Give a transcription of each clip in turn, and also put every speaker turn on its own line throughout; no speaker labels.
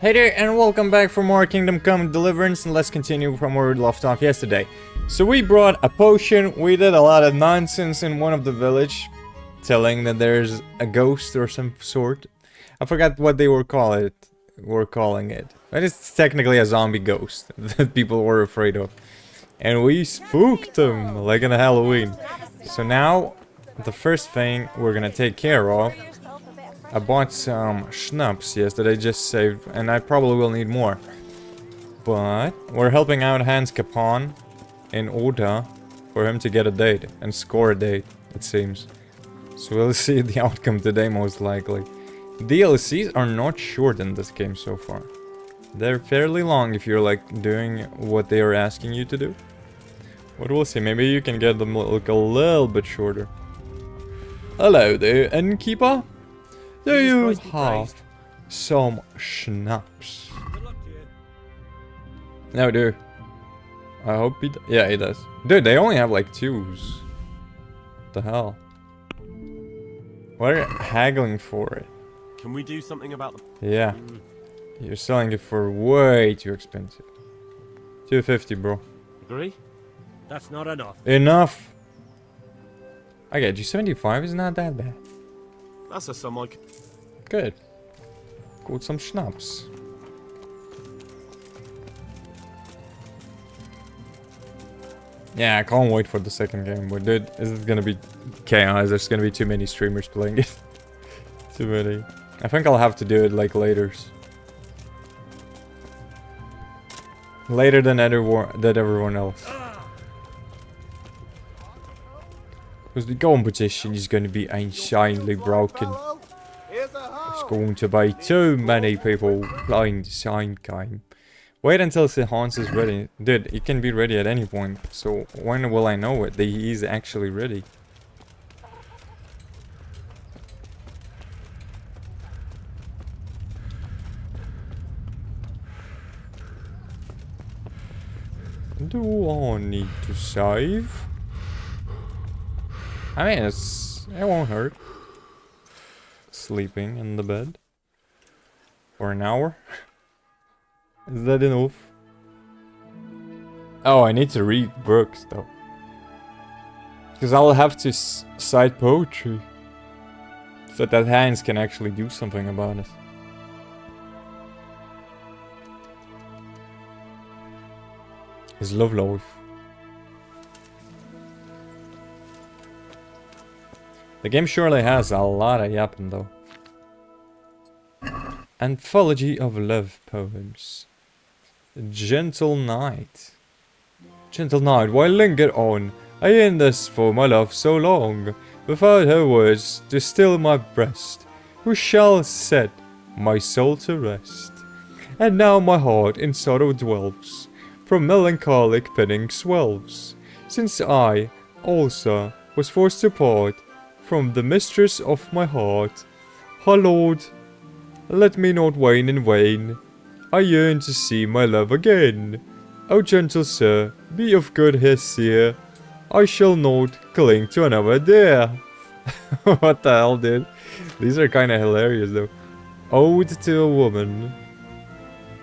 Hey there, and welcome back for more Kingdom Come Deliverance, and let's continue from where we left off yesterday. So we brought a potion, we did a lot of nonsense in one of the village, telling that there's a ghost or some sort. I forgot what they were calling it. But it's technically a zombie ghost that people were afraid of. And we spooked them, like in a Halloween. So now, the first thing we're gonna take care of, I bought some schnapps yesterday, just saved, and I probably will need more. But we're helping out Hans Capon in order for him to get a date and score a date, it seems. So we'll see the outcome today, most likely. DLCs are not short in this game so far. They're fairly long if you're like doing what they are asking you to do. But we'll see, maybe you can get them look a little bit shorter. Hello there, innkeeper. Do you have some schnapps? No, dude. I hope he yeah, he does. Dude, they only have like twos. What the hell? What are you haggling for it?
Can we do something about the...
Yeah. You're selling it for way too expensive. 250, bro.
Agree? That's not enough.
Enough! Okay, G75 is not that bad.
That's a sum like...
Good. Got some schnapps. Yeah, I can't wait for the second game, but dude, this is gonna be chaos. There's gonna be too many streamers playing it. Too many. I think I'll have to do it like later. Later than everyone else. Because the competition is gonna be insanely broken. There's going to be too many people playing the same game. Wait until Hans is ready. Dude, he can be ready at any point. So when will I know it that he is actually ready? Do I need to save? I mean, it won't hurt. Sleeping in the bed for an hour. Is that enough? Oh, I need to read books though, because I'll have to cite poetry so that Hans can actually do something about it. His love life. The game surely has a lot of yapping though. Anthology of love poems. Gentle night. Gentle night, why linger on? I in this for my love so long, without her words to still my breast. Who shall set my soul to rest? And now my heart in sorrow dwells, from melancholic penning swells, since I also was forced to part from the mistress of my heart. O Lord, let me not wane in vain. I yearn to see my love again. O gentle sir, be of good hesea. I shall not cling to another dear. What the hell, dude? These are kinda hilarious though. Ode to a woman.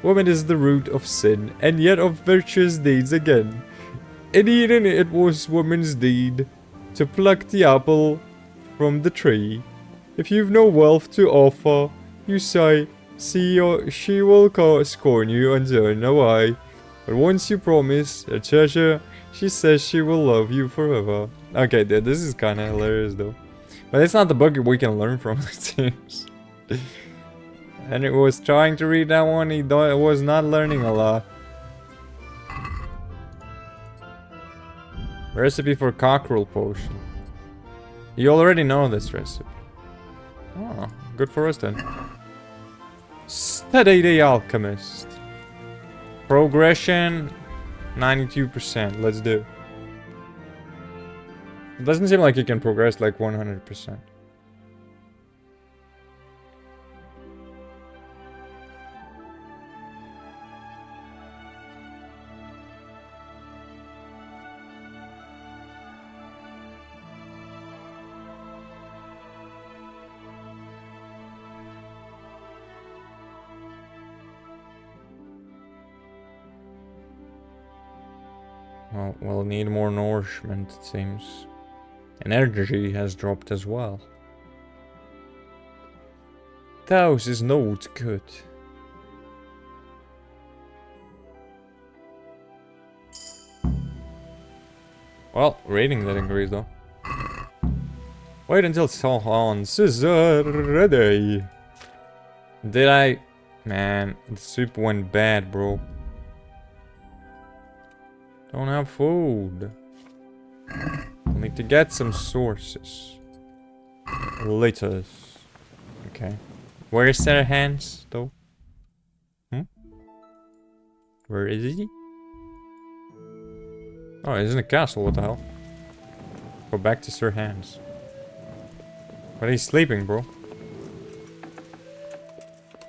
Woman is the root of sin, and yet of virtuous deeds again. In Eden it was woman's deed to pluck the apple from the tree. If you've no wealth to offer, you say, she will scorn you and turn away. But once you promise a treasure, she says she will love you forever. Okay, dude, this is kind of hilarious though. But it's not the book we can learn from, it seems. And it was trying to read that one, he was not learning a lot. Recipe for cockerel potion. You already know this recipe. Oh, good for us then. Study the Alchemist. Progression 92%. Let's do. It doesn't seem like you can progress like 100%. Well, we'll need more nourishment, it seems. And energy has dropped as well. That is not good. Well, rating that increase though. Wait until Hans is ready. Did I? Man, the soup went bad, bro. Don't have food. I'll need to get some sources. Lettuce. Okay. Where is Sarah Hans, though? Where is he? Oh, he's in the castle, what the hell? Go back to Sir Hans. But he's sleeping, bro.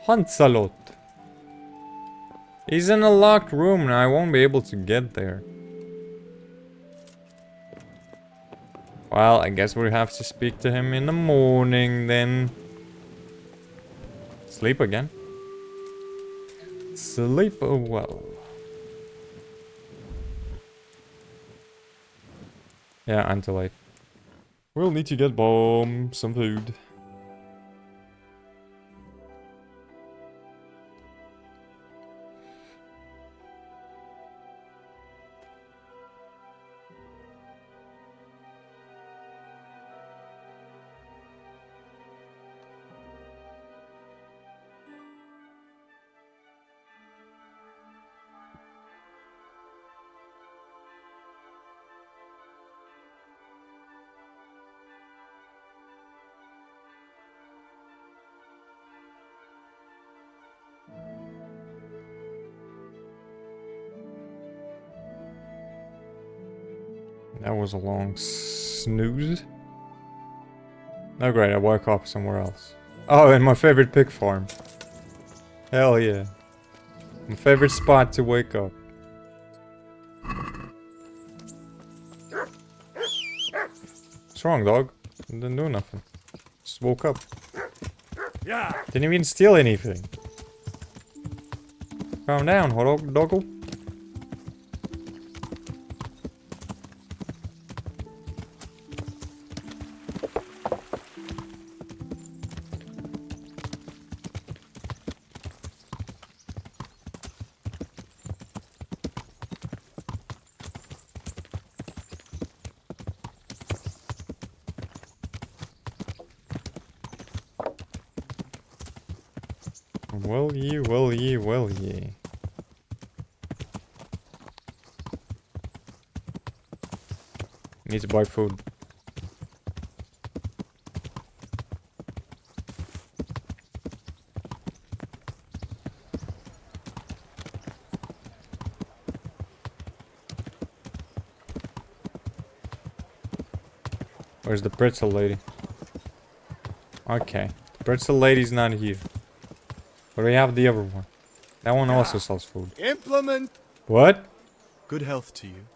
Hansalot. He's in a locked room and I won't be able to get there. Well, I guess we'll have to speak to him in the morning then. Sleep again. Sleep well. Yeah, until late. We'll need to get some food. That was a long snooze. Oh great, I woke up somewhere else. Oh, in my favorite pig farm. Hell yeah. My favorite spot to wake up. What's wrong, dog? I didn't do nothing. Just woke up.
Yeah.
Didn't even steal anything. Calm down, doggle. Well ye. Need to buy food. Where's the pretzel lady? Okay. The pretzel lady's not here. But we have the other one. That one also sells food.
Implement.
What?
Good health to you.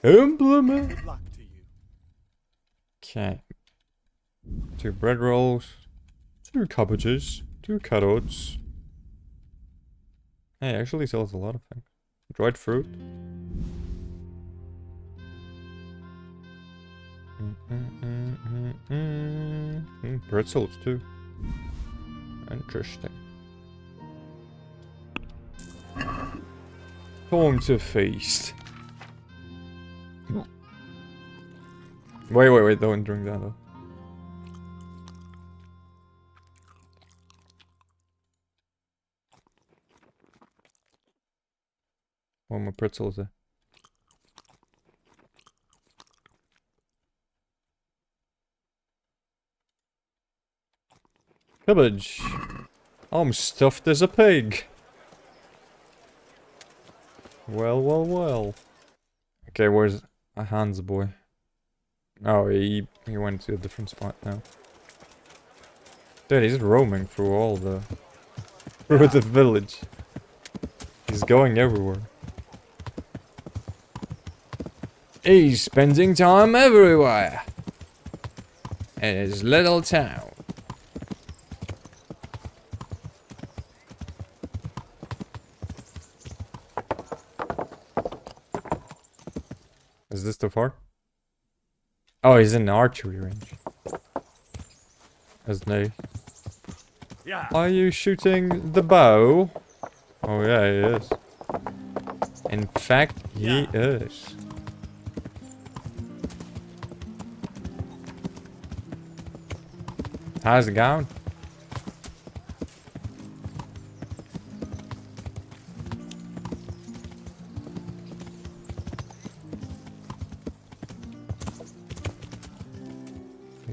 Implement.
Good luck to you.
Okay. 2 bread rolls. 2 cabbages. 2 carrots. Hey, actually sells a lot of things. Dried fruit. Pretzels too. Interesting. Time to feast. Wait, don't drink that though. Oh, my pretzels there. Cabbage. I'm stuffed as a pig. Well. Okay, where's Hans boy? Oh, he went to a different spot now. Dude, he's roaming through all the... through the village. He's going everywhere. He's spending time everywhere. In his little town. Is this too far? Oh, he's in the archery range. Isn't he?
Yeah.
Are you shooting the bow? Oh yeah, he is. In fact, he is. How's it going?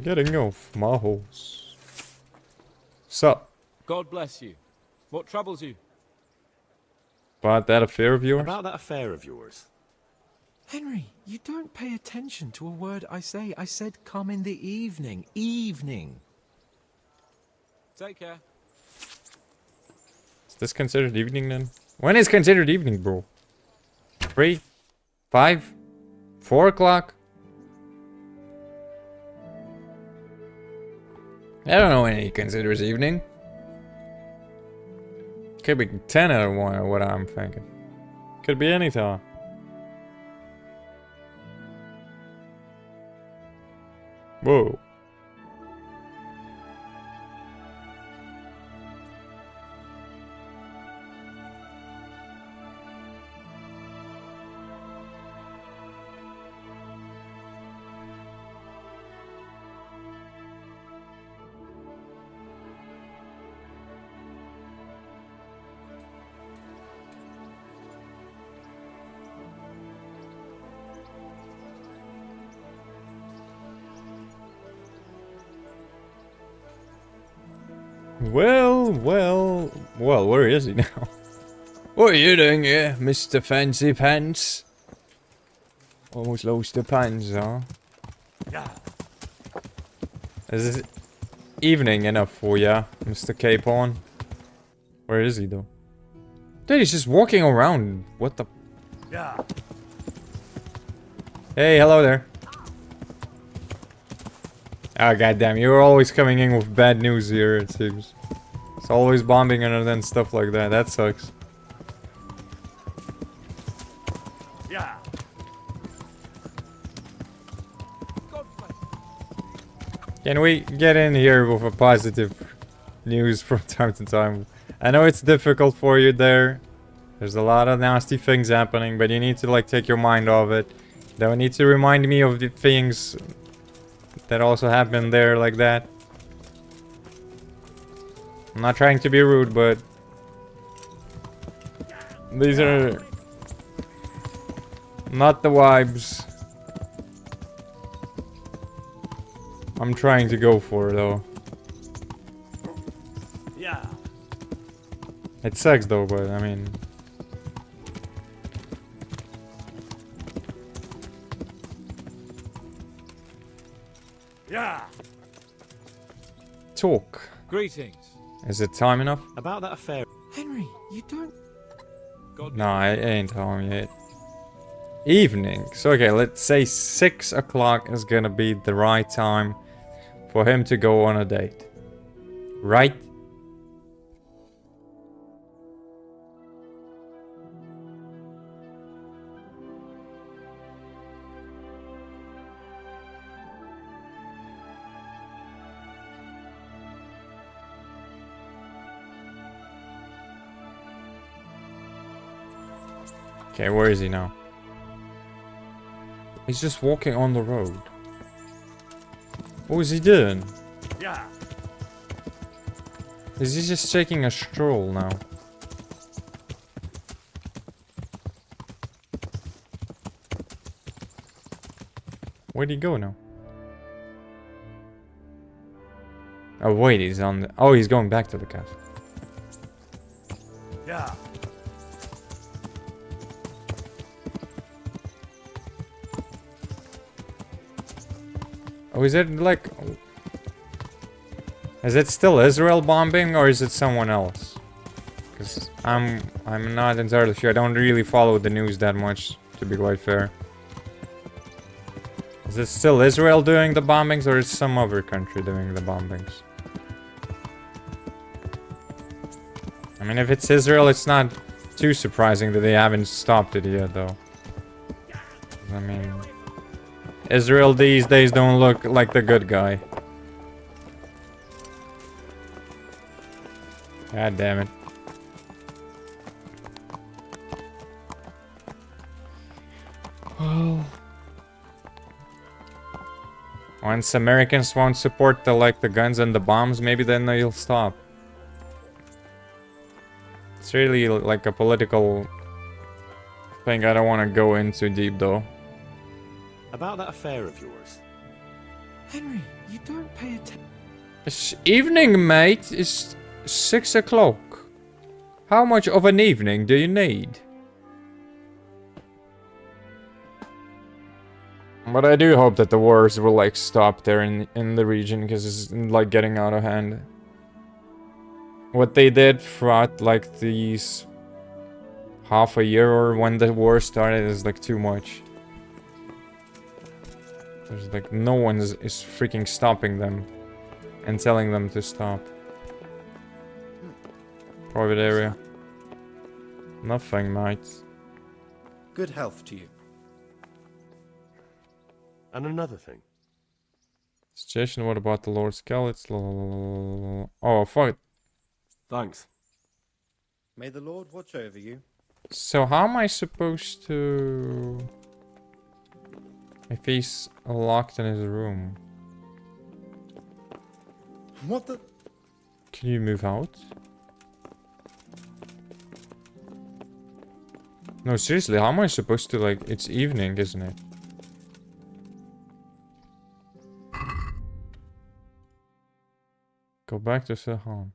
Getting off my horse. Sup?
God bless you. What troubles you?
About that affair of yours?
About that affair of yours.
Henry, you don't pay attention to a word I say. I said come in the evening. Evening.
Take care.
Is this considered evening then? When is considered evening, bro? 3? 5? 4 o'clock? I don't know when he considers evening. Could be 10 at 1 or what I'm thinking. Could be any time. Whoa. Well, where is he now? What are you doing here, Mr. Fancy Pants? Almost lost the pants, huh?
Yeah.
Is it evening enough for ya, Mr. Capon? Where is he though? Dude, he's just walking around. What the?
Yeah.
Hey, hello there. Oh, goddamn, you're always coming in with bad news here, it seems. It's always bombing and then stuff like that. That sucks.
Yeah.
Can we get in here with a positive news from time to time? I know it's difficult for you there. There's a lot of nasty things happening, but you need to like take your mind off it. Don't need to remind me of the things that also happened there like that. I'm not trying to be rude, but these are not the vibes I'm trying to go for, though.
Yeah.
It sucks, though, but I mean...
Yeah.
Talk.
Greetings.
Is it time enough?
About that affair.
Henry, you don't...
God
No, I ain't home yet. Evening. So, okay, let's say 6 o'clock is gonna be the right time for him to go on a date. Right? Okay, where is he now? He's just walking on the road. What is he doing?
Yeah.
Is he just taking a stroll now? Where'd he go now? Oh wait, he's on the... Oh, he's going back to the castle.
Yeah.
Oh, is it like... Is it still Israel bombing or is it someone else? Because I'm not entirely sure. I don't really follow the news that much, to be quite fair. Is it still Israel doing the bombings or is some other country doing the bombings? I mean, if it's Israel, it's not too surprising that they haven't stopped it yet, though. I mean... Israel these days don't look like the good guy. God damn it. Well, once Americans won't support the guns and the bombs, maybe then they'll stop. It's really like a political thing I don't want to go into deep though.
About that affair of yours.
Henry, you don't pay attention.
It's evening, mate. It's 6 o'clock. How much of an evening do you need? But I do hope that the wars will like stop there in the region, because it's like getting out of hand. What they did throughout like these half a year or when the war started is like too much. There's like no one is freaking stopping them and telling them to stop. Private area. Nothing, mate.
Good health to you.
And another thing.
Suggestion, what about the Lord Skeleton? Oh, fuck.
Thanks.
May the Lord watch over you.
So how am I supposed to... If he's locked in his room?
What the?
Can you move out? No, seriously, how am I supposed to, like... It's evening, isn't it? Go back to the house.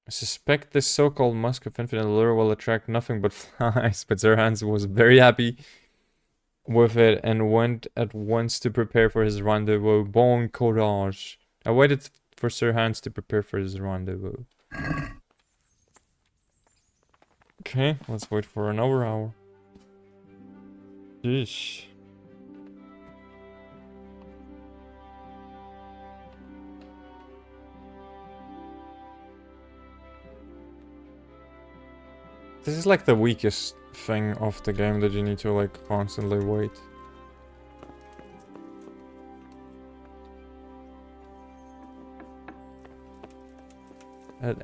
I suspect this so-called Musk of Infinite Allure will attract nothing but flies, but Zerhans was very happy with it and went at once to prepare for his rendezvous. Bon courage. I waited for Sir Hans to prepare for his rendezvous. Okay, let's wait for another hour. Yeesh. This is like the weakest thing of the game, that you need to like constantly wait.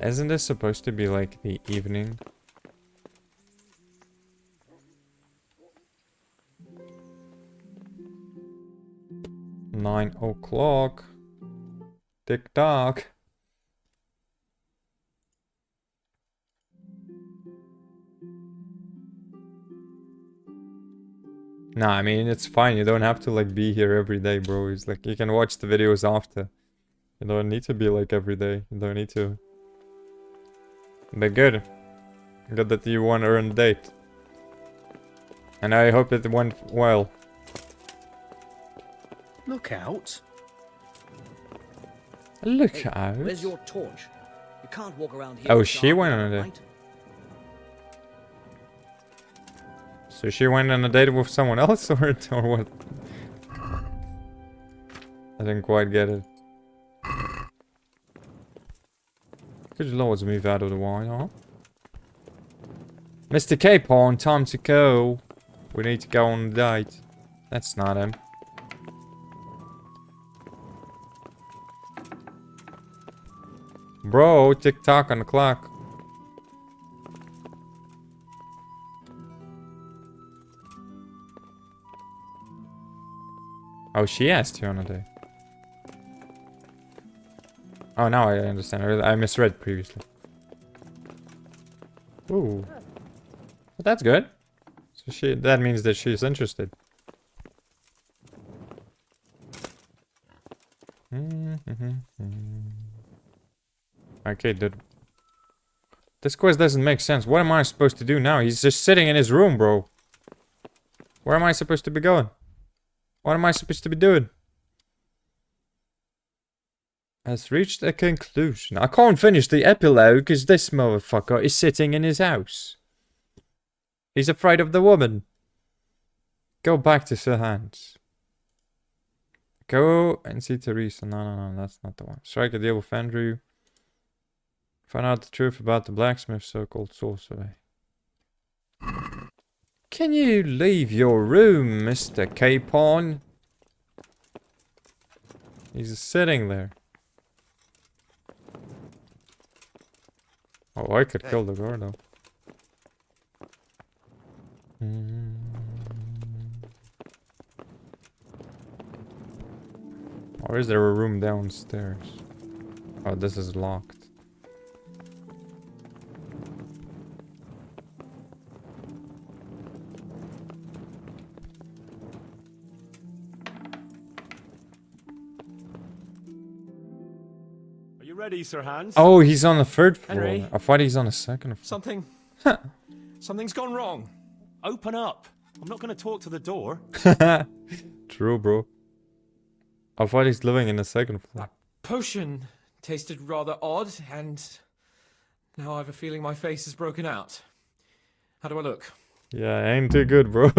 Isn't this supposed to be like the evening? Nine o'clock. Tick tock. Nah, I mean, it's fine. You don't have to like be here every day, bro. It's like you can watch the videos after. You don't need to be like every day. You don't need to. But good. Good that you won earned date. And I hope it went well.
Look out.
Look
Hey,
out.
Where's your torch? You can't walk around here.
Oh,
with
she
dark
went
light,
on a date.
right?
So she went on a date with someone else, or what? I didn't quite get it. Could lords move out of the way, huh? Mr. Capon, time to go. We need to go on a date. That's not him. Bro, tick tock on the clock. Oh, she asked you on a date. Oh, now I understand. I misread previously. Ooh. But that's good. So that means that she's interested. Okay, dude. This quest doesn't make sense. What am I supposed to do now? He's just sitting in his room, bro. Where am I supposed to be going? What am I supposed to be doing? Has reached a conclusion. I can't finish the epilogue because this motherfucker is sitting in his house. He's afraid of the woman. Go back to Sir Hans. Go and see Teresa. No, that's not the one. Strike a deal with Andrew. Find out the truth about the blacksmith's so-called sorcery. Can you leave your room, Mr. Capon? He's sitting there. Oh, I could kill the guard though. Or is there a room downstairs? Oh, this is locked.
Are you ready, Sir Hans?
Oh, he's on the third floor.
Henry?
I thought he's on the second floor.
Something's gone wrong.
Open up. I'm not going to talk to the door.
True, bro. I thought he's living in the second floor.
Potion tasted rather odd, and now I have a feeling my face is broken out. How do I look?
Yeah, ain't too good, bro.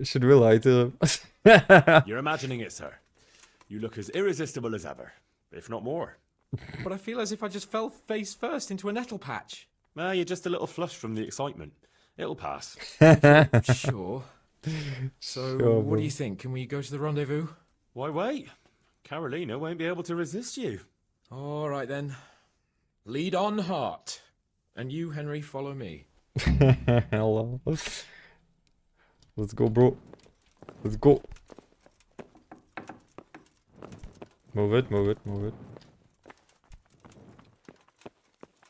Should we lie to him?
You're imagining it, sir. You look as irresistible as ever, if not more.
But I feel as if I just fell face first into a nettle patch.
You're just a little flushed from the excitement. It'll pass.
Sure. So,
Sure,
what
bro.
do you think? Can we go to the rendezvous?
Why wait? Carolina won't be able to resist you.
All right then. Lead on, heart. And you, Henry, follow me.
Hello. Let's go, bro. Let's go. Move it, move it, move it.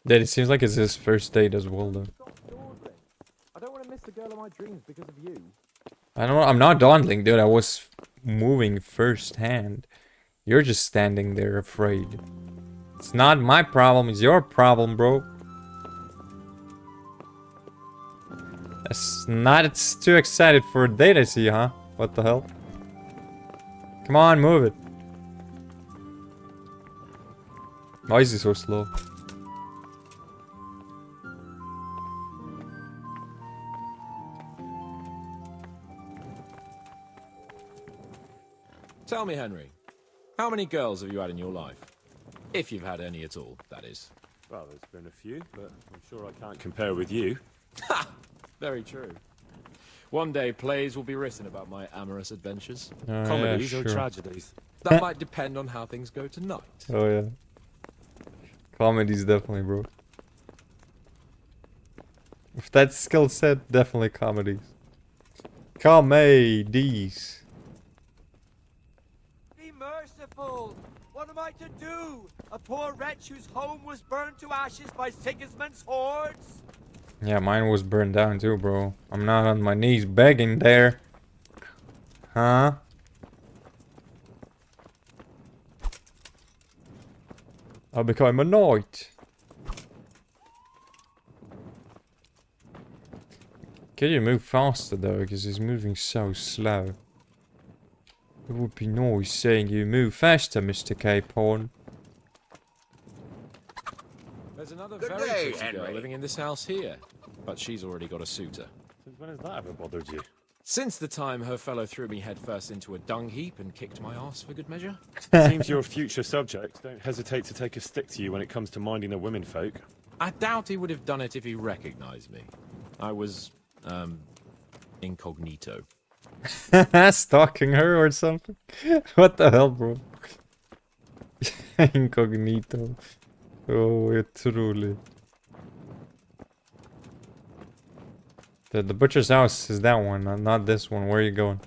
Yeah, it seems like it's his first date as well, though.
I don't want to miss the girl of my dreams because of you.
I don't know. I'm not dawdling, dude. I was moving first hand. You're just standing there afraid. It's not my problem. It's your problem, bro. It's too excited for a date, I see, huh? What the hell? Come on, move it. Why is he so slow?
Tell me, Henry, how many girls have you had in your life? If you've had any at all, that is.
Well, there's been a few, but I'm sure I can't compare with you.
Ha! Very true. One day plays will be written about my amorous adventures.
Comedies
yeah,
or
sure.
tragedies?
That might depend on how things go tonight.
Oh, yeah. Comedies, definitely, bro. With that skill set, definitely comedies. Comedies.
Be merciful! What am I to do? A poor wretch whose home was burned to ashes by Sigismund's hordes?
Yeah, mine was burned down too, bro. I'm not on my knees begging there. Huh? I became a knight. Can you move faster though? Because he's moving so slow. It would be nice seeing you move faster, Mr. Capon.
There's another
Good
very
day,
pretty girl
Henry.
living in this house here, but she's already got a suitor.
Since when has that ever bothered you?
Since the time her fellow threw me headfirst into a dung heap and kicked my ass for good measure.
Seems your future subject don't hesitate to take a stick to you when it comes to minding the women folk.
I doubt he would have done it if he recognized me. I was, incognito.
Stalking her or something? What the hell, bro? Incognito. Oh, truly. The butcher's house is that one, not this one. Where are you going?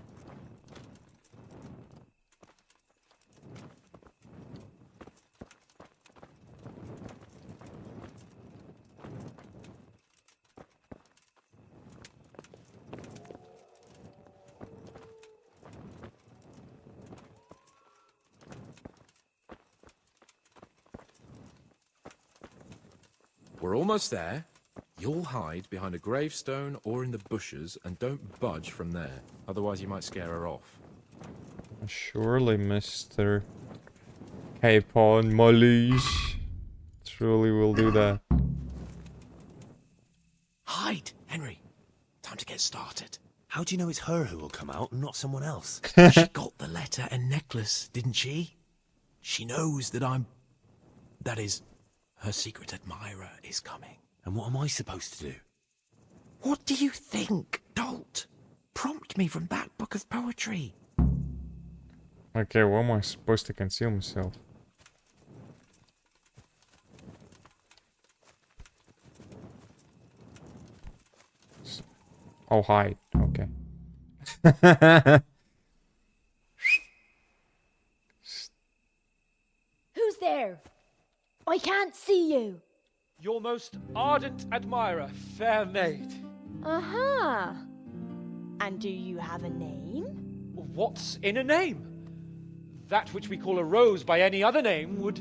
We're almost there. You'll hide behind a gravestone or in the bushes and don't budge from there. Otherwise you might scare her off.
Surely, Mr. Capon, my liege. Truly will do that.
Hide, Henry. Time to get started.
How do you know it's her who will come out and not someone else?
She got the letter and necklace, didn't she? She knows that that is, her secret admirer is coming.
And what am I supposed to do?
What do you think, dolt? Prompt me from that book of poetry.
Okay, where am I supposed to conceal myself? Oh, hide. Okay.
Who's there? I can't see you.
Your most ardent admirer, fair maid.
Uh-huh. And do you have a name?
What's in a name? That which we call a rose by any other name would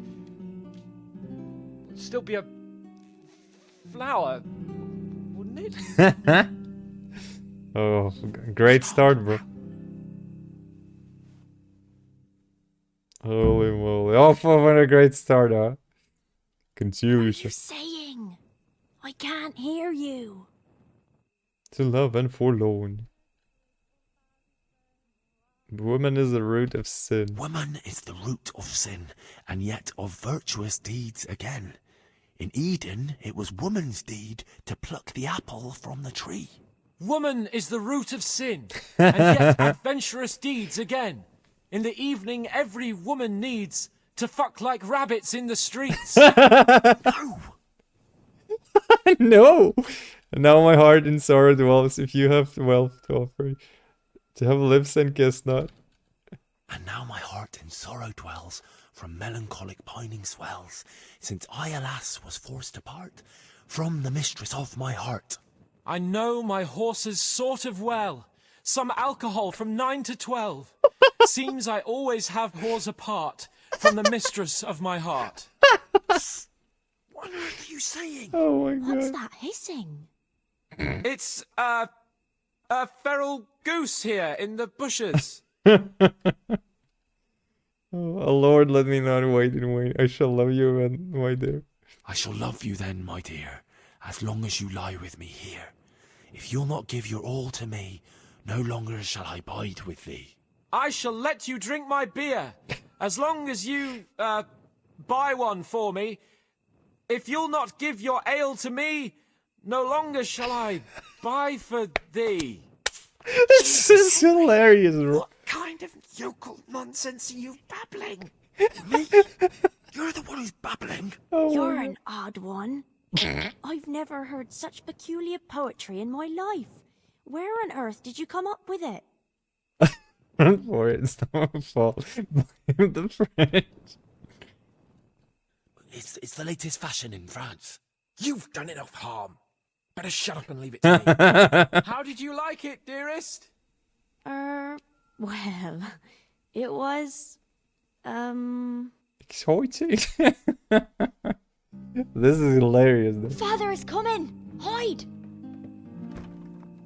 still be a flower, wouldn't it?
Oh, great start, bro. Holy moly. Off of a great start, huh? Conceal
What are you
yourself.
saying? I can't hear you.
To love and forlorn. Woman is the root of sin.
Woman is the root of sin, and yet of virtuous deeds again. In Eden, it was woman's deed to pluck the apple from the tree.
Woman is the root of sin, and yet adventurous deeds again. In the evening, every woman needs to fuck like rabbits in the streets.
No!
No! Now my heart in sorrow dwells. If you have wealth to offer, to have lips and kiss not.
And now my heart in sorrow dwells, from melancholic pining swells, since I, alas, was forced to part from the mistress of my heart.
I know my horses sort of well. Some alcohol from 9 to 12. Seems I always have whores apart from the mistress of my heart.
What on earth are you saying?
Oh my
What's
god.
that hissing?
It's a feral goose here in the bushes.
Oh Lord, let me not wait and wait. I shall love you, and my dear.
I shall love you then, my dear, as long as you lie with me here. If you'll not give your all to me, no longer shall I bide with thee.
I shall let you drink my beer, as long as you, buy one for me. If you'll not give your ale to me, no longer shall I buy for thee.
This is hilarious, bro.
What kind of yokel nonsense are you babbling? Me? You're the one who's babbling.
Oh
You're
my
an odd one. I've never heard such peculiar poetry in my life. Where on earth did you come up with it?
god. For it, it's not my fault. Blame the French.
It's the latest fashion in France.
You've done enough harm. Better shut up and leave it to me.
How did you like it, dearest?
Well, it was,
Exciting. This is hilarious, though.
Father is coming! Hide!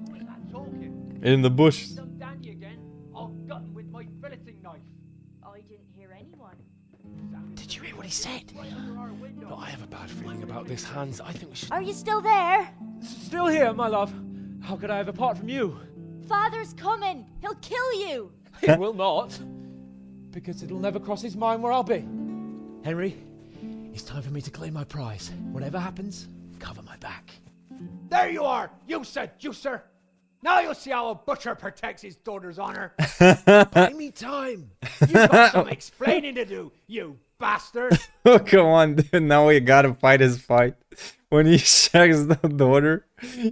What's that talking?
In the bush.
Some dandy again. I'll gut him with my filleting knife.
I didn't hear anyone.
Did you hear what he said?
Right under our window.
But I have a bad feeling about this, Hans. I think we should...
Are you still there?
Still here, my love. How could I have apart from you?
Father's coming! He'll kill you!
He will not. Because it'll never cross his mind where I'll be. Henry, it's time for me to claim my prize. Whatever happens, cover my back. There you are, you seducer! Now you'll see how a butcher protects his daughter's honor.
Buy me time.
You've got some explaining to do, you bastard.
Oh, come on, dude. Now we gotta fight his fight. When he shags the daughter,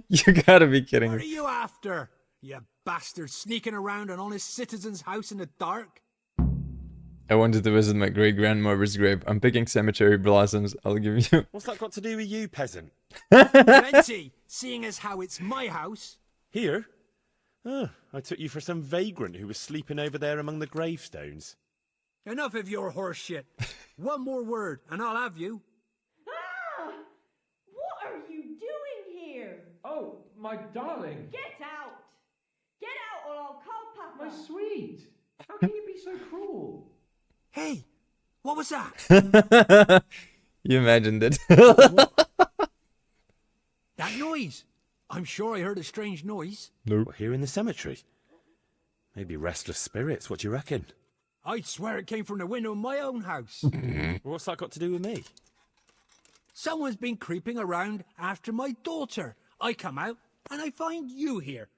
you gotta be kidding
What are
me.
you after? You bastard sneaking around an honest citizen's house in the dark?
I wanted to visit my great grandmother's grave. I'm picking cemetery blossoms. I'll give you.
What's that got to do with you, peasant?
Plenty, seeing as how it's my house.
Here? Oh, I took you for some vagrant who was sleeping over there among the gravestones.
Enough of your horse shit. One more word, and I'll have you.
Ah! What are you doing here?
Oh, my darling.
Get out! Get out or I'll call Papa!
My sweet. How can you be so cruel?
Hey, what was that?
You imagined it.
That noise. I'm sure I heard a strange noise.
Nope.
What, here in the cemetery? Maybe restless spirits, what do you reckon?
I'd swear it came from the window of my own house.
What's that got to do with me?
Someone's been creeping around after my daughter. I come out and I find you here.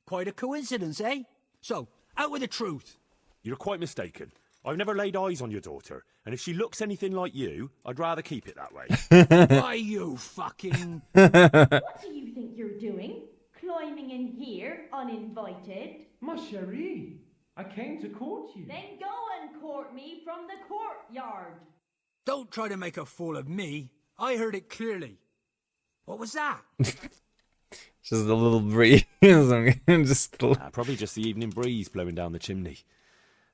Quite a coincidence, eh? So, out with the truth.
You're quite mistaken. I've never laid eyes on your daughter, and if she looks anything like you, I'd rather keep it that way.
Why, you fucking...
What do you think you're doing? Climbing in here, uninvited?
Ma chérie, I came to court you.
Then go and court me from the courtyard.
Don't try to make a fool of me. I heard it clearly. What was that?
Just a little breeze. Just a little...
Probably just the evening breeze blowing down the chimney.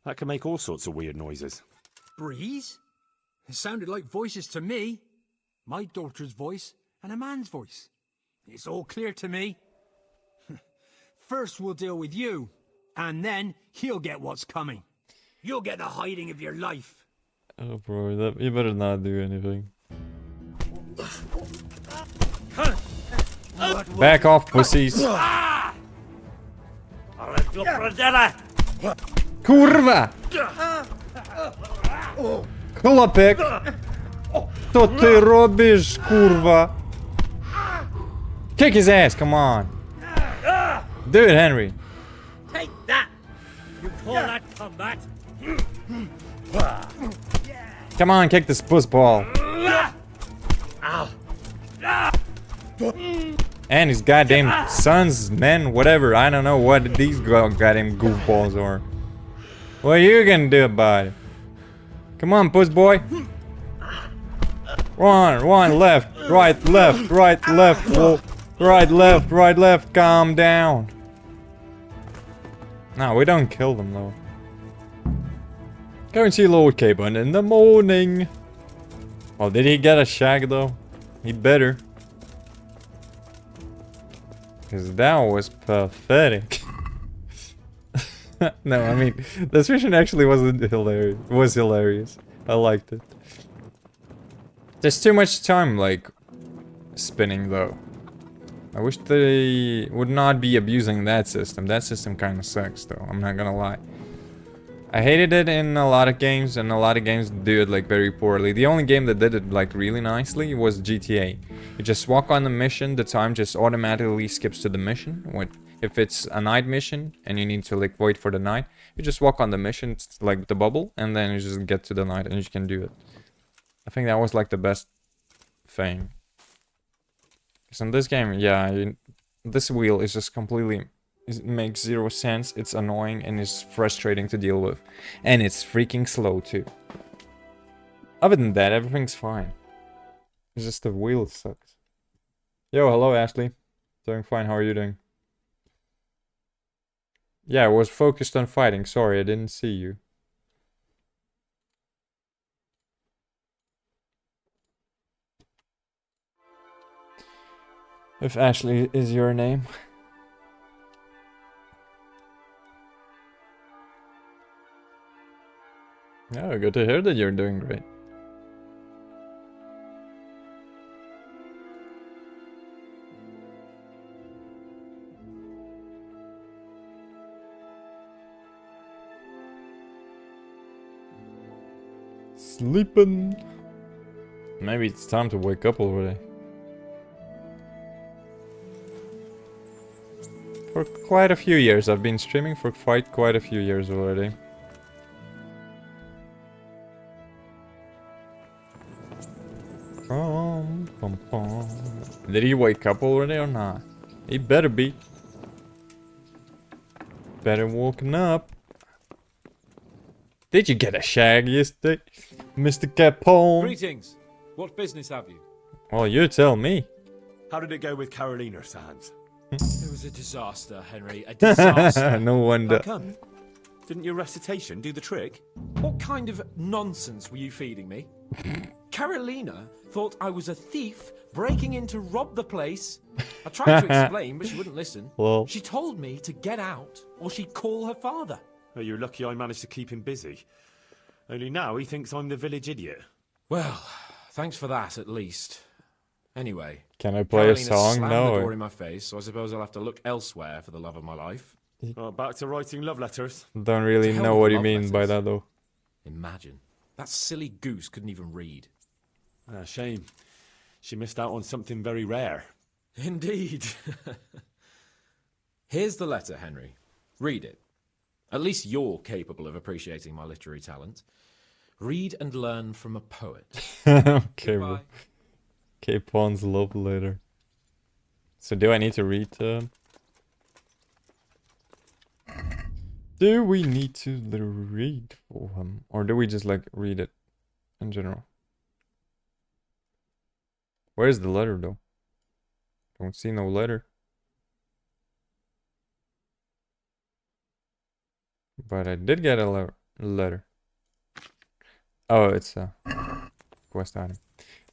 That can make all sorts of weird noises.
Breeze? It sounded like voices to me. My daughter's voice and a man's voice. It's all clear to me. First we'll deal with you, and then he'll get what's coming. You'll get the hiding of your life.
Oh, bro, that, you better not do anything. Back off, pussies. Kurwa! Chłopek! Co ty robisz, kurwa? Kick his ass, come on. Do it, Henry.
Take that! You call that combat?
Come on, kick this puss ball. And his goddamn sons, men, whatever. I don't know what these goddamn goofballs are. What are you gonna do about it? Come on, puss boy. One, left, right, left, right, left, right, left, right, left. Calm down. No, we don't kill them though. Go and see Lord Caban in the morning. Well, did he get a shag though? He better. Because that was pathetic. No, I mean, this mission actually wasn't hilarious. It was hilarious. I liked it. There's too much time, like, spinning though. I wish they would not be abusing that system. That system kind of sucks though, I'm not gonna lie. I hated it in a lot of games, and a lot of games do it like very poorly. The only game that did it like really nicely was GTA. You just walk on the mission, the time just automatically skips to the mission. If it's a night mission and you need to like wait for the night, you just walk on the mission, like the bubble, and then you just get to the night and you can do it. I think that was like the best thing. Because in this game, yeah, this wheel is just completely... It makes zero sense, it's annoying, and it's frustrating to deal with. And it's freaking slow too. Other than that, everything's fine. It's just the wheel sucks. Yo, hello Ashley. Doing fine, how are you doing? Yeah, I was focused on fighting, sorry, I didn't see you. If Ashley is your name. Oh, good to hear that you're doing great. Sleeping. Maybe it's time to wake up already. For quite a few years. I've been streaming for quite a few years already. Did he wake up already or not? He better be. Better woken up. Did you get a shag yesterday, Mr. Capone?
Greetings. What business have you?
Well, you tell me.
How did it go with Carolina, Sans?
It was a disaster, Henry. A disaster.
No wonder.
How come? Didn't your recitation do the trick?
What kind of nonsense were you feeding me? Carolina thought I was a thief breaking in to rob the place. I tried to explain, but she wouldn't listen.
Well.
She told me to get out, or she'd call her father.
Oh, you're lucky I managed to keep him busy. Only now he thinks I'm the village idiot.
Well, thanks for that, at least. Anyway,
Can I play a
Carolina
song?
slammed
No.
the door in my face, so I suppose I'll have to look elsewhere for the love of my life.
Back to writing love letters.
Don't really
To hell
know
with
what
the
you
love
mean by
letters.
that though.
Imagine. That silly goose couldn't even read.
Shame. She missed out on something very rare.
Indeed. Here's the letter, Henry. Read it. At least you're capable of appreciating my literary talent. Read and learn from a poet.
Okay, bro. Okay, Pawn's love letter. So do I need to read do we need to read for him? Or do we just like read it in general? Where's the letter though? Don't see no letter. But I did get a letter. Oh, it's a quest item.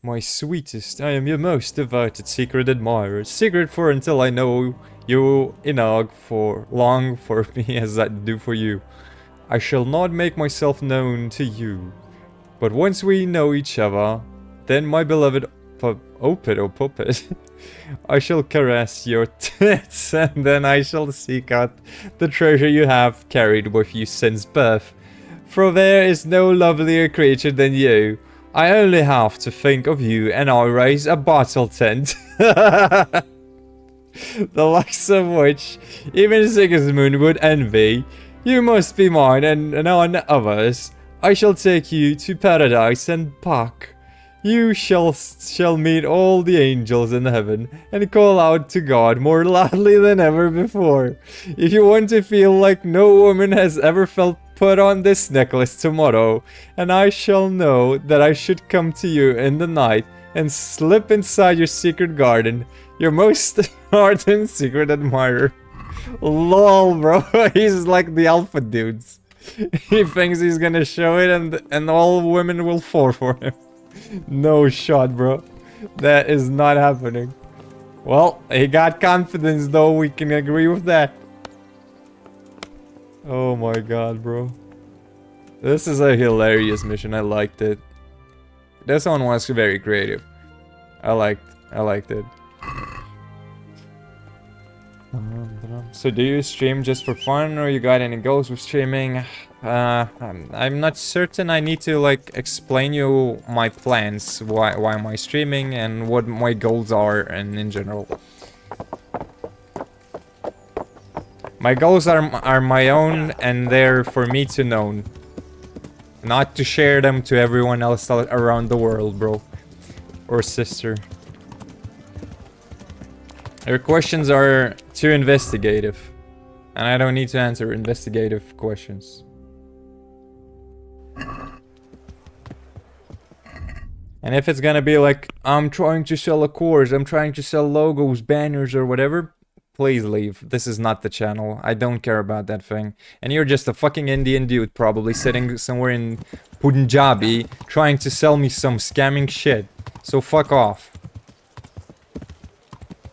My sweetest, I am your most devoted secret admirer. Secret for until I know you Inog for long for me as I do for you. I shall not make myself known to you. But once we know each other, then my beloved puppet, I shall caress your tits, and then I shall seek out the treasure you have carried with you since birth. For there is no lovelier creature than you. I only have to think of you and I raise a bottle tent. The likes of which even Sigismund would envy. You must be mine and none others. I shall take you to paradise and back. You shall meet all the angels in heaven and call out to God more loudly than ever before. If you want to feel like no woman has ever felt, put on this necklace tomorrow, and I shall know that I should come to you in the night and slip inside your secret garden. Your most ardent secret admirer. Lol, bro. He's like the alpha dudes. He thinks he's gonna show it and all women will fall for him. No shot, bro. That is not happening. Well, he got confidence though, we can agree with that. Oh my god, bro. This is a hilarious mission, I liked it. This one was very creative. I liked it. So do you stream just for fun or you got any goals with streaming? I'm not certain. I need to like explain you my plans, why am I streaming and what my goals are and in general. My goals are my own and they're for me to know. Not to share them to everyone else around the world, bro. Or sister. Your questions are too investigative. And I don't need to answer investigative questions. And if it's gonna be like, I'm trying to sell a course, I'm trying to sell logos, banners, or whatever, please leave. This is not the channel. I don't care about that thing. And you're just a fucking Indian dude probably sitting somewhere in Punjabi trying to sell me some scamming shit. So fuck off.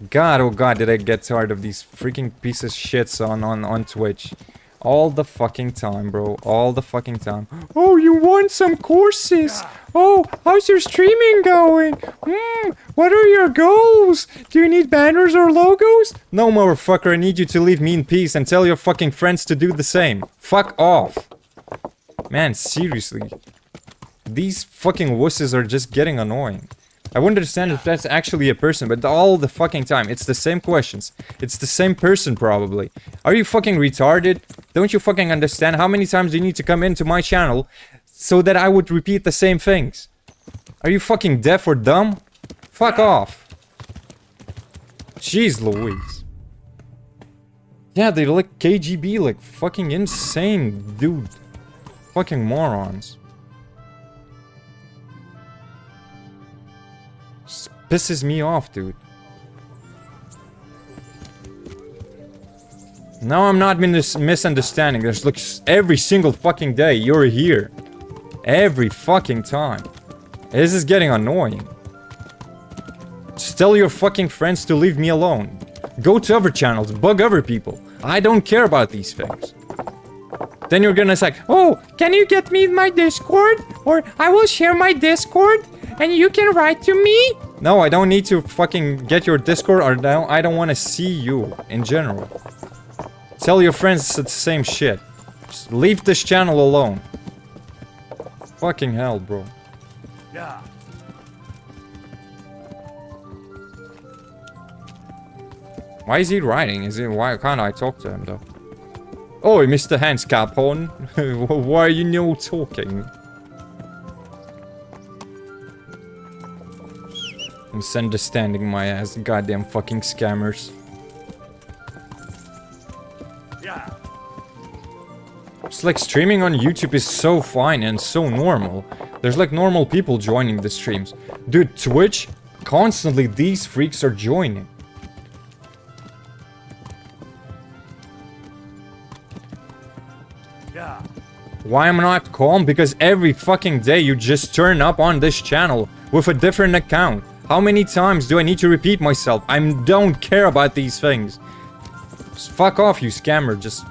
God, oh god, did I get tired of these freaking pieces of shits on Twitch. All the fucking time, bro. All the fucking time. Oh, you want some courses? Oh, how's your streaming going? What are your goals? Do you need banners or logos? No, motherfucker, I need you to leave me in peace and tell your fucking friends to do the same. Fuck off. Man, seriously. These fucking wusses are just getting annoying. I wouldn't understand if that's actually a person, but all the fucking time, it's the same questions. It's the same person, probably. Are you fucking retarded? Don't you fucking understand how many times you need to come into my channel so that I would repeat the same things? Are you fucking deaf or dumb? Fuck off. Jeez Louise. Yeah, they're like KGB, like fucking insane, dude. Fucking morons. Pisses me off, dude. No, I'm not misunderstanding. There's like every single fucking day you're here. Every fucking time. This is getting annoying. Just tell your fucking friends to leave me alone. Go to other channels, bug other people. I don't care about these things. Then you're gonna say, oh, can you get me my Discord? Or I will share my Discord and you can write to me? No, I don't need to fucking get your Discord or no, I don't want to see you in general. Tell your friends it's the same shit. Just leave this channel alone. fucking hell, bro.
Yeah.
Why is he writing? Why can't I talk to him though? Oh, Mr. Hans Capone. Why are you no talking? Misunderstanding my ass, goddamn fucking scammers.
Yeah.
It's like streaming on YouTube is so fine and so normal. There's like normal people joining the streams. Dude, Twitch, constantly these freaks are joining.
Yeah.
Why am I not calm? Because every fucking day you just turn up on this channel with a different account. How many times do I need to repeat myself? I don't care about these things. Just fuck off, you scammer. Just...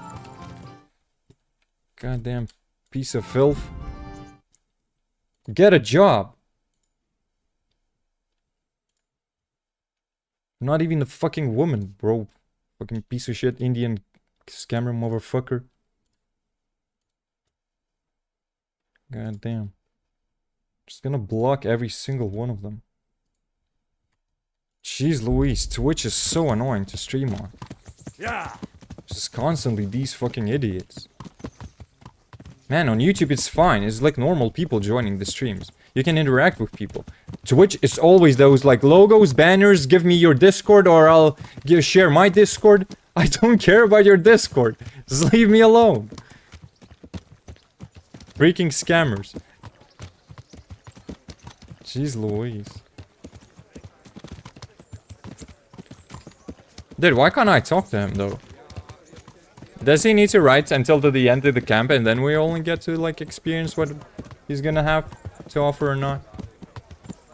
Goddamn piece of filth. Get a job. I'm not even a fucking woman, bro. Fucking piece of shit Indian scammer motherfucker. God damn. Just gonna block every single one of them. Jeez Louise, Twitch is so annoying to stream on.
Yeah.
Just constantly these fucking idiots. Man, on YouTube it's fine. It's like normal people joining the streams. You can interact with people. Twitch is always those like logos, banners, give me your Discord or I'll share my Discord. I don't care about your Discord. Just leave me alone. Freaking scammers. Jeez Louise. Dude, why can't I talk to him though? Does he need to write until to the end of the camp and then we only get to like experience what he's gonna have to offer or not?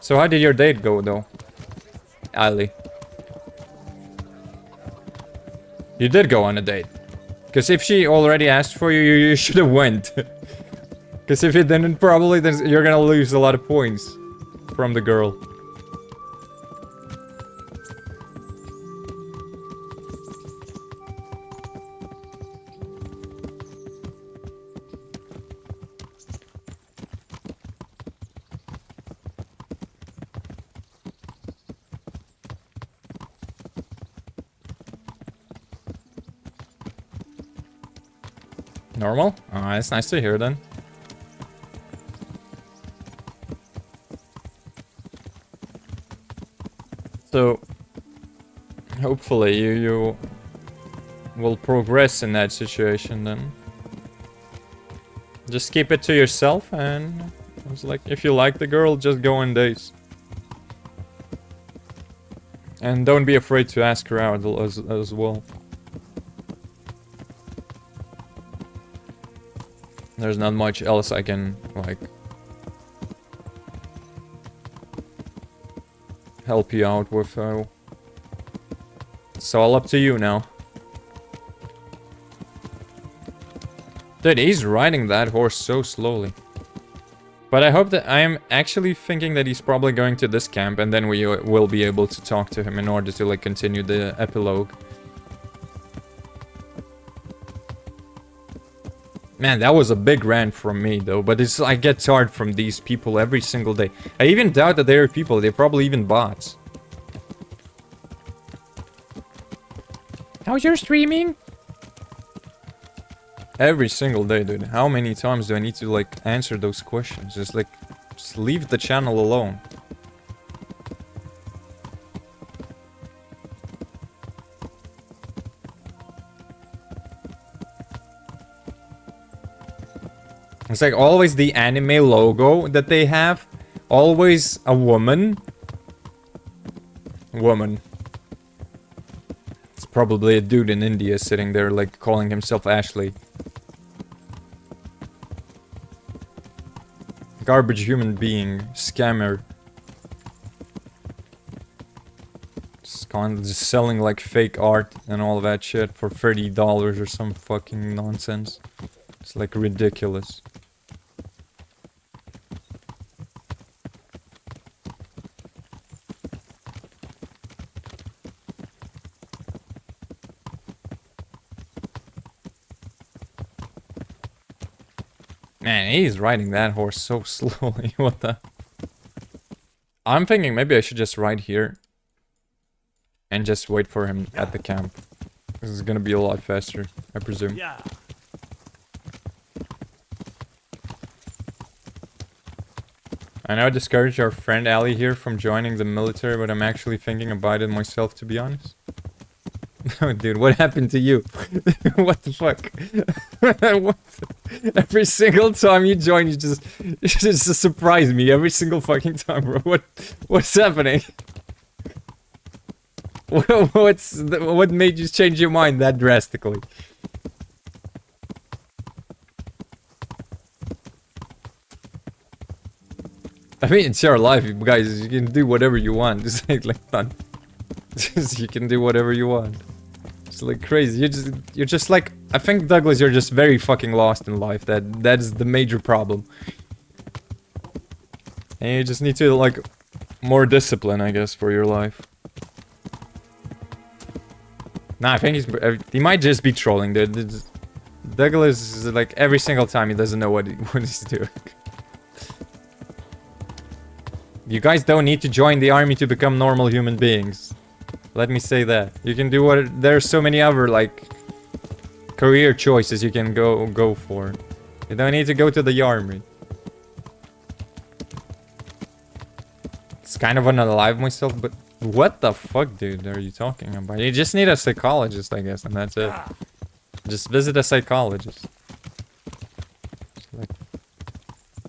So how did your date go though, Ali? You did go on a date. Because if she already asked for you, you should have went. Because if you didn't, probably then you're gonna lose a lot of points from the girl. Normal? Oh, that's nice to hear then. So, hopefully you will progress in that situation then. Just keep it to yourself and it's like if you like the girl, just go on dates. And don't be afraid to ask her out as well. There's not much else I can, like, help you out with. It's all up to you now. Dude, he's riding that horse so slowly. But I hope that I am actually thinking that he's probably going to this camp and then we will be able to talk to him in order to, like, continue the epilogue. Man, that was a big rant from me, though, but it's I get tired from these people every single day. I even doubt that they're people, they're probably even bots. How's your streaming? Every single day, dude. How many times do I need to, like, answer those questions? Just, like, just leave the channel alone. It's like always the anime logo that they have. Always a woman. Woman. It's probably a dude in India sitting there like calling himself Ashley. Garbage human being. Scammer. Just selling like fake art and all that shit for $30 or some fucking nonsense. It's like ridiculous. Man, he's riding that horse so slowly. What the? I'm thinking maybe I should just ride here. And just wait for him at the camp. This is gonna be a lot faster, I presume.
Yeah.
I know I discouraged our friend Ali here from joining the military, but I'm actually thinking about it myself, to be honest. Oh, dude, what happened to you? What the fuck? What? Every single time you join, you just surprise me every single fucking time, bro. What's happening? What made you change your mind that drastically? I mean, it's your life, you guys. You can do whatever you want. Just like fun. Just you can do whatever you want. It's like crazy. You're just like, I think Douglas, you're just very fucking lost in life. That's the major problem. And you just need to like more discipline, I guess, for your life. Nah, I think he might just be trolling, dude. Douglas is like every single time he doesn't know what he's doing. You guys don't need to join the army to become normal human beings. Let me say that. You can do what... There's so many other, like... career choices you can go for. You don't need to go to the army. It's kind of unalive myself, but... What the fuck, dude, are you talking about? You just need a psychologist, I guess, and that's it. Just visit a psychologist. Like...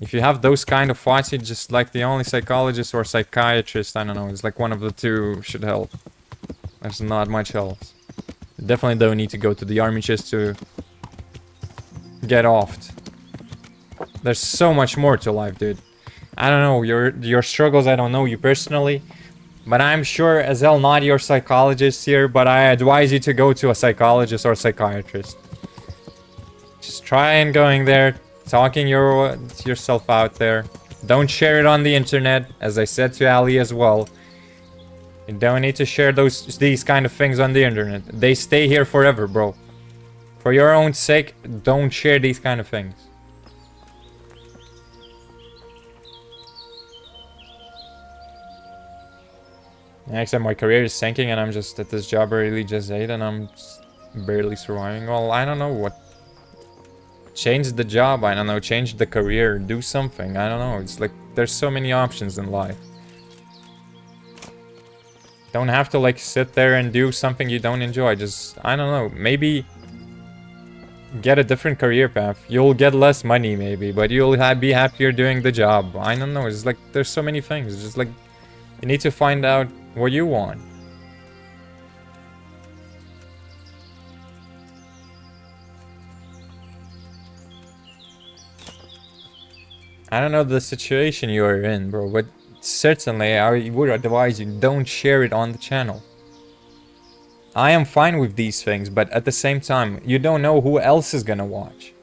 If you have those kind of thoughts, you just like the only psychologist or psychiatrist, I don't know, it's like one of the two should help. There's not much else. You definitely don't need to go to the army just to get offed. There's so much more to life, dude. I don't know, your struggles, I don't know you personally, but I'm sure as hell not your psychologist here, but I advise you to go to a psychologist or psychiatrist. Just try and going there. Talking yourself out there. Don't share it on the internet, as I said to Ali as well. You don't need to share these kind of things on the internet. They stay here forever, bro. For your own sake, don't share these kind of things. Except my career is sinking and I'm just at this job really just 8 and I'm barely surviving. Well, I don't know what. Change the job, I don't know, change the career, do something, I don't know, it's like, there's so many options in life. Don't have to like sit there and do something you don't enjoy, just, I don't know, maybe get a different career path. You'll get less money maybe, but you'll be happier doing the job. I don't know, it's like, there's so many things, it's just like, you need to find out what you want. I don't know the situation you are in, bro, but certainly I would advise you don't share it on the channel. I am fine with these things, but at the same time, you don't know who else is gonna watch.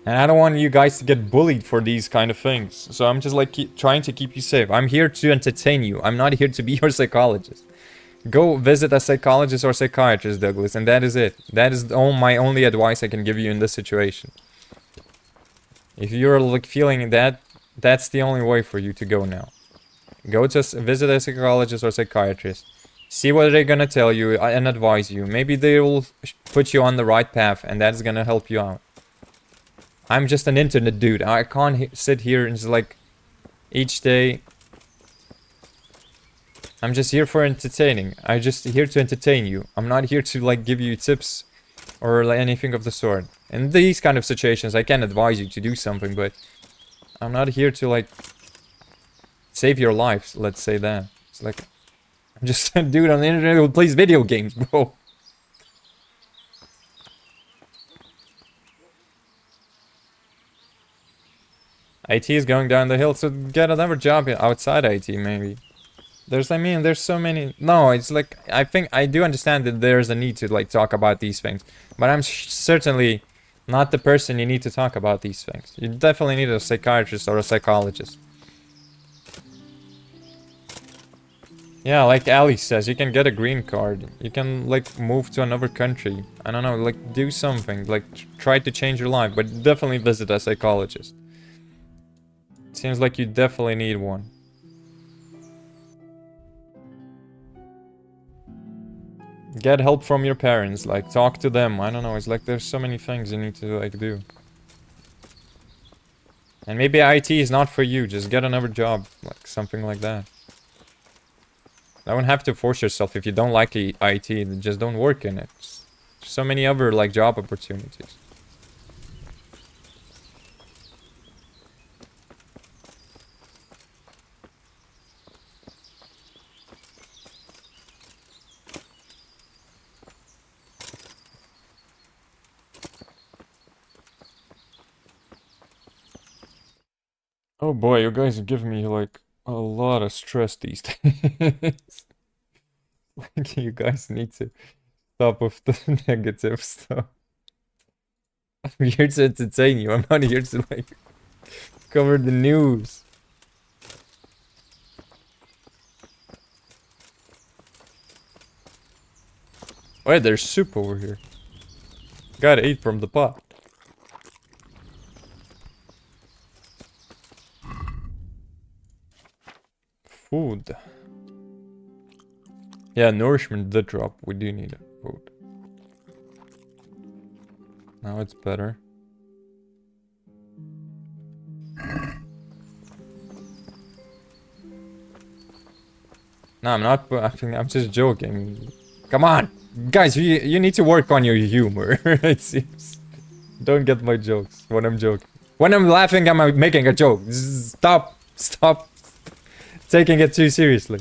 And I don't want you guys to get bullied for these kind of things. So I'm just like trying to keep you safe. I'm here to entertain you. I'm not here to be your psychologist. Go visit a psychologist or psychiatrist, Douglas, and that is it. That is my only advice I can give you in this situation. If you're like feeling that, that's the only way for you to go now. Go to visit a psychologist or psychiatrist. See what they're gonna tell you and advise you. Maybe they will put you on the right path and that's gonna help you out. I'm just an internet dude. I can't sit here and just like each day. I'm just here for entertaining. I'm just here to entertain you. I'm not here to like give you tips or like anything of the sort. In these kind of situations, I can advise you to do something, but I'm not here to like save your life. Let's say that. It's like I'm just a dude on the internet who plays video games, bro. IT is going down the hill, so get another job outside IT, maybe. There's so many. No, it's like I think I do understand that there's a need to like talk about these things, but I'm certainly not the person you need to talk about these things. You definitely need a psychiatrist or a psychologist. Yeah, like Ali says, you can get a green card. You can, like, move to another country. I don't know, like, do something. Like, try to change your life. But definitely visit a psychologist. Seems like you definitely need one. Get help from your parents. Like, talk to them. I don't know, it's like there's so many things you need to, like, do. And maybe IT is not for you. Just get another job. Like, something like that. Don't have to force yourself. If you don't like IT, then just don't work in it. There's so many other like job opportunities. Oh boy, you guys are giving me like a lot of stress these days. Like, you guys need to stop with the negative stuff. I'm here to entertain you. I'm not here to like cover the news. Wait, there's soup over here. Gotta eat from the pot. Food. Yeah, nourishment did drop. We do need food. Now it's better. No, I'm not. I'm just joking. Come on, guys. You need to work on your humor. It seems. Don't get my jokes when I'm joking. When I'm laughing, I'm making a joke. Stop taking it too seriously.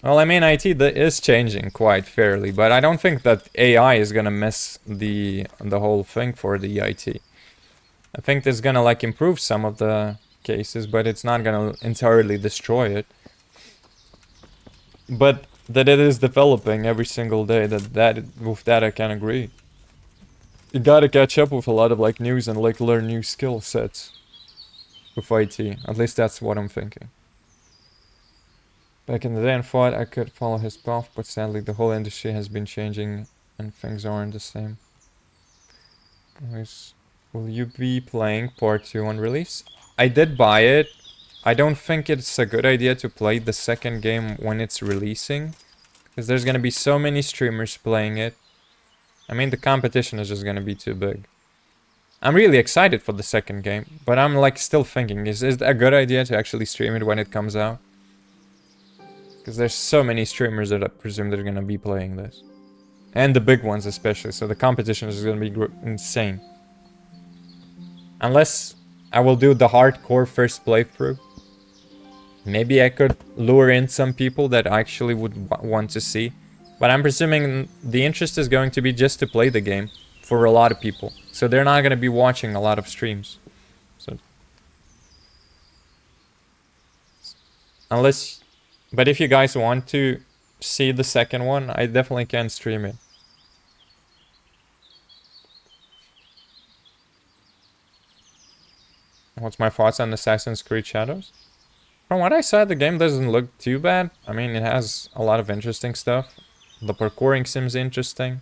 Well, I mean, IT is changing quite fairly, but I don't think that AI is gonna mess the whole thing for the IT. I think it's gonna like improve some of the cases, but it's not gonna entirely destroy it. But that it is developing every single day. With that I can agree. You gotta catch up with a lot of like news and like learn new skill sets with IT. At least that's what I'm thinking. Back in the day I thought I could follow his path, but sadly the whole industry has been changing and things aren't the same. Anyways, will you be playing part 2 on release? I did buy it. I don't think it's a good idea to play the second game when it's releasing, because there's gonna be so many streamers playing it. I mean, the competition is just gonna be too big. I'm really excited for the second game, but I'm like still thinking, is it a good idea to actually stream it when it comes out? Because there's so many streamers that I presume they're gonna be playing this. And the big ones especially, so the competition is gonna be insane. Unless I will do the hardcore first playthrough. Maybe I could lure in some people that actually would want to see. But I'm presuming the interest is going to be just to play the game for a lot of people. So they're not gonna be watching a lot of streams. So unless... But if you guys want to see the second one, I definitely can stream it. What's my thoughts on Assassin's Creed Shadows? From what I saw, the game doesn't look too bad. I mean, it has a lot of interesting stuff. The parkouring seems interesting.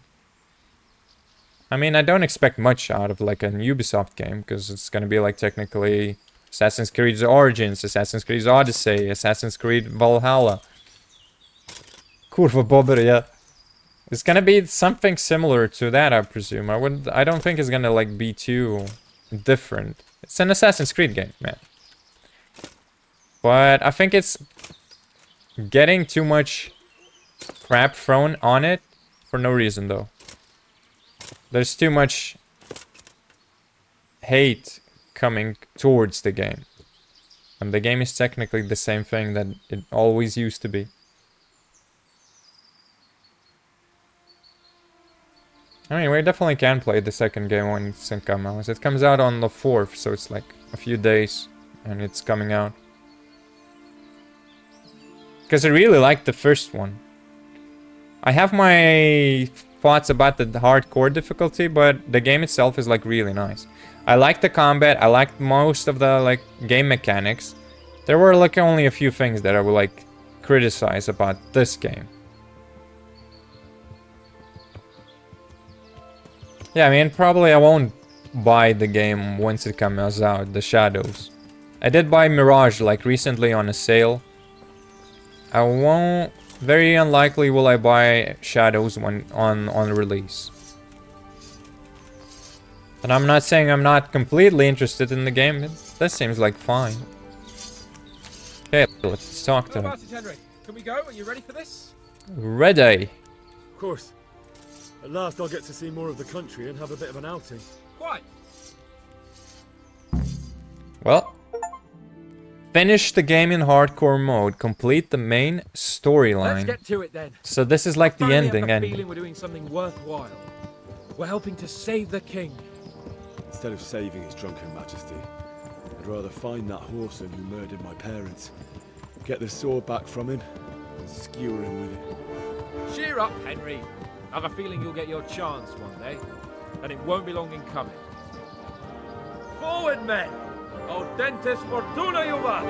I mean, I don't expect much out of like an Ubisoft game, because it's gonna be like technically Assassin's Creed Origins, Assassin's Creed Odyssey, Assassin's Creed Valhalla. Kurva bobber, yeah. It's gonna be something similar to that, I presume. I don't think it's gonna like be too different. It's an Assassin's Creed game, man. But I think it's getting too much crap thrown on it for no reason, though. There's too much hate coming towards the game. And the game is technically the same thing that it always used to be. I mean, we definitely can play the second game when it's come out. It comes out on the 4th, so it's like a few days and it's coming out. Because I really liked the first one. I have my thoughts about the hardcore difficulty, but the game itself is like really nice. I like the combat, I like most of the like game mechanics. There were like only a few things that I would like criticize about this game. Yeah, I mean, probably I won't buy the game once it comes out, the Shadows. I did buy Mirage like recently on a sale. I won't, very unlikely will I buy Shadows when on release. And I'm not saying I'm not completely interested in the game. This seems like fine. Okay, let's talk to him.
Henry? Can we go? Are you ready for this?
Ready.
Of course. At last I'll get to see more of the country and have a bit of an outing.
Quite.
Well, finish the game in hardcore mode. Complete the main
Let's
storyline.
get to it then.
So this is like the
Finally
ending.
have the
And
feeling we're doing something worthwhile. We're helping to save the king.
Instead of saving his drunken majesty, I'd rather find that whoreson who murdered my parents, get the sword back from him, and skewer him with it.
Cheer up, Henry. I have a feeling you'll get your chance one day, and it won't be long in coming. Forward, men! Audentes fortuna juvat!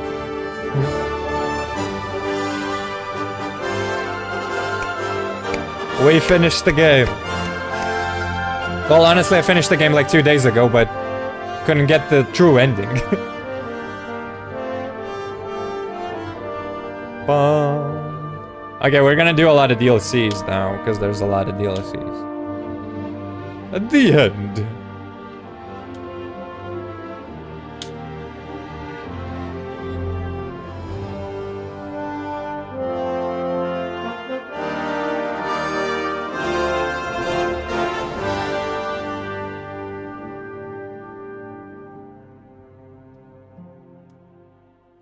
we finished the game. Well, honestly, I finished the game like 2 days ago, but couldn't get the true ending. Okay, we're gonna do a lot of DLCs now, because there's a lot of DLCs. At the end.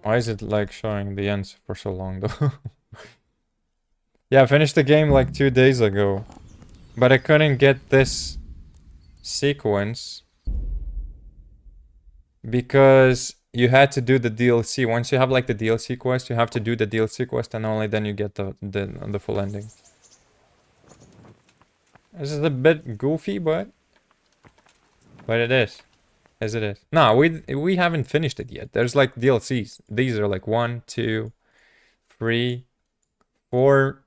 Why is it like showing the ends for so long though? Yeah, I finished the game like 2 days ago. But I couldn't get this sequence because you had to do the DLC. Once you have like the DLC quest, you have to do the DLC quest and only then you get the full ending. This is a bit goofy, but it is. As it is. No, we haven't finished it yet. There's like DLCs. These are like 1, 2, 3, 4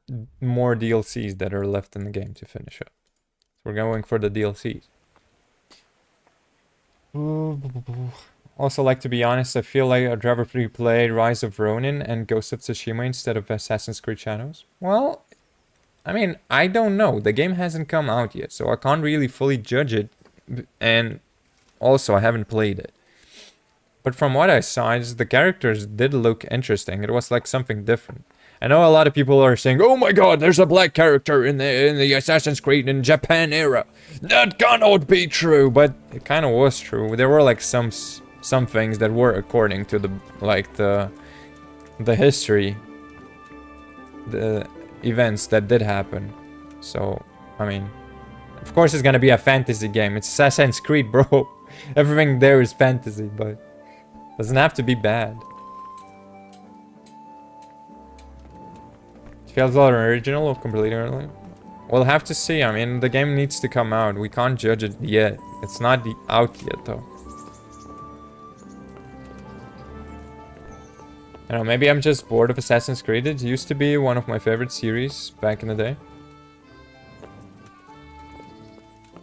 more DLCs that are left in the game to finish up. So we're going for the DLCs. Also, like, to be honest, I feel like I'd rather play Rise of Ronin and Ghost of Tsushima instead of Assassin's Creed Shadows. Well, I mean, I don't know. The game hasn't come out yet, so I can't really fully judge it. And also, I haven't played it. But from what I saw, the characters did look interesting. It was like something different. I know a lot of people are saying, "Oh my God, there's a black character in the Assassin's Creed in Japan era." That cannot be true, but it kind of was true. There were like some things that were according to the history, the events that did happen. So, I mean, of course it's gonna be a fantasy game. It's Assassin's Creed, bro. Everything there is fantasy, but doesn't have to be bad. Feels a lot original or completely early. We'll have to see. I mean, the game needs to come out. We can't judge it yet. It's not out yet, though. I don't know, maybe I'm just bored of Assassin's Creed. It used to be one of my favorite series back in the day.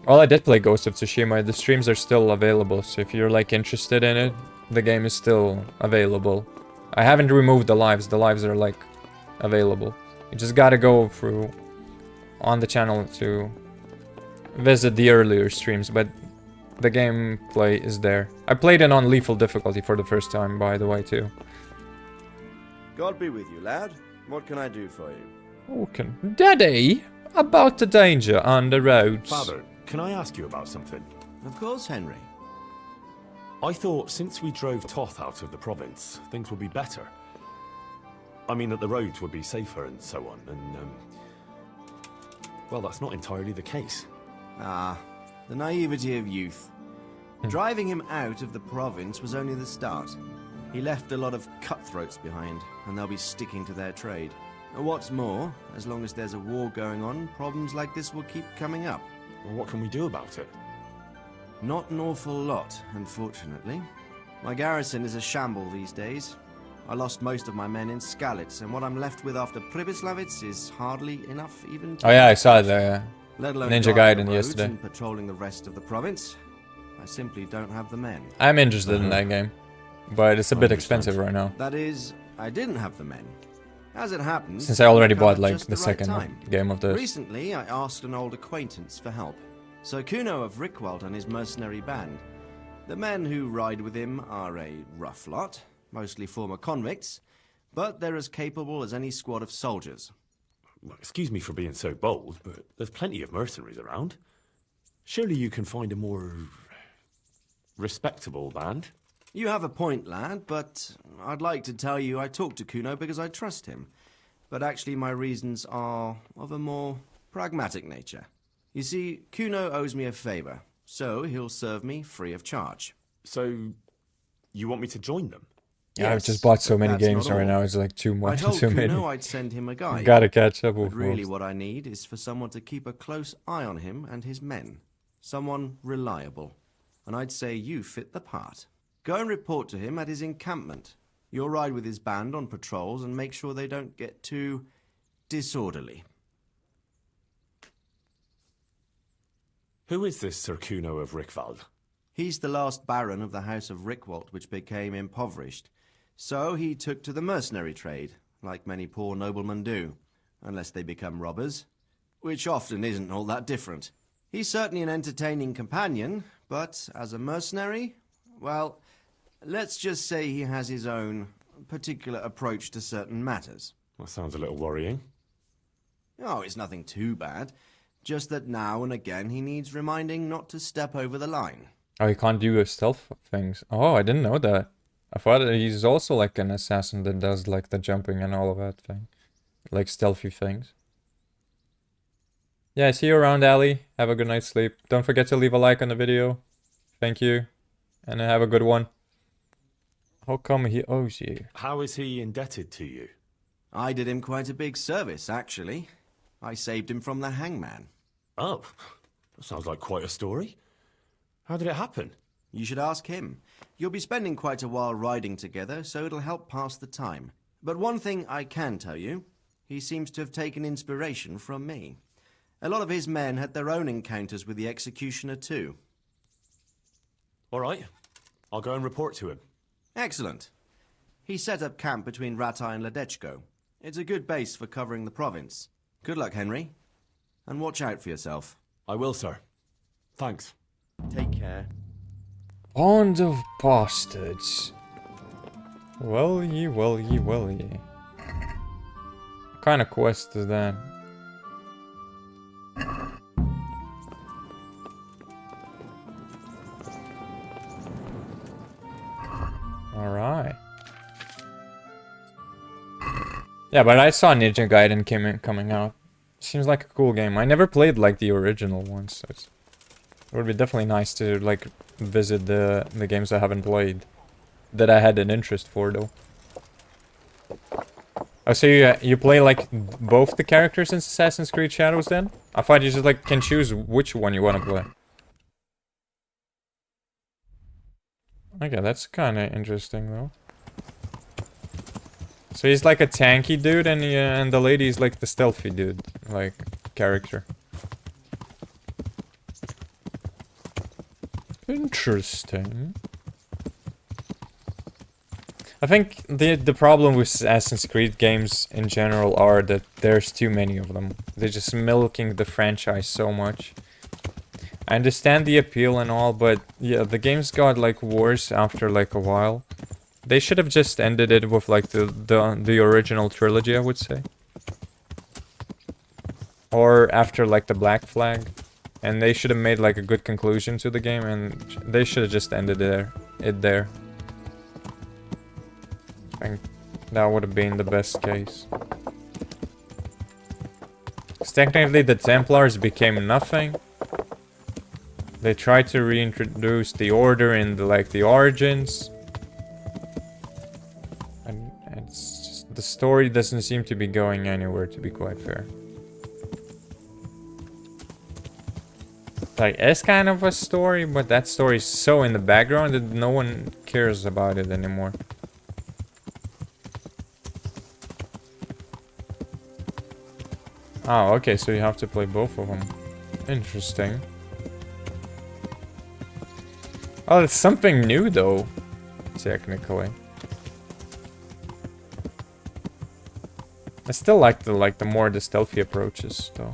Well, I did play Ghost of Tsushima. The streams are still available, so if you're like interested in it, the game is still available. I haven't removed the lives. The lives are like available. You just gotta go through on the channel to visit the earlier streams, but the gameplay is there. I played it on lethal difficulty for the first time, by the way, too.
God be with you, lad. What can I do for you?
Okay. Daddy, about the danger on the roads.
Father, can I ask you about something?
Of course, Henry.
I thought since we drove Toth out of the province, things would be better. I mean that the roads would be safer and so on, and well, that's not entirely the case.
Ah, the naivety of youth. Driving him out of the province was only the start. He left a lot of cutthroats behind, and they'll be sticking to their trade. What's more, as long as there's a war going on, problems like this will keep coming up.
Well, what can we do about it?
Not an awful lot, unfortunately. My garrison is a shamble these days. I lost most of my men in Skalitz, and what I'm left with after Pribyslavitz is hardly enough even to...
Oh yeah, I saw the
let alone
Ninja
guarding
Gaiden
the roads
yesterday.
and patrolling the rest of the province. I simply don't have the men.
I'm interested in that game, but it's a bit
I
expensive right now.
That is, I didn't have the men. As it happens,
Since I already
they
bought
come
like
at just
the
right
second
time.
game of this.
Recently, I asked an old acquaintance for help. Sir Kuno of Rickwald and his mercenary band. The men who ride with him are a rough lot, mostly former convicts, but they're as capable as any squad of soldiers.
Well, excuse me for being so bold, but there's plenty of mercenaries around. Surely you can find a more respectable band?
You have a point, lad, but I'd like to tell you I talked to Kuno because I trust him. But actually my reasons are of a more pragmatic nature. You see, Kuno owes me a favor, so he'll serve me free of charge.
So, you want me to join them?
Yeah, I've
Yes,
just bought so
but
many
that's
games
not
right
all.
now. It's like too
I
much,
told
too
Kuno
many.
I'd send him a guide.
Gotta catch up with
But really
most.
what I need is for someone to keep a close eye on him and his men. Someone reliable. And I'd say you fit the part. Go and report to him at his encampment. You'll ride with his band on patrols and make sure they don't get too disorderly.
Who is this Sir Kuno of Rickwald?
He's the last baron of the House of Rickwald, which became impoverished. So he took to the mercenary trade, like many poor noblemen do, unless they become robbers, which often isn't all that different. He's certainly an entertaining companion, but as a mercenary, well, let's just say he has his own particular approach to certain matters.
That sounds a little worrying.
Oh, it's nothing too bad. Just that now and again he needs reminding not to step over the line.
Oh, he can't do stealth things. Oh, I didn't know that. I thought that he's also like an assassin that does like the jumping and all of that thing. Like stealthy things. Yeah, see you around, Ali. Have a good night's sleep. Don't forget to leave a like on the video. Thank you. And have a good one. How come he owes you?
How is he indebted to you?
I did him quite a big service, actually. I saved him from the hangman.
Oh, that sounds like quite a story. How did it happen?
You should ask him. You'll be spending quite a while riding together, so it'll help pass the time. But one thing I can tell you, he seems to have taken inspiration from me. A lot of his men had their own encounters with the executioner too.
All right, I'll go and report to him.
Excellent. He set up camp between Ratai and Ledechko. It's a good base for covering the province. Good luck, Henry. And watch out for yourself.
I will, sir. Thanks.
Take care.
Bond of bastards. Well ye, well ye, well ye. What kind of quest is that? Alright. Yeah, but I saw Ninja Gaiden coming out. Seems like a cool game. I never played like the original one, so it would be definitely nice to like visit the games I haven't played that I had an interest for though. Oh, so you play like both the characters in Assassin's Creed Shadows then? I thought you just like can choose which one you want to play. Okay, that's kind of interesting though. So he's like a tanky dude, and the lady is like the stealthy dude, like character. Interesting. I think the problem with Assassin's Creed games in general are that there's too many of them. They're just milking the franchise so much. I understand the appeal and all, but yeah, the games got like worse after like a while. They should have just ended it with like the original trilogy, I would say. Or after like the Black Flag. And they should have made like a good conclusion to the game, and they should have just ended it there. I think that would have been the best case. 'Cause technically the Templars became nothing. They tried to reintroduce the Order in the Origins. And it's just, the story doesn't seem to be going anywhere, to be quite fair. Like, it's kind of a story, but that story is so in the background that no one cares about it anymore. Oh, okay, so you have to play both of them. Interesting. Oh, it's something new though, technically. I still like the more the stealthy approaches though.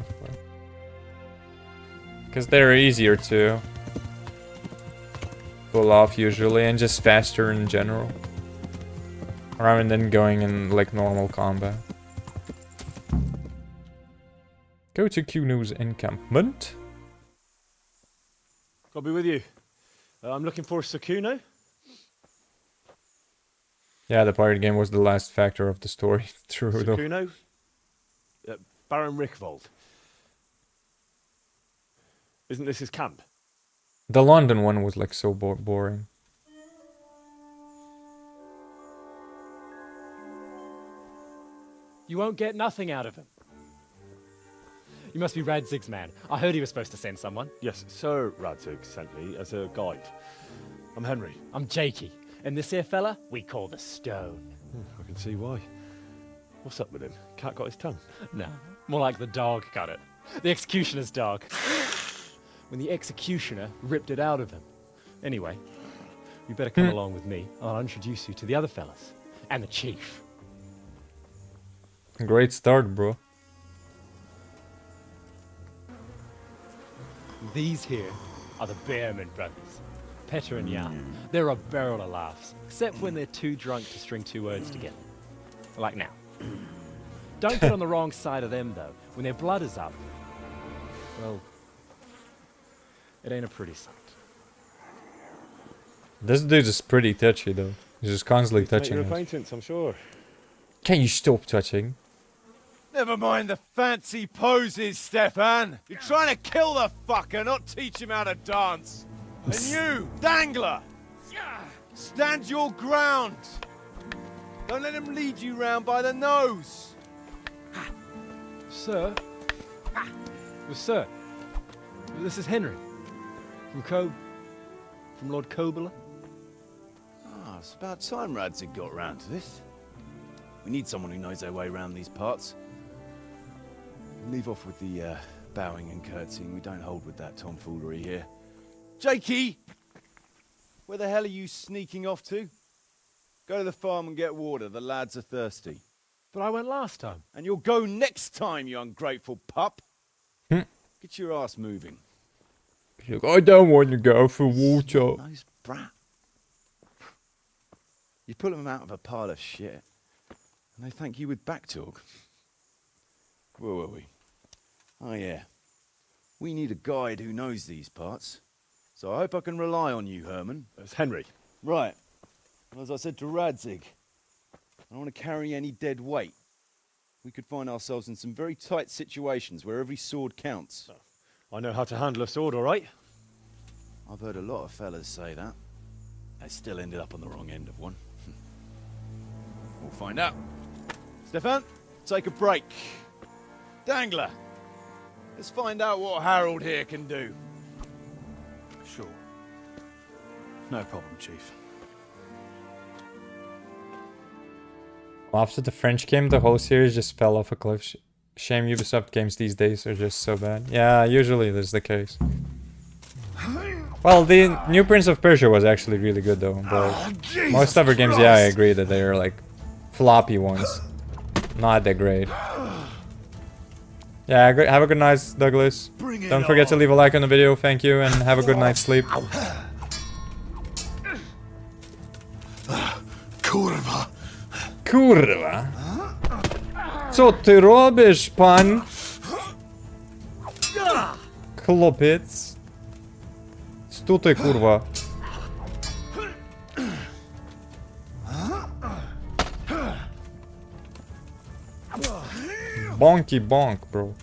Because they're easier to pull off usually and just faster in general. Rather than going in like normal combat. Go to Kuno's encampment.
I'll be with you. I'm looking for Sakuno.
Yeah, the pirate game was the last factor of the story. True though.
Sakuno? Baron Rickvold. Isn't this his camp?
The London one was like so boring.
You won't get nothing out of him. You must be Radzig's man. I heard he was supposed to send someone.
Yes, Sir Radzig sent me as a guide. I'm Henry.
I'm Jakey. And this here fella, we call the Stone.
I can see why. What's up with him? Cat got his tongue?
No, more like the dog got it. The executioner's dog. When the executioner ripped it out of him. Anyway, you better come along with me. I'll introduce you to the other fellas. And the chief.
Great start, bro.
These here are the Bearman brothers. Petter and Jan. They're a barrel of laughs. Except when they're too drunk to string two words together. Like now. Don't get on the wrong side of them, though. When their blood is up, well, it ain't a pretty sight.
This dude is pretty touchy, though. He's just constantly touching
Your
us.
acquaintance, I'm sure.
Can you stop touching?
Never mind the fancy poses, Stefan. You're trying to kill the fucker, not teach him how to dance. And you, Dangler, stand your ground. Don't let him lead you round by the nose.
Sir? Well, sir, this is Henry. From Lord Kobula.
Ah, it's about time Radzig got round to this. We need someone who knows their way around these parts. Leave off with the bowing and curtsying. We don't hold with that tomfoolery here. Jakey! Where the hell are you sneaking off to? Go to the farm and get water. The lads are thirsty.
But I went last time.
And you'll go next time, you ungrateful pup. Get your ass moving.
Look, I don't want to go for water.
Nice brat. You pull them out of a pile of shit, and they thank you with back talk. Where were we? Oh yeah. We need a guide who knows these parts. So I hope I can rely on you, Herman.
It's Henry.
Right. Well, as I said to Radzig, I don't want to carry any dead weight. We could find ourselves in some very tight situations where every sword counts.
I know how to handle a sword, all right?
I've heard a lot of fellas say that. They still ended up on the wrong end of one. We'll find out. Stefan, take a break. Dangler, let's find out what Harold here can do.
Sure. No problem, Chief.
After the French game, the whole series just fell off a cliff. Shame Ubisoft games these days are just so bad. Yeah, usually that's the case. Well, the new Prince of Persia was actually really good though, but most other games, yeah, I agree that they're like floppy ones. Not that great. Yeah, have a good night, Douglas. Don't forget to leave a like on the video, thank you, and have a good night's sleep.
Kurwa.
Kurwa. Co ty robisz, pan? Chłopiec. Co tutaj, kurwa? Bonky bonk, bro.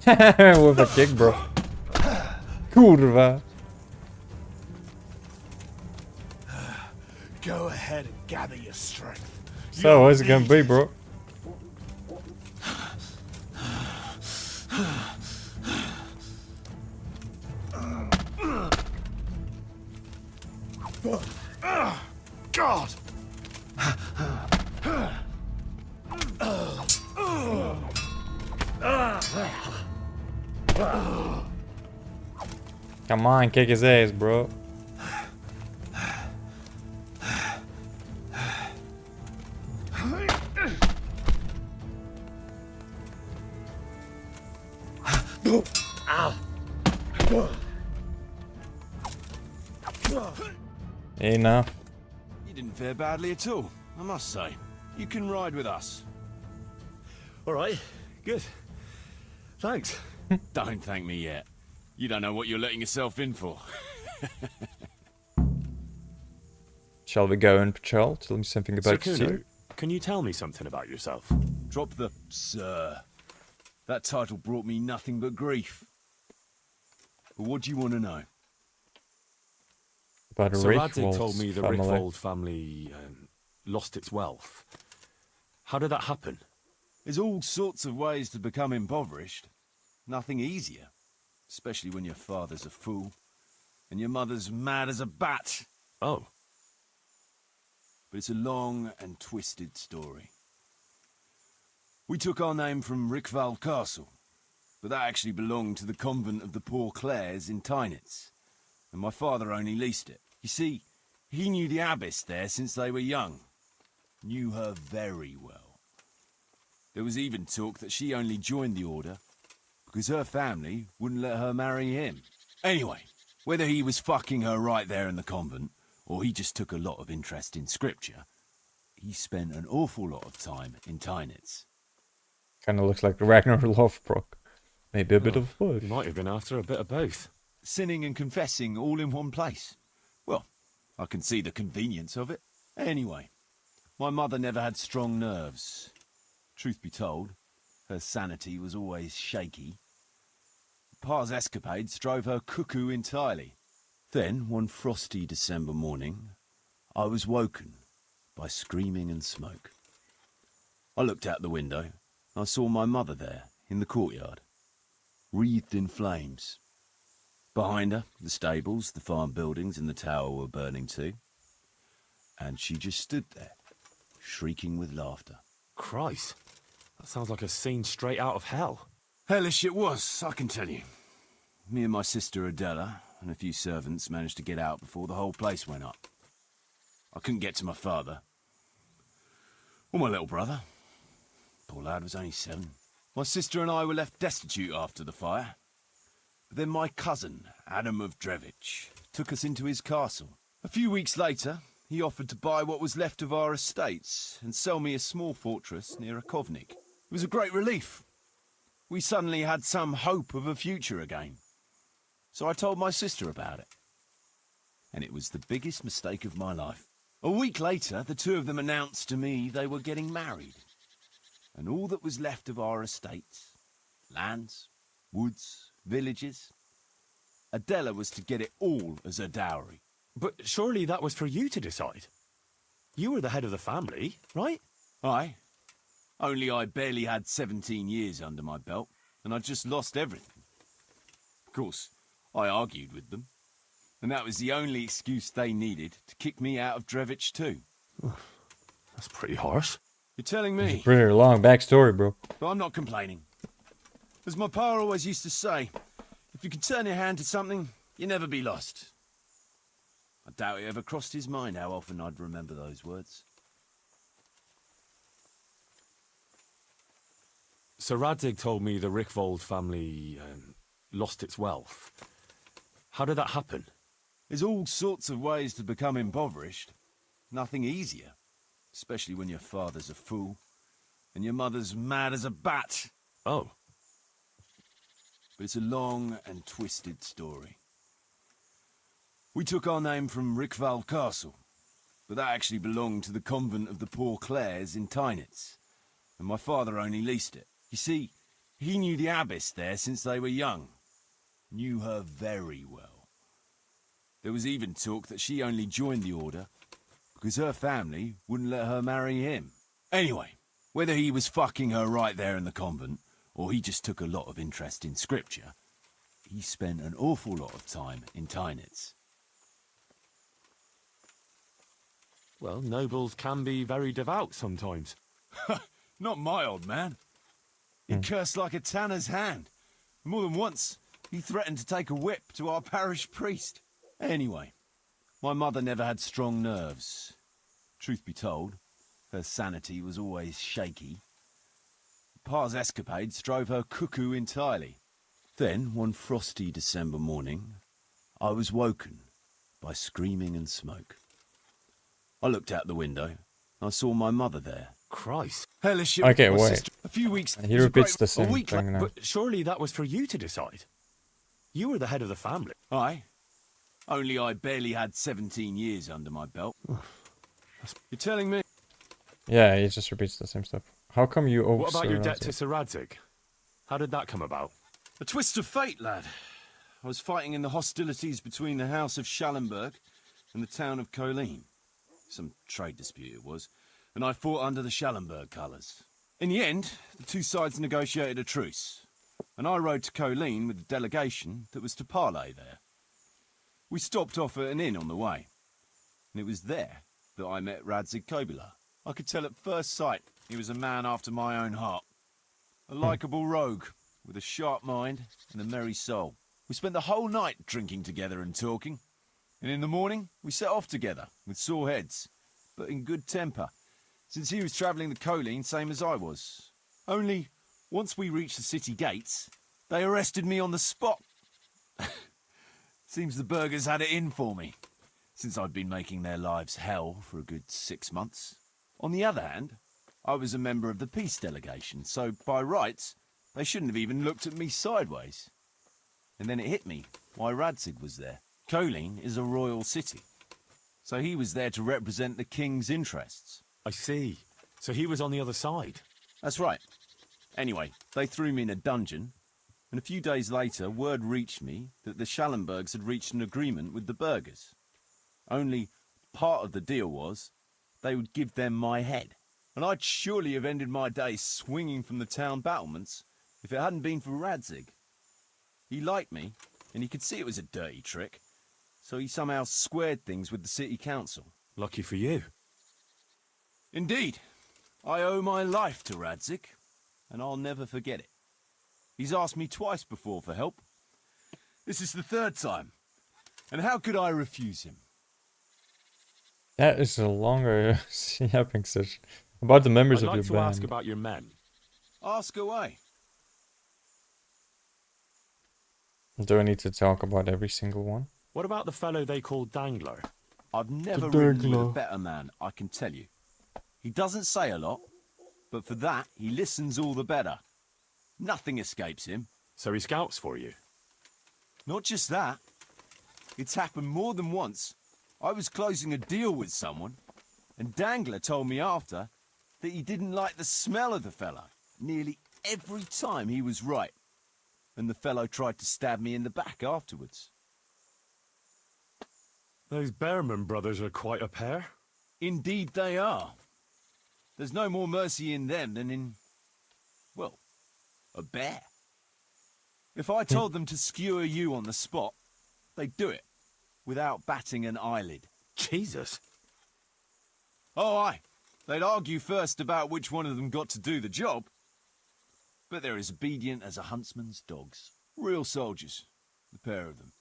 With a kick, bro. Kurwa.
Go ahead and gather your strength.
So, what's it gonna be, bro? Come on, kick his ass, bro. Hey, now.
You didn't fare badly at all, I must say. You can ride with us.
All right, good. Thanks.
Don't thank me yet. You don't know what you're letting yourself in for.
Shall we go and patrol? Tell me something about you.
Kuno, can you tell me something about yourself?
Drop the sir. That title brought me nothing but grief. But what do you want to know?
About
So
Rickwold's
Radzik told me the
family.
Rickwold family lost its wealth. How did that happen?
There's all sorts of ways to become impoverished. Nothing easier. Especially when your father's a fool. And your mother's mad as a bat.
Oh.
But it's a long and twisted story. We took our name from Rickvald Castle. But that actually belonged to the convent of the Poor Clares in Tynitz. And my father only leased it. You see, he knew the abbess there since they were young. Knew her very well. There was even talk that she only joined the order because her family wouldn't let her marry him. Anyway, whether he was fucking her right there in the convent, or he just took a lot of interest in scripture, he spent an awful lot of time in Tynitz.
Kinda looks like Ragnar Lothbrok. Maybe a bit of both.
You might have been after a bit of both.
Sinning and confessing all in one place. Well, I can see the convenience of it. Anyway, my mother never had strong nerves. Truth be told, her sanity was always shaky. Pa's escapades drove her cuckoo entirely. Then, one frosty December morning, I was woken by screaming and smoke. I looked out the window. I saw my mother there, in the courtyard, wreathed in flames. Behind her, the stables, the farm buildings and the tower were burning too. And she just stood there, shrieking with laughter.
Christ, that sounds like a scene straight out of hell.
Hellish it was, I can tell you. Me and my sister Adela and a few servants managed to get out before the whole place went up. I couldn't get to my father. Or my little brother. Poor lad was only 7. My sister and I were left destitute after the fire. But then my cousin, Adam of Drevich, took us into his castle. A few weeks later, he offered to buy what was left of our estates and sell me a small fortress near Akovnik. It was a great relief. We suddenly had some hope of a future again. So I told my sister about it. And it was the biggest mistake of my life. A week later, the two of them announced to me they were getting married. And all that was left of our estates, lands, woods, villages, Adela was to get it all as a dowry.
But surely that was for you to decide. You were the head of the family, right?
Aye. Only I barely had 17 years under my belt, and I'd just lost everything. Of course, I argued with them, and that was the only excuse they needed to kick me out of Drevich too.
That's pretty harsh.
You're telling me?
Pretty long backstory, bro.
But I'm not complaining. As my pa always used to say, if you can turn your hand to something, you'll never be lost. I doubt it ever crossed his mind how often I'd remember those words.
So Radzik told me the Rickwold family lost its wealth. How did that happen?
There's all sorts of ways to become impoverished. Nothing easier. Especially when your father's a fool, and your mother's mad as a bat.
Oh.
But it's a long and twisted story. We took our name from Rickvald Castle, but that actually belonged to the convent of the Poor Clares in Tynitz, and my father only leased it. You see, he knew the abbess there since they were young. Knew her very well. There was even talk that she only joined the order because her family wouldn't let her marry him. Anyway, whether he was fucking her right there in the convent, or he just took a lot of interest in scripture, he spent an awful lot of time in Tynitz.
Well, nobles can be very devout sometimes.
Not my old man. He cursed like a tanner's hand. More than once, he threatened to take a whip to our parish priest. Anyway, my mother never had strong nerves. Truth be told, her sanity was always shaky. Pa's escapades drove her cuckoo entirely. Then, one frosty December morning, I was woken by screaming and smoke. I looked out the window. I saw my mother there.
Christ.
Hellish.
Okay,
my
wait.
sister. A few weeks.
He
it was a
repeats
great-
the
a
same
week
thing now.
But surely that was for you to decide. You were the head of the family.
Aye. Only I barely had 17 years under my belt. You're telling me?
Yeah, he just repeats the same stuff. How come you owe
What about your debt
Sir
to Sir Radzig? How did that come about?
A twist of fate, lad. I was fighting in the hostilities between the House of Schallenberg and the town of Colleen. Some trade dispute it was, and I fought under the Schallenberg colours. In the end, the two sides negotiated a truce, and I rode to Colleen with the delegation that was to parley there. We stopped off at an inn on the way, and it was there that I met Radzig Kobyla. I could tell at first sight he was a man after my own heart. A likeable rogue, with a sharp mind and a merry soul. We spent the whole night drinking together and talking, and in the morning we set off together, with sore heads, but in good temper, since he was travelling the Colleen same as I was. Only, once we reached the city gates, they arrested me on the spot. Seems the burghers had it in for me, since I'd been making their lives hell for a good 6 months. On the other hand, I was a member of the peace delegation, so by rights, they shouldn't have even looked at me sideways. And then it hit me why Radzig was there. Colleen is a royal city, so he was there to represent the king's interests.
I see. So he was on the other side.
That's right. Anyway, they threw me in a dungeon, and a few days later word reached me that the Schallenbergs had reached an agreement with the burghers. Only part of the deal was they would give them my head. And I'd surely have ended my days swinging from the town battlements if it hadn't been for Radzig. He liked me, and he could see it was a dirty trick, so he somehow squared things with the city council.
Lucky for you.
Indeed. I owe my life to Radzig, and I'll never forget it. He's asked me twice before for help. This is the third time, and how could I refuse him?
That is a longer yapping session. About the members
I'd
of
like
your
to
band.
ask about your men.
Ask away.
Do I need to talk about every single one?
What about the fellow they call Dangler?
I've never ridden with a better man, I can tell you. He doesn't say a lot, but for that, he listens all the better. Nothing escapes him.
So he scouts for you?
Not just that. It's happened more than once. I was closing a deal with someone, and Dangler told me after that he didn't like the smell of the fellow nearly every time he was right, and the fellow tried to stab me in the back afterwards.
Those Behrman brothers are quite a pair.
Indeed they are. There's no more mercy in them than in, well, a bear. If I told them to skewer you on the spot, they'd do it, without batting an eyelid.
Jesus.
Oh, aye. They'd argue first about which one of them got to do the job. But they're as obedient as a huntsman's dogs. Real soldiers, the pair of them.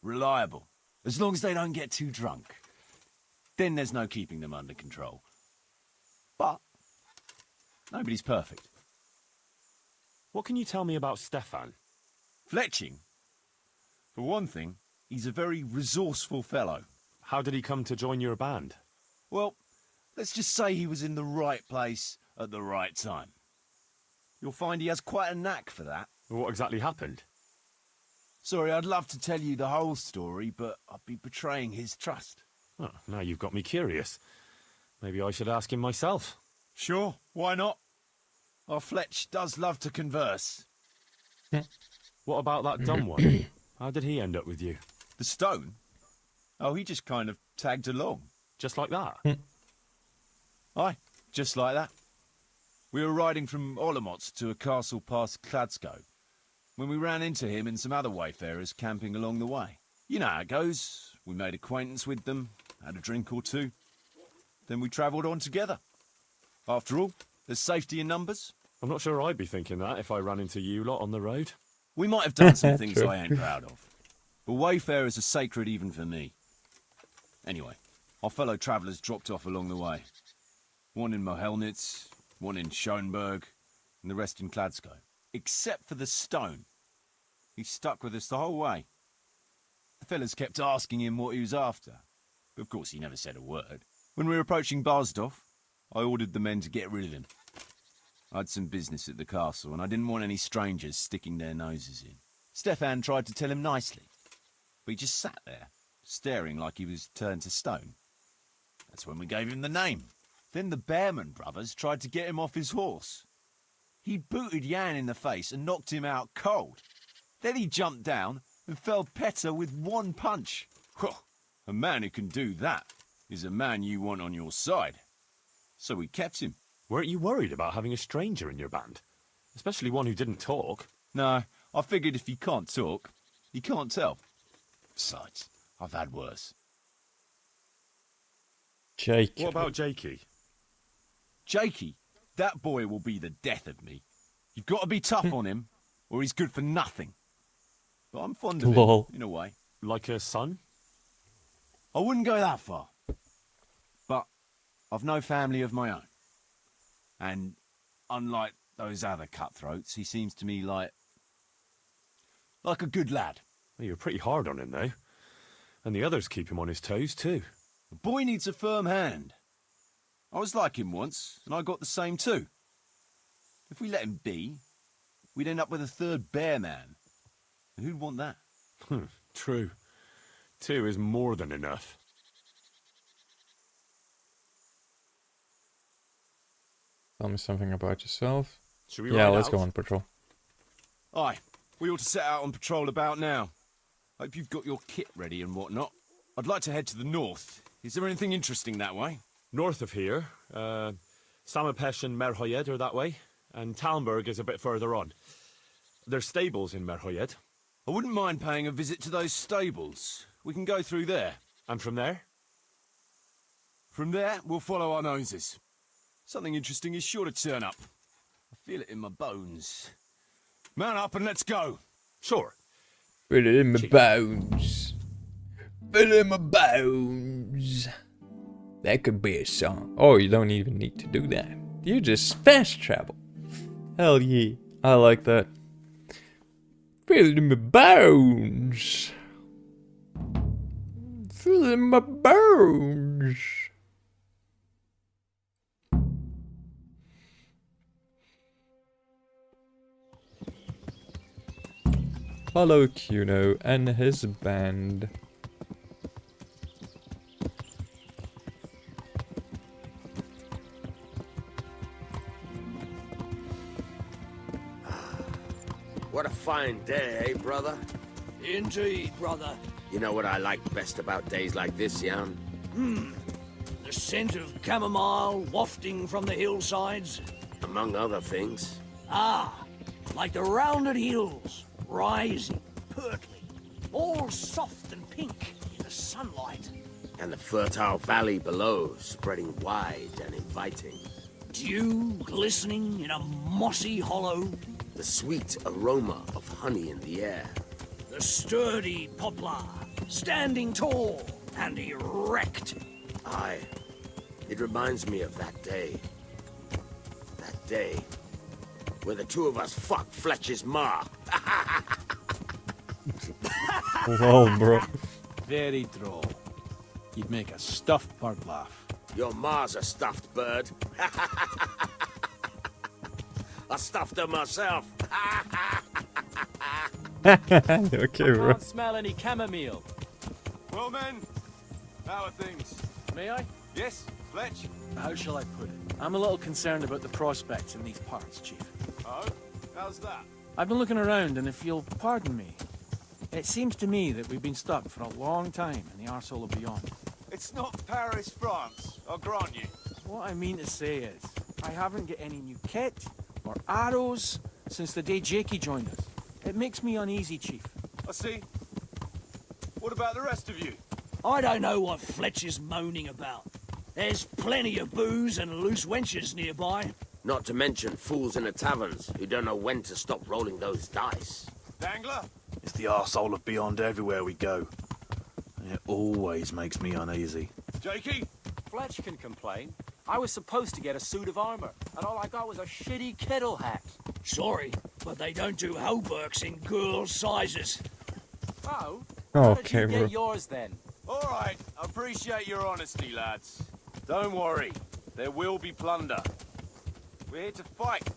Reliable, as long as they don't get too drunk. Then there's no keeping them under control. But nobody's perfect.
What can you tell me about Stefan?
Fletching. For one thing, he's a very resourceful fellow.
How did he come to join your band?
Well, let's just say he was in the right place at the right time. You'll find he has quite a knack for that.
What exactly happened?
Sorry, I'd love to tell you the whole story, but I'd be betraying his trust.
Oh, now you've got me curious. Maybe I should ask him myself.
Sure, why not? Our Fletch does love to converse.
What about that dumb one? How did he end up with you?
The stone? Oh, he just kind of tagged along.
Just like that?
Aye, just like that. We were riding from Olomouc to a castle past Kladsko, when we ran into him and some other wayfarers camping along the way. You know how it goes. We made acquaintance with them, had a drink or two. Then we travelled on together. After all, there's safety in numbers.
I'm not sure I'd be thinking that if I ran into you lot on the road.
We might have done some things
True.
I ain't proud of, but wayfarers are sacred even for me. Anyway, our fellow travellers dropped off along the way. One in Mohelnitz, one in Schoenberg, and the rest in Kladsko. Except for the stone. He stuck with us the whole way. The fellas kept asking him what he was after, but of course he never said a word. When we were approaching Barsdorf, I ordered the men to get rid of him. I had some business at the castle, and I didn't want any strangers sticking their noses in. Stefan tried to tell him nicely, but he just sat there, staring like he was turned to stone. That's when we gave him the name. Then the Bearman brothers tried to get him off his horse. He booted Jan in the face and knocked him out cold. Then he jumped down and felled Petter with one punch. A man who can do that is a man you want on your side. So we kept him.
Weren't you worried about having a stranger in your band? Especially one who didn't talk?
No, I figured if you can't talk, you can't tell. Besides, I've had worse.
Jake.
What about Jakey?
Jakey, that boy will be the death of me. You've got to be tough on him, or he's good for nothing. But I'm fond of
Lol.
him, in a way.
Like a son?
I wouldn't go that far. But I've no family of my own. And unlike those other cutthroats, he seems to me like a good lad.
Well, you're pretty hard on him, though. And the others keep him on his toes, too.
The boy needs a firm hand. I was like him once, and I got the same too. If we let him be, we'd end up with a third bear man. And who'd want that?
True. 2 is more than enough.
Tell me something about yourself.
Should we
Yeah,
ride
let's
out?
go on patrol.
Aye, we ought to set out on patrol about now. Hope you've got your kit ready and whatnot. I'd like to head to the north. Is there anything interesting that way?
North of here, Samapesh and Merhoyed are that way, and Talmberg is a bit further on. There's stables in Merhoyed.
I wouldn't mind paying a visit to those stables. We can go through there.
And from there?
From there, we'll follow our noses. Something interesting is sure to turn up. I feel it in my bones. Mount up and let's go.
Sure.
Feel it in my bones. Feel it in my bones. That could be a song. Oh, you don't even need to do that. You just fast travel. Hell yeah. I like that. Feel it in my bones. Feel it in my bones. Follow Kuno and his band.
What a fine day, eh, brother?
Indeed, brother.
You know what I like best about days like this, Jan?
The scent of chamomile wafting from the hillsides.
Among other things.
Ah, like the rounded hills, rising, purtling, all soft and pink in the sunlight.
And the fertile valley below, spreading wide and inviting.
Dew glistening in a mossy hollow.
The sweet aroma of honey in the air.
The sturdy poplar, standing tall and erect.
Aye, it reminds me of that day. That day where the two of us fucked Fletcher's ma.
Lol, bro.
Very droll. You'd make a stuffed bird laugh.
Your ma's a stuffed bird. I stuffed her myself.
Okay, bro.
Can't smell any chamomile.
Well, men, how are things?
May I?
Yes, Fletch?
How shall I put it? I'm a little concerned about the prospects in these parts, Chief.
Oh, how's that?
I've been looking around, and if you'll pardon me, it seems to me that we've been stuck for a long time in the arsehole of beyond.
It's not Paris, France, I'll grant you.
What I mean to say is, I haven't got any new kit or arrows since the day Jakey joined us. It makes me uneasy, Chief.
I see. What about the rest of you?
I don't know what Fletcher's moaning about. There's plenty of booze and loose wenches nearby.
Not to mention fools in the taverns who don't know when to stop rolling those dice.
Dangler? It's the arsehole of Beyond everywhere we go. And it always makes me uneasy. Jakey?
Fletch can complain. I was supposed to get a suit of armor, and all I got was a shitty kettle hat. Sorry, but they don't do hauberks in girls' sizes.
Oh?
Okay,
Get
bro.
yours then.
All right, I appreciate your honesty, lads. Don't worry, there will be plunder. We're here to fight,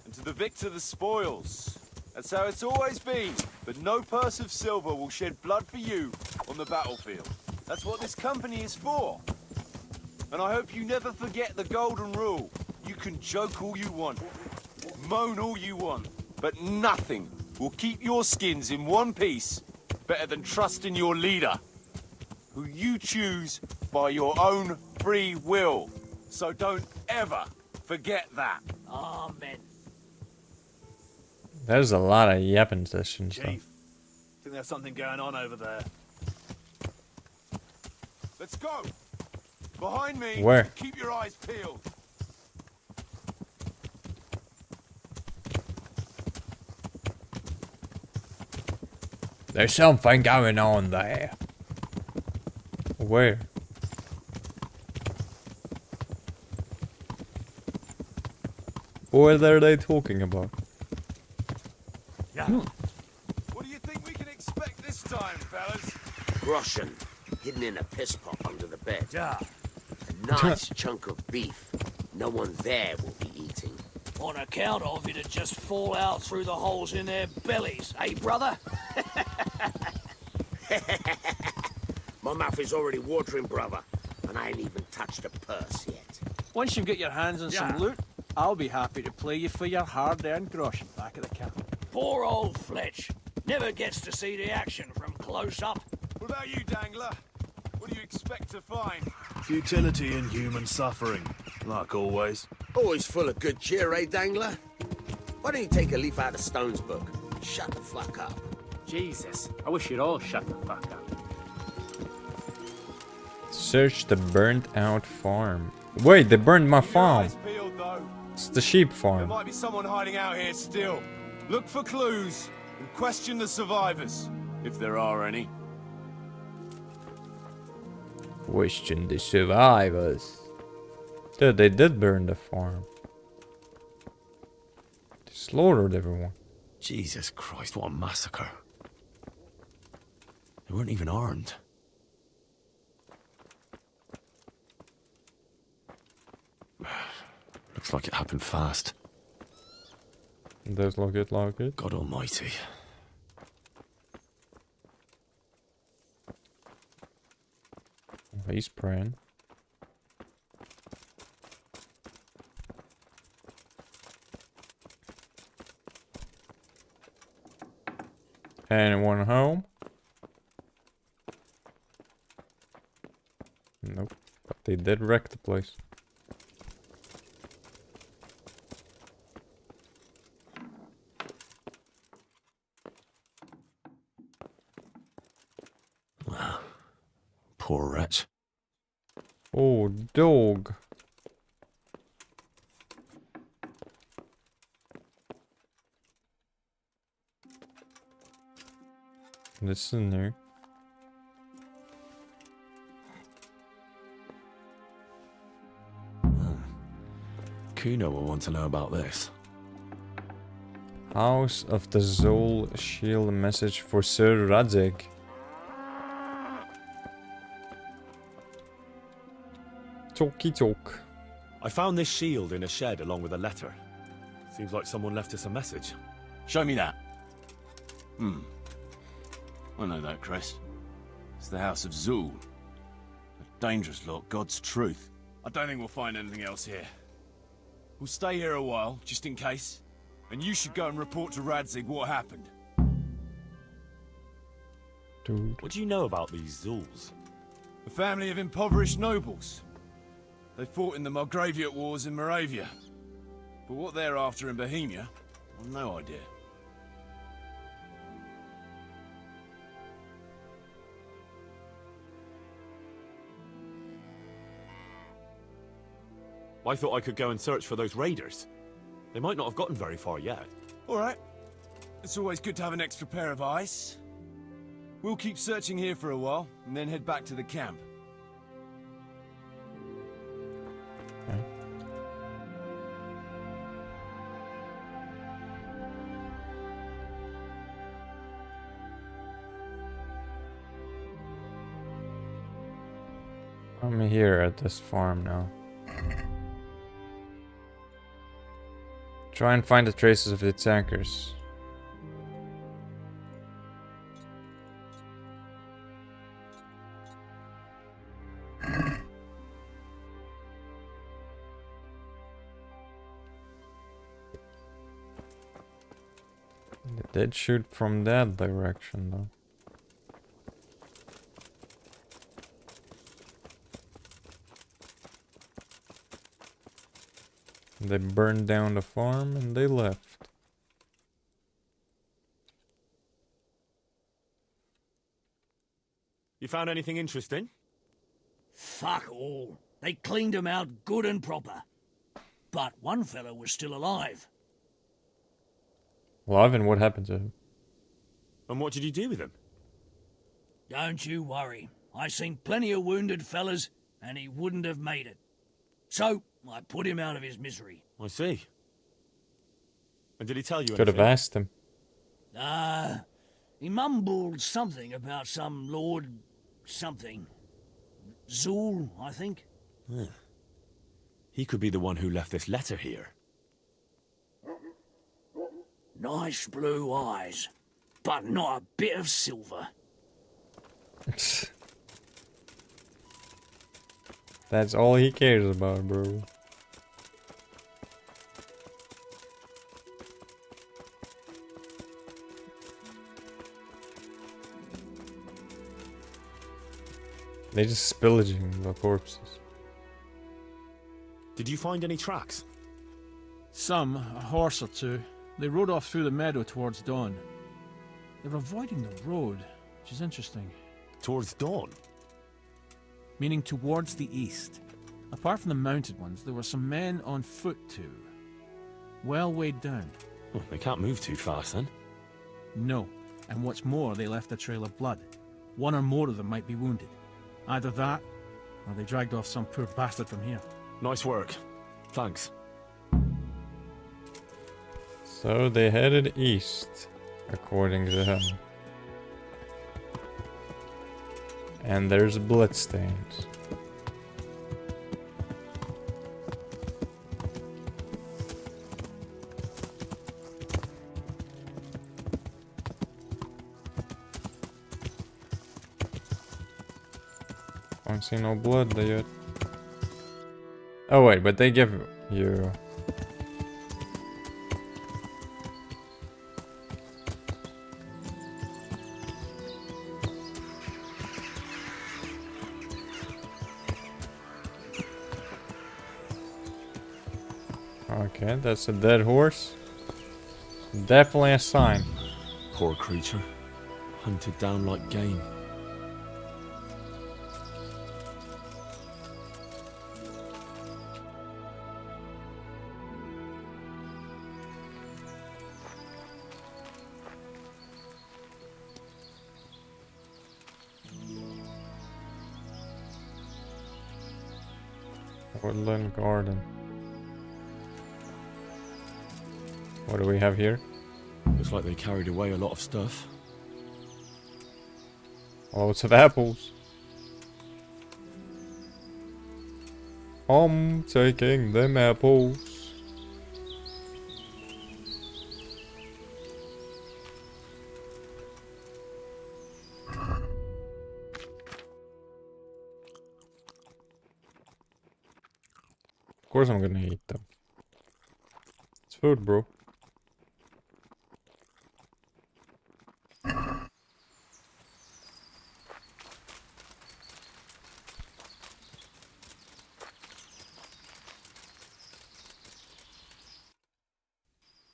and to the victor the spoils. That's how it's always been, but no purse of silver will shed blood for you on the battlefield. That's what this company is for. And I hope you never forget the golden rule. You can joke all you want, moan all you want, but nothing will keep your skins in one piece better than trusting your leader, who you choose by your own free will. So don't ever forget that.
Amen.
There's a lot of yapping sessions. Though.
Chief, think there's something going on over there. Let's go. Behind me.
Where?
Keep your eyes peeled.
There's something going on there. Where? What are they talking about?
Yeah. What do you think we can expect this time, fellas?
Groschen, hidden in a piss pot under the bed.
Yeah.
A nice chunk of beef. No one there will be eating.
On account of it'd just fall out through the holes in their bellies, eh, brother?
My mouth is already watering, brother, and I ain't even touched a purse yet.
Once you get your hands on some loot, I'll be happy to play you for your hard-earned groschen back at the camp.
Poor old Fletch. Never gets to see the action from close up.
What about you, Dangler? What do you expect to find? Futility and human suffering, like always.
Always full of good cheer, eh, Dangler? Why don't you take a leaf out of Stone's book? Shut the fuck up.
Jesus, I wish you'd all shut the fuck up.
Search the burnt out farm. Wait, they burned my farm.
Eyes peeled, though.
It's the sheep
There
farm.
might be someone hiding out here still. Look for clues and question the survivors, if there are any.
Question the survivors. Dude, they did burn the farm. They slaughtered everyone.
Jesus Christ, what a massacre. They weren't even armed. Looks like it happened fast.
Does look it like it.
God almighty.
He's praying. Anyone home? Nope. But they did wreck the place.
Poor wretch.
Oh, dog. Listen there.
Kuno will want to know about this.
House of the Zol Shield message for Sir Radzig. Talky talk.
I found this shield in a shed along with a letter. Seems like someone left us a message.
Show me that. I know that crest. It's the House of Zul. A dangerous lot, God's truth. I don't think we'll find anything else here. We'll stay here a while, just in case. And you should go and report to Radzig what happened.
Dude.
What do you know about these Zuls?
A family of impoverished nobles. They fought in the Margraviate Wars in Moravia. But what they're after in Bohemia, I've no idea.
I thought I could go and search for those raiders. They might not have gotten very far yet.
All right.
It's always good to have an extra pair of eyes. We'll keep searching here for a while, and then head back to the camp.
I'm here at this farm now. Try and find the traces of the attackers. They did shoot from that direction though. They burned down the farm and they left.
You found anything interesting?
Fuck all. They cleaned him out good and proper. But one fellow was still alive.
Well, Ivan, what happened to him?
And what did you do with him?
Don't you worry. I seen plenty of wounded fellas, and he wouldn't have made it. So, I put him out of his misery.
I see. And did he tell you
Could have
anything?
asked him.
He mumbled something about some Lord something. Zool, I think.
Yeah. He could be the one who left this letter here.
Nice blue eyes, but not a bit of silver.
That's all he cares about, bro. They just spillaging the corpses.
Did you find any tracks?
Some, a horse or two. They rode off through the meadow towards dawn. They're avoiding the road, which is interesting.
Towards dawn?
Meaning towards the east. Apart from the mounted ones, there were some men on foot too. Well weighed down.
Well, they can't move too fast then.
No, and what's more, they left a trail of blood. One or more of them might be wounded. Either that, or they dragged off some poor bastard from here.
Nice work. Thanks.
So they headed east, according to him. And there's bloodstains. Don't see no blood there yet. Oh wait, but they give you... Okay, that's a dead horse. Definitely a sign.
Poor creature. Hunted down like game.
Woodland garden. What do we have here?
Looks like they carried away a lot of stuff.
Lots of apples. I'm taking them apples. Of course I'm gonna eat them. It's food, bro.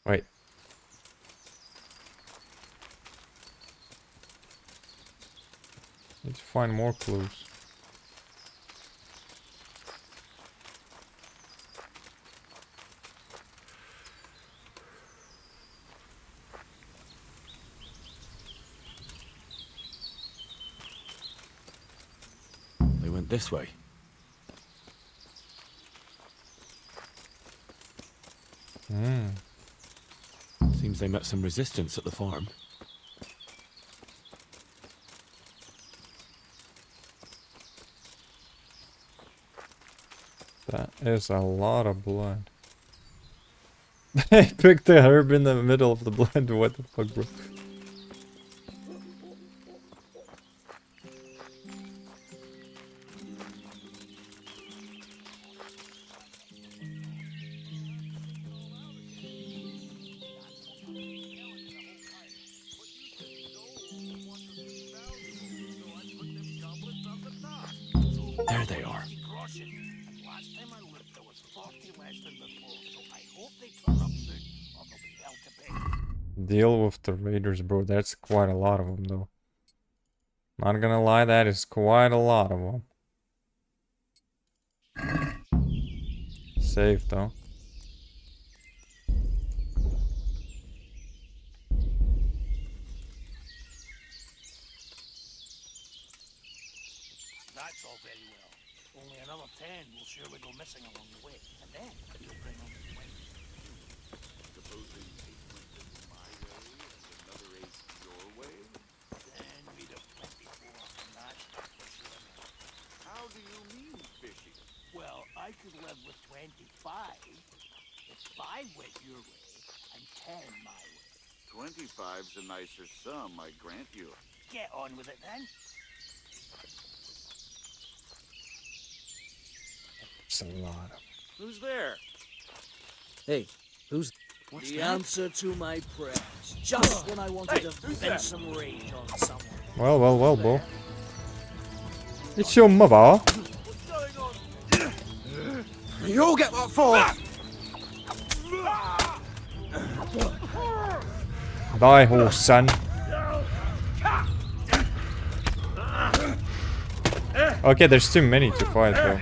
Wait. Need to find more clues.
this way. Seems they met some resistance at the farm.
That is a lot of blood. I picked the herb in the middle of the blood. What the fuck, bro?
There they are.
Deal with the raiders, bro. That's quite a lot of them, though. Not gonna lie, that is quite a lot of them. Safe, though.
That's all very well. Only another 10 will surely go missing along the way, and then you'll bring on the way.
Supposing 8 went this my way and another 8 your way?
Then we'd have 24 from that for sure.
How do you mean fishing?
Well, I could live with 25 if 5 went your way and 10 my way.
25's a nicer sum, I grant you.
Get on with it then.
It's a lot of...
Who's there?
Hey, who's...
What's
the
that?
answer to my prayers. Just when I wanted to vent some rage on someone.
Well, well, well, bro. It's your mother.
You all get what for?
Die, horse, son. Okay, there's too many to fight, though.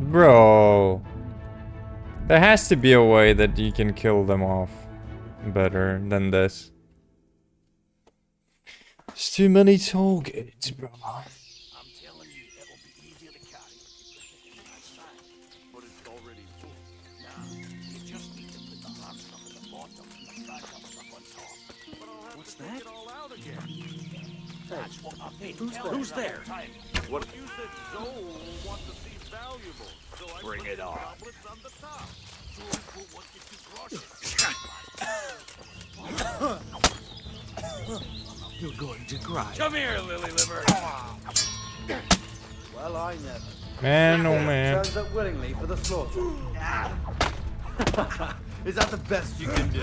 Bro, there has to be a way that you can kill them off better than this. There's too many targets, bro.
I'm telling you, it'll be easier to carry. That's fine.
But it's already full.
Nah, you just need to put the hard stuff at the bottom and the fragile stuff on top.
But I'll have
What's
to take
that?
it all out again.
That's what I've been
Who's
telling
there? Who's
you the
there?
whole time.
What you said Zoe will want to see valuable, so I
Bring
put
it
the
on.
goblets on the top.
Zoe will want you to crush it.
You're going to cry.
Come here, Lily Liver.
Well, I never.
Man, oh man.
Turns up willingly for the slaughter. Is that the best you can do?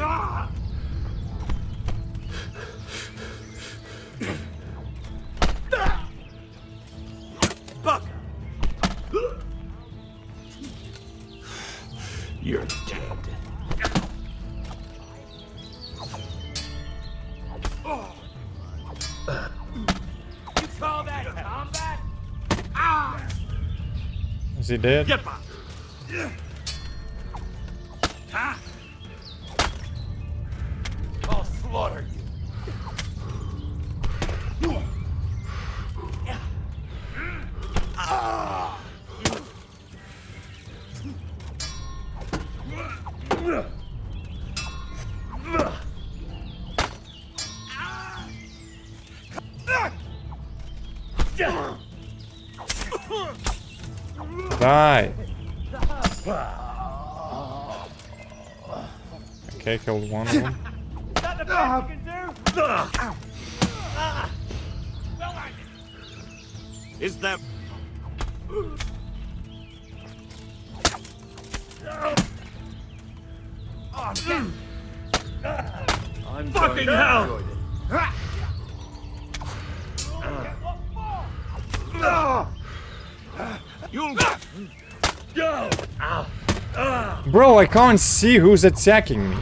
Buck! You're dead. You call that combat? Ah!
Is he dead?
Get back! Huh? I'll slaughter you. Ah!
Die. Okay, killed one of them.
Is that the best you can do?
Is that...
I'm
Fucking
going to
hell!
enjoy it.
You'll go.
Bro, I can't see who's attacking me.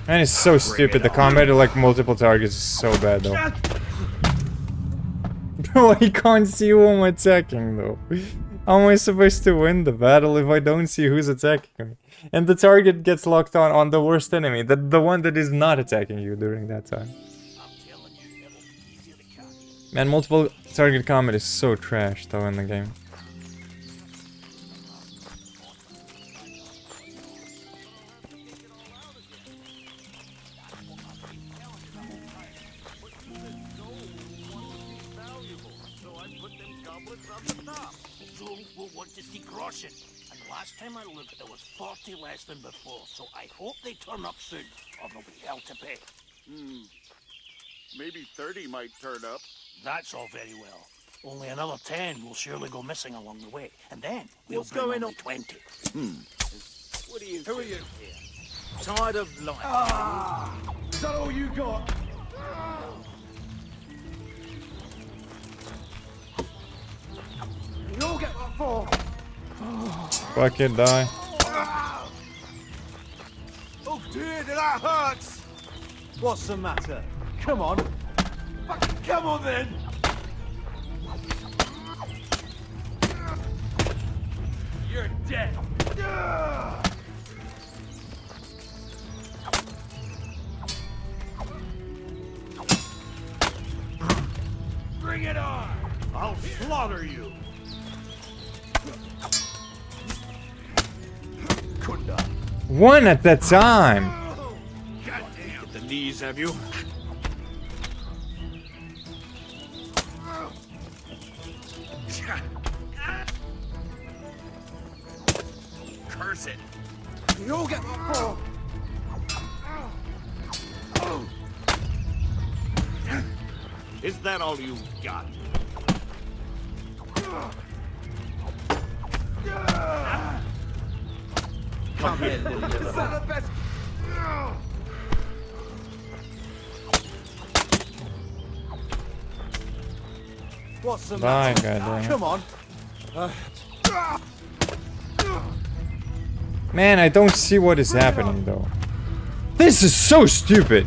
Man, it's so stupid. The combat to like multiple targets is so bad though. Bro, I can't see who I'm attacking though. How am I supposed to win the battle if I don't see who's attacking me? And the target gets locked on the worst enemy, the one that is not attacking you during that time. Man, multiple target combat is so trash though in the game.
Will want to see crossing. And last time I looked, there was 40 less than before, so I hope they turn up soon, or there'll be hell to pay.
Maybe 30 might turn up.
That's all very well. Only another 10 will surely go missing along the way, and then we'll
What's
bring
going
only
on?
20.
What do you
Who are you?
Tired of lying.
Is that all you got? You all get what for?
Fucking die.
Oh dear, that hurts! What's the matter? Come on. Fucking come on then! You're dead. Bring it on! I'll slaughter you! Kunda.
One at a time.
Goddamn. Get the knees, have you? Curse it. You all get my phone. Is that all you got? Come here, little Is that the best? What's the
Die,
matter?
goddamn it.
Come on.
Man, I don't see what is happening though. This is so stupid.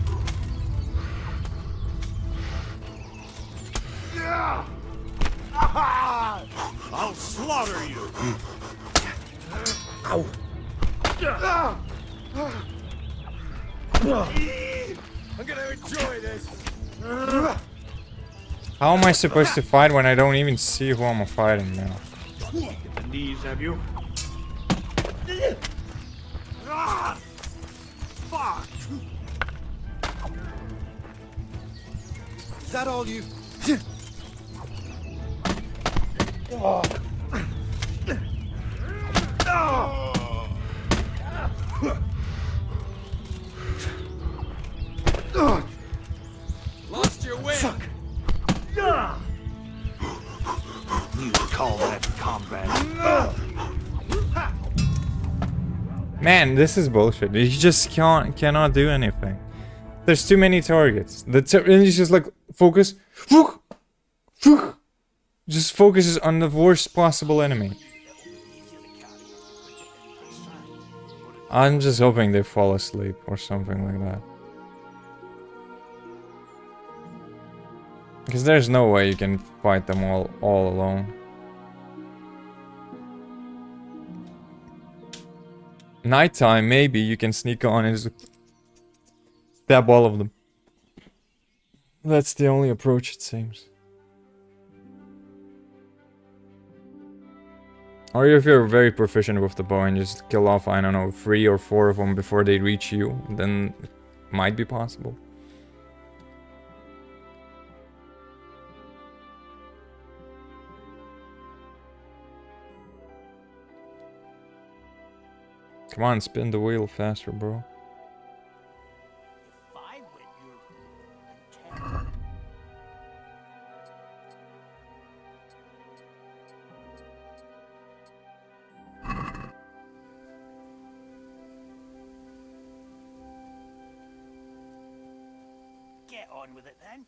I'll slaughter you.
Ow.
I'm gonna enjoy this.
How am I supposed to fight when I don't even see who I'm fighting now?
Get the knees, have you? Fuck! Is that all you?
Lost your way.
Fuck! You call that combat?
Man, this is bullshit. You just cannot do anything. There's too many targets. And you just like focus. Just focuses on the worst possible enemy. I'm just hoping they fall asleep or something like that. Because there's no way you can fight them all alone. Nighttime, maybe you can sneak on and just stab all of them. That's the only approach, it seems. Or if you're very proficient with the bow and just kill off, I don't know, 3 or 4 of them before they reach you, then it might be possible. Come on, spin the wheel faster, bro.
Get on with it then.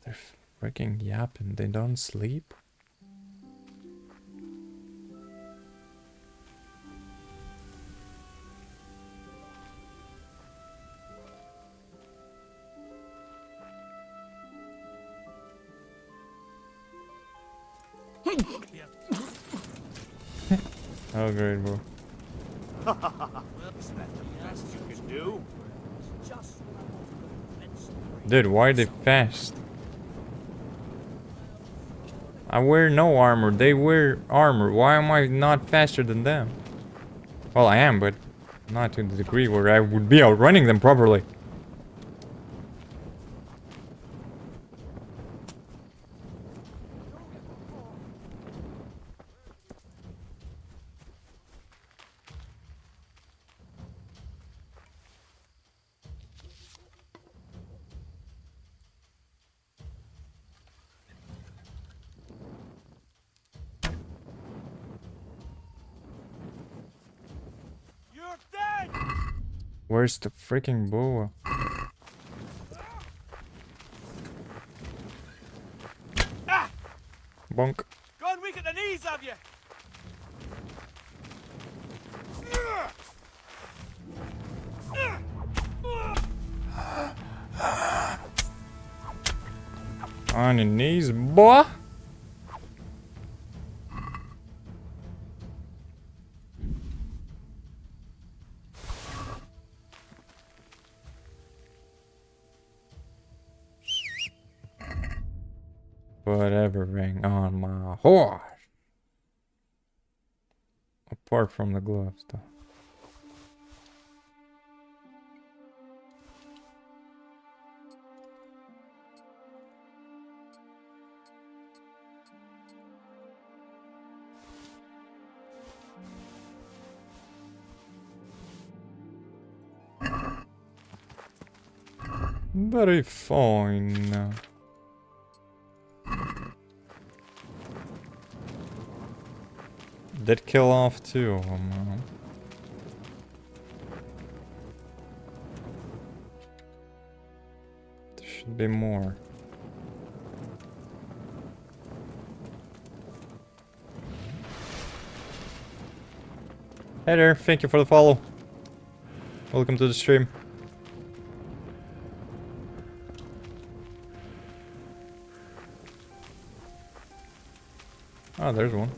They're freaking yapping. They don't sleep? Oh, great, bro.
Isn't that the best you can do?
Dude, why are they fast? I wear no armor. They wear armor. Why am I not faster than them? Well, I am, but not to the degree where I would be outrunning them properly.
You're dead!
Where's the freaking boa?
Ah!
Bonk.
Gone weak at the knees, have you?
On your knees, boy. Whatever ring on my horse. Apart from the gloves, though. Very fine. Did kill off two of them. There should be more. Hey there, thank you for the follow. Welcome to the stream. Oh, there's one.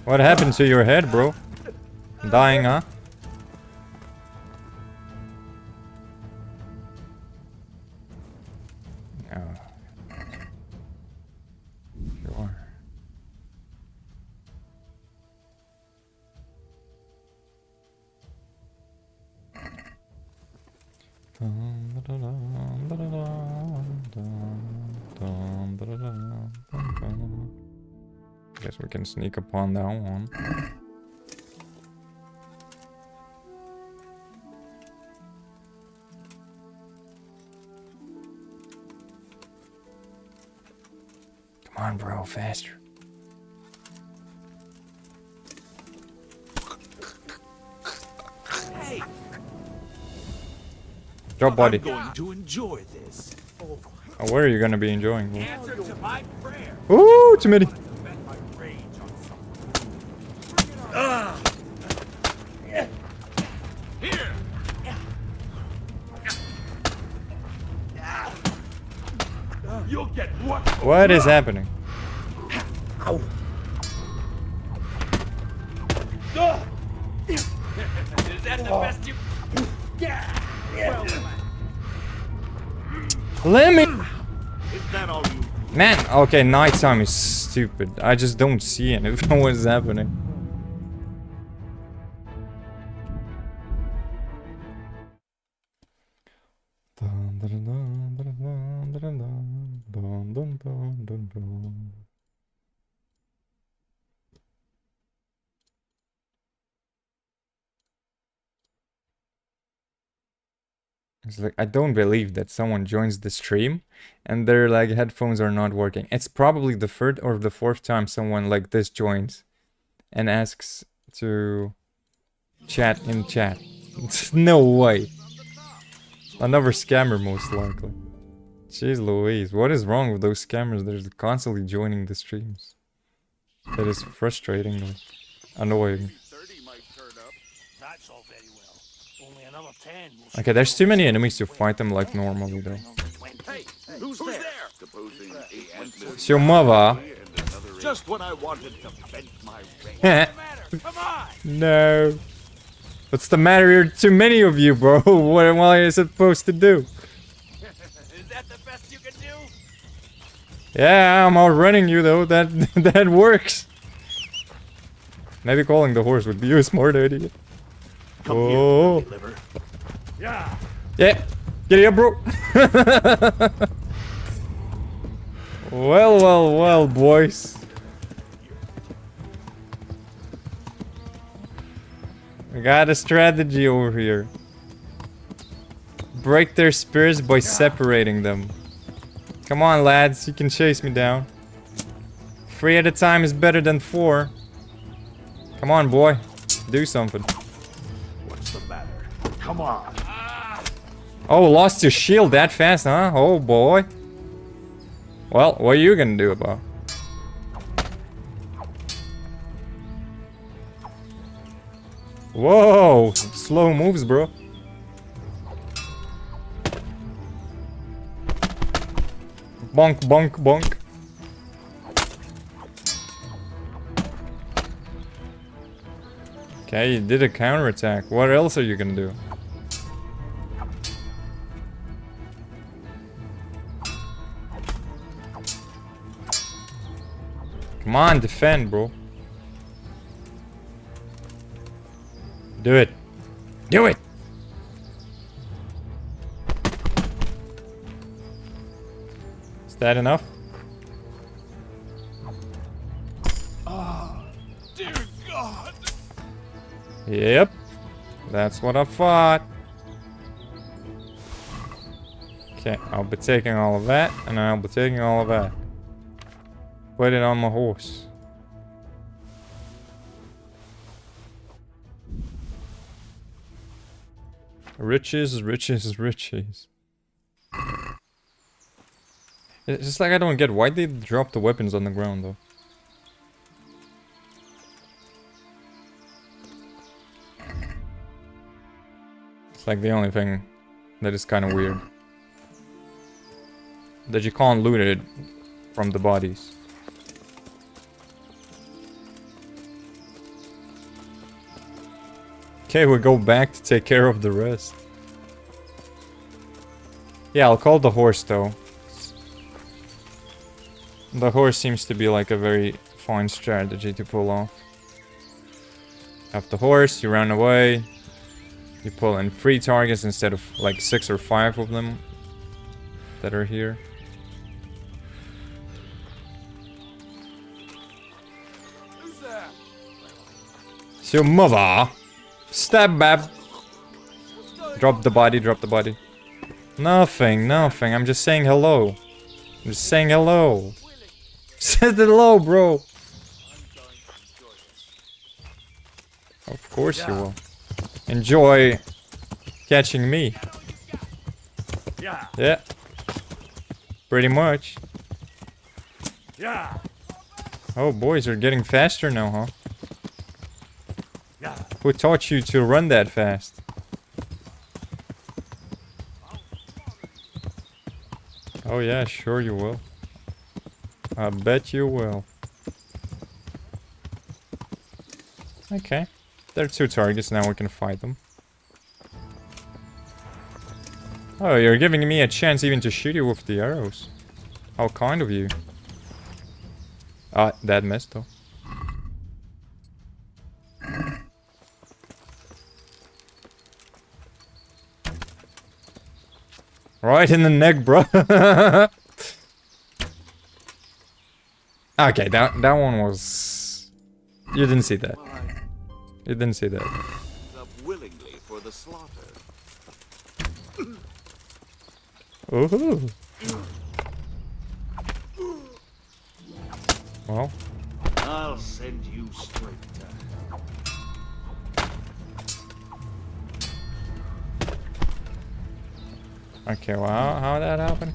What happened to your head, bro? Dying, huh? Oh. Sure. Guess we can sneak upon that one. Come on, bro, faster.
Hey,
Drop body.
I'm going to enjoy this.
Oh, where are you gonna be enjoying? Bro?
Answer to my prayer.
Ooh, too many.
Here. You'll get what?
What is happening?
Ow. Is that the best you? Yeah.
Let me.
Is that all you?
Man, okay, nighttime is stupid. I just don't see anything. What's happening? It's like, I don't believe that someone joins the stream and their like headphones are not working. It's probably the third or the fourth time someone like this joins and asks to chat in chat. No way. Another scammer most likely. Jeez Louise, what is wrong with those scammers? They're constantly joining the streams. That is frustratingly annoying.
That's all very well. Only another 10 will.
Okay, there's too many enemies to fight them like normally though.
Hey,
Who's there?
Supposing it went
It's your mother.
just when I wanted to vent my
Heh.
rage. Come on!
No. What's the matter? Here? Too many of you, bro. What am I supposed to do?
Is that the best you can do?
Yeah, I'm outrunning you though. That works. Maybe calling the horse would be a smart idea. Oh.
Yeah.
Yeah. Get here, bro. Well, boys. I got a strategy over here. Break their spirits by separating them. Come on, lads. You can chase me down. 3 at a time is better than 4. Come on, boy. Do something.
What's the matter? Come on.
Oh, lost your shield that fast, huh? Oh, boy. Well, what are you gonna do about it? Whoa! Slow moves, bro. Bonk, bonk, bonk. Okay, you did a counterattack. What else are you gonna do? Come on, defend, bro. Do it. Do it! Is that enough?
Oh, dear God.
Yep. That's what I thought. Okay, I'll be taking all of that, and I'll be taking all of that. Put it on my horse. Riches, riches, riches. It's just like I don't get why they drop the weapons on the ground though. It's like the only thing that is kind of weird. That you can't loot it from the bodies. Okay, we go back to take care of the rest. Yeah, I'll call the horse though. The horse seems to be like a very fine strategy to pull off. Have the horse, you run away. You pull in 3 targets instead of like 6 or 5 of them that are here. It's your mother. Stab bab. Drop the body, drop the body. Nothing, nothing. I'm just saying hello. I'm just saying hello. Said hello, bro. Of course you will. Enjoy catching me. Yeah. Pretty much.
Yeah.
Oh, boys are getting faster now, huh? Who taught you to run that fast? Oh yeah, sure you will. I bet you will. Okay. There are 2 targets, now we can fight them. Oh, you're giving me a chance even to shoot you with the arrows. How kind of you. Ah, that missed though. Right in the neck, bro. Okay, that one was... You didn't see that. You didn't see that.
Up willingly for the slaughter.
Ooh. Well.
I'll send you straight to
Okay, well, how did that happen?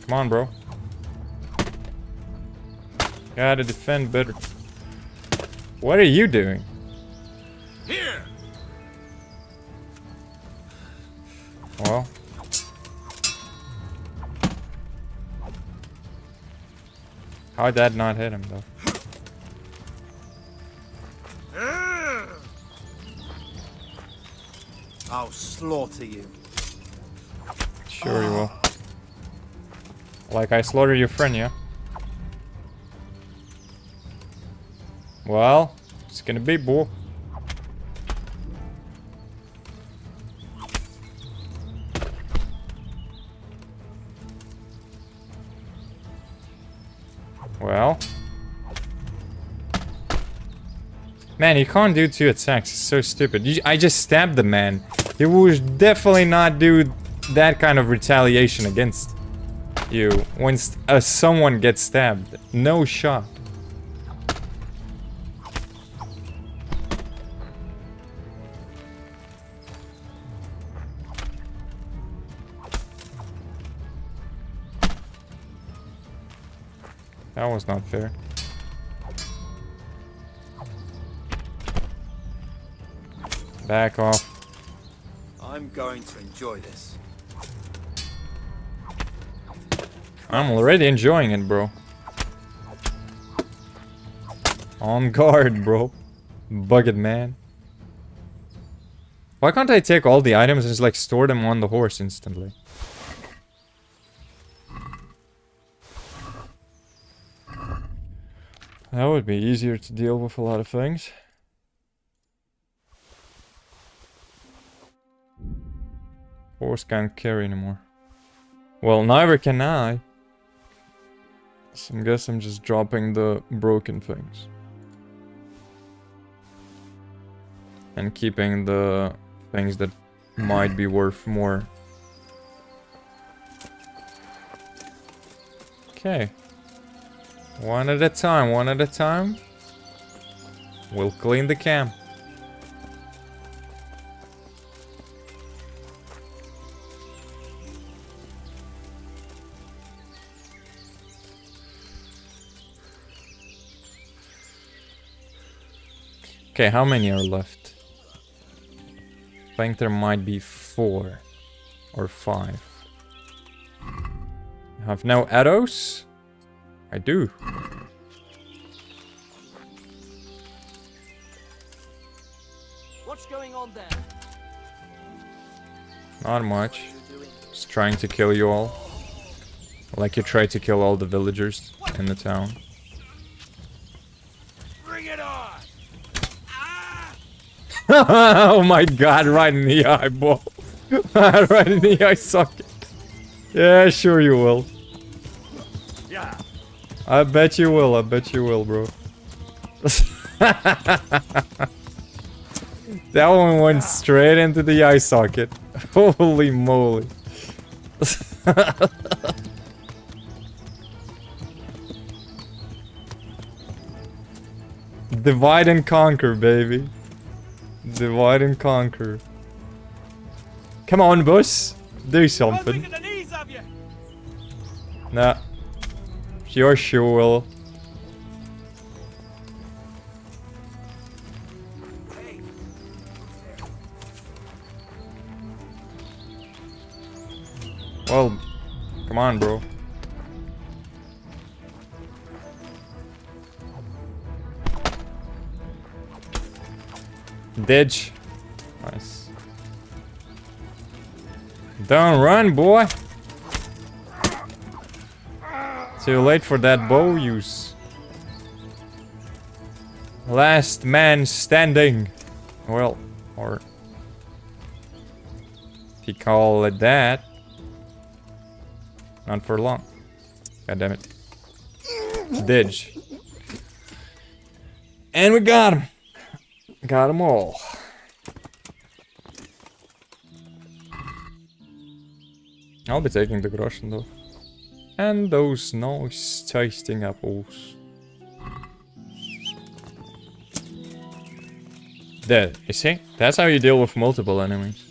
Come on, bro. Gotta defend better. What are you doing?
Here.
Well. How'd that not hit him though?
I'll slaughter you.
Sure you will. Like I slaughtered your friend, yeah? Well, it's gonna be bull. Well. Man, you can't do 2 attacks. It's so stupid. I just stabbed the man. He would definitely not do that kind of retaliation against you when someone gets stabbed. No shot. That was not fair. Back off.
I'm going to enjoy this.
I'm already enjoying it, bro. On guard, bro. Bucket man. Why can't I take all the items and just like store them on the horse instantly? That would be easier to deal with a lot of things. Horse can't carry anymore. Well, neither can I. So I guess I'm just dropping the broken things. And keeping the things that might be worth more. Okay. One at a time, one at a time. We'll clean the camp. Okay, how many are left? I think there might be 4 or 5. I have no arrows? I do.
What's going on there?
Not much. Just trying to kill you all. Like you tried to kill all the villagers in the town.
Bring it on.
Oh my god, right in the eyeball. Right in the eye socket. Yeah, sure you will.
Yeah.
I bet you will, bro. That one went straight into the eye socket. Holy moly. Divide and conquer, baby. Divide and conquer. Come on, boss. Do something. Nah. Sure, sure will. Well, come on, bro. Ditch. Nice. Don't run, boy. Too late for that bow use. Last man standing. Well, or if you call it that. Not for long. God damn it. Ditch. And we got him. Got them all. I'll be taking the groschen though. And those nice tasting apples. There, you see? That's how you deal with multiple enemies.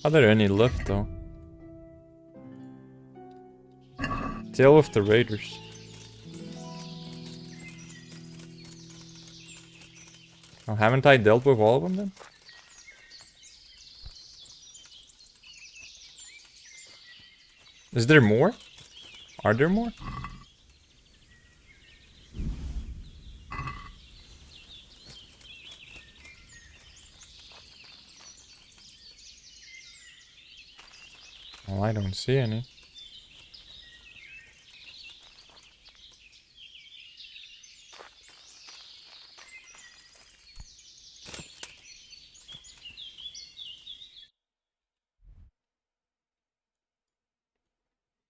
Are there any left though? Deal with the raiders. Oh, haven't I dealt with all of them then? Is there more? Are there more? Well, I don't see any.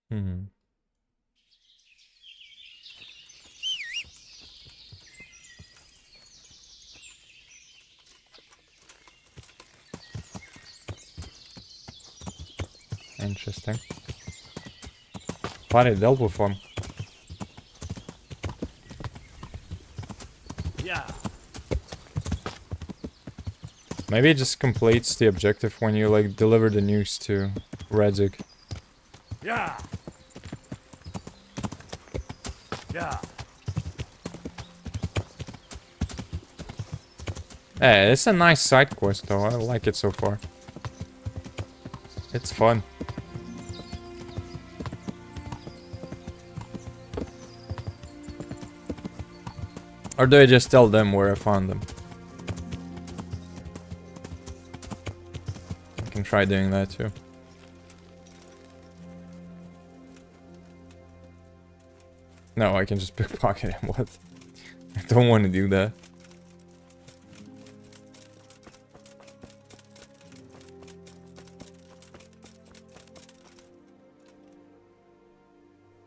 Hmm. Interesting. Thought I dealt with one.
Yeah.
Maybe it just completes the objective when you like deliver the news to Redzig.
Yeah. Yeah.
Eh, it's a nice side quest though. I like it so far. It's fun. Or do I just tell them where I found them? I can try doing that too. No, I can just pickpocket him. What? I don't want to do that.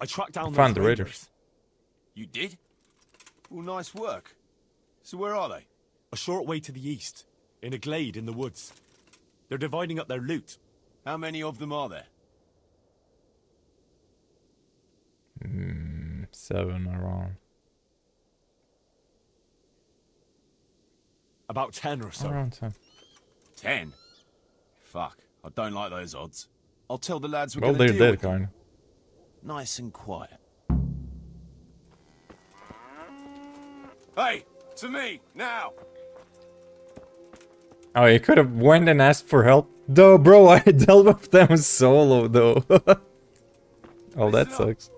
I tracked down
Found
those
the raiders.
You did? Well, nice work. So where are they?
A short way to the east, in a glade in the woods. They're dividing up their loot.
How many of them are there?
7 around.
About 10 or so.
Around 10.
10? Fuck, I don't like those odds. I'll tell the lads we're
Well,
gonna
they're
deal
dead,
with them.
kind of.
Nice and quiet. Hey, to me, now!
Oh, you could have went and asked for help. Though, bro, I dealt with them solo, though. Oh, that sucks.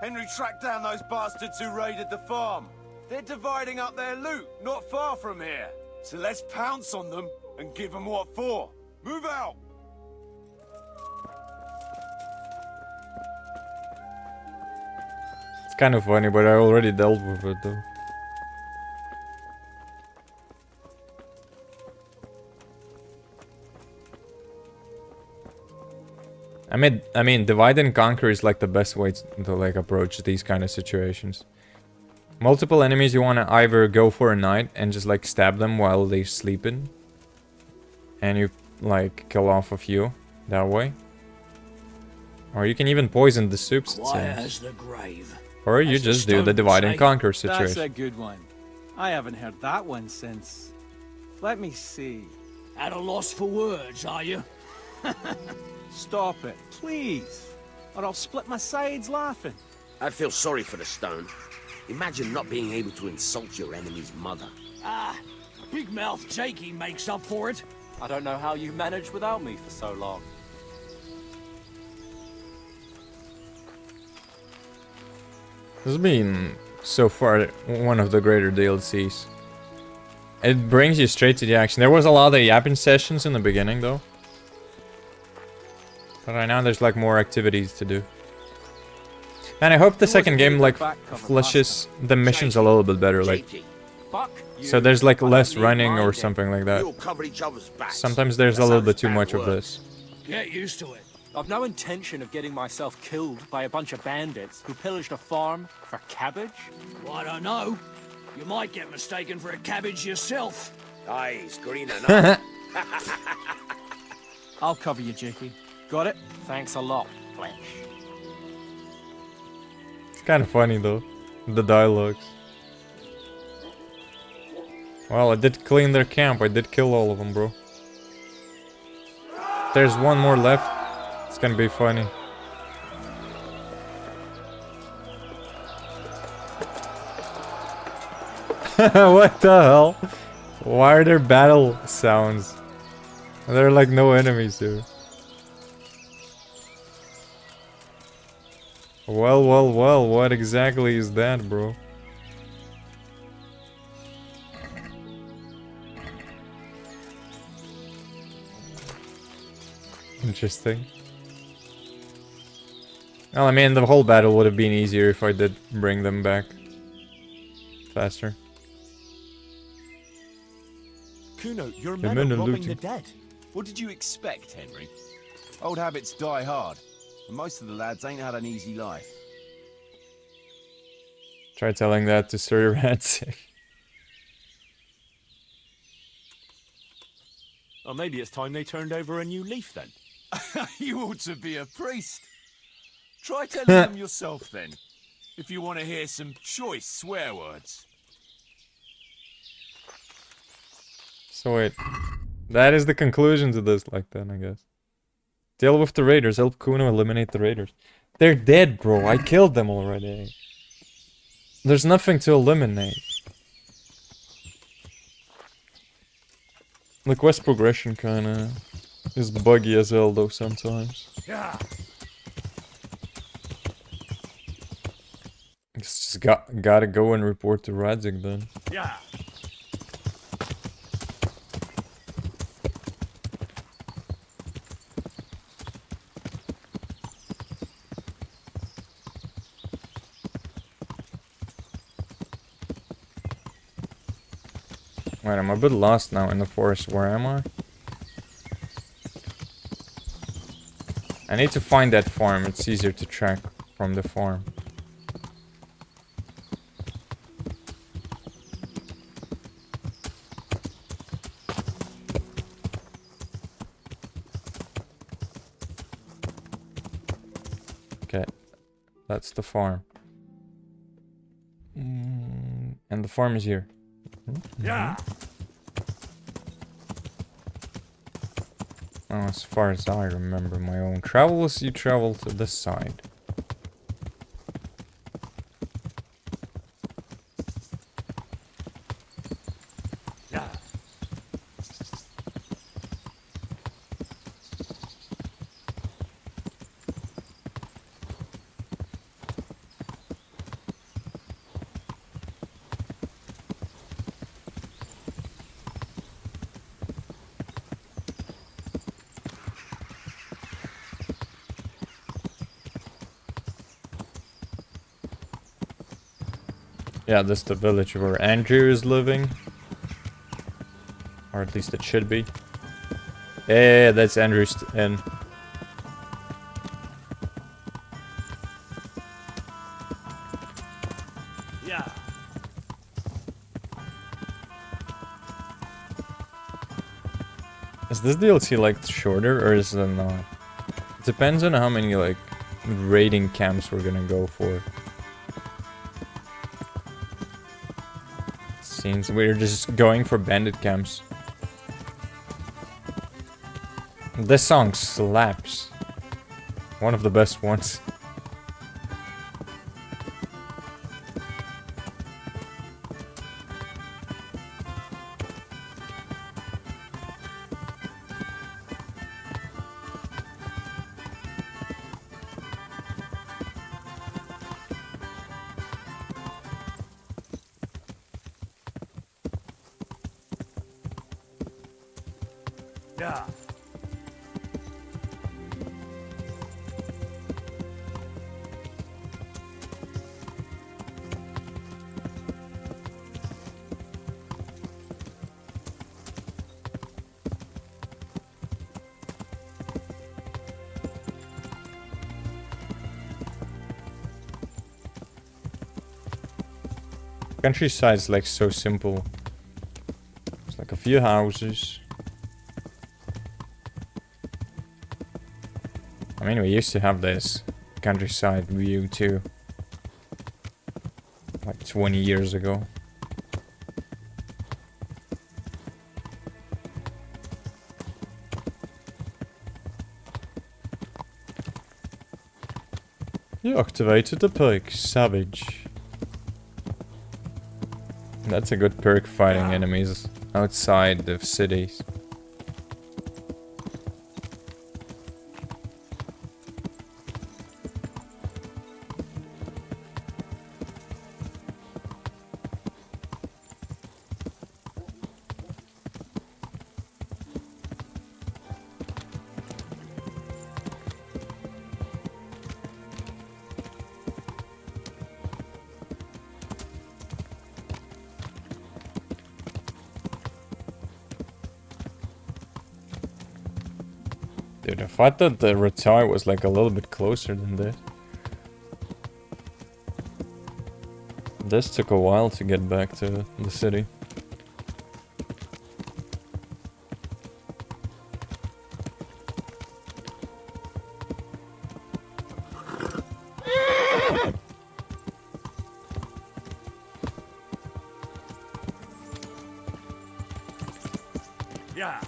Henry tracked down those bastards who raided the farm. They're dividing up their loot, not far from here. So let's pounce on them and give them what for. Move out!
It's kind of funny, but I already dealt with it, though. I mean, divide and conquer is like the best way to like approach these kind of situations. Multiple enemies, you want to either go for a night and just like stab them while they're sleeping, and you like kill off a few that way, or you can even poison the soups, it
Quiet
seems.
as the grave.
Or you
As the
just do the
stone
divide and
say.
conquer
That's a
situation.
good one. I haven't heard that one since... Let me see.
At a loss for words, are you?
Stop it, please. Or I'll split my sides laughing.
I feel sorry for the stone. Imagine not being able to insult your enemy's mother.
Ah, big mouth Jakey makes up for it.
I don't know how you managed without me for so long.
This has been, so far, one of the greater DLCs. It brings you straight to the action. There was a lot of yapping sessions in the beginning, though. But right now there's like more activities to do. And I hope the second game like fleshes the missions a little bit better, like... So there's like less running or something like that.
We'll cover each other's backs.
Sometimes there's a little bit too much of this.
Get used to it.
I've no intention of getting myself killed by a bunch of bandits who pillaged a farm for cabbage.
Well, I don't know. You might get mistaken for a cabbage yourself.
Aye, he's green enough.
I'll cover you, Jakey. Got it?
Thanks a lot, Fletch.
It's kind of funny though, the dialogues. Well, I did clean their camp. I did kill all of them, bro. There's one more left. It's gonna be funny. What the hell? Why are there battle sounds? There are like no enemies here. Well, what exactly is that, bro? Interesting. Well, I mean, the whole battle would have been easier if I did bring them back faster.
Kuno, your
The
men
men
are
are
robbing
looting.
the dead. What did you expect, Henry? Old habits die hard, and most of the lads ain't had an easy life.
Try telling that to Sir Ratsig.
Well, maybe it's time they turned over a new leaf then.
You ought to be a priest. Try telling them yourself then, if you want to hear some choice swear words.
So wait, that is the conclusion to this, like then, I guess. Deal with the raiders, help Kuno eliminate the raiders. They're dead, bro, I killed them already. There's nothing to eliminate. The quest progression kinda is buggy as hell though sometimes.
Yeah.
Just gotta go and report to Radzig then.
Yeah.
Wait, I'm a bit lost now in the forest. Where am I? I need to find that farm. It's easier to track from the farm. Okay, that's the farm. And the farm is here.
Yeah.
Oh, as far as I remember my own travels, you travel to this side.
Yeah.
Yeah, this is the village where Andrew is living. Or at least it should be. Yeah, that's Andrew's inn.
Yeah.
Is this DLC like shorter or is it not? It depends on how many like raiding camps we're gonna go for. Seems we're just going for bandit camps. This song slaps. One of the best ones.
Yeah.
Countryside's like so simple. It's like a few houses. I mean, we used to have this countryside view too. Like 20 years ago. You activated the perk, Savage. That's a good perk fighting enemies. outside the cities. Dude, if I thought the retire was like a little bit closer than this. This took a while to get back to the city.
Yeah.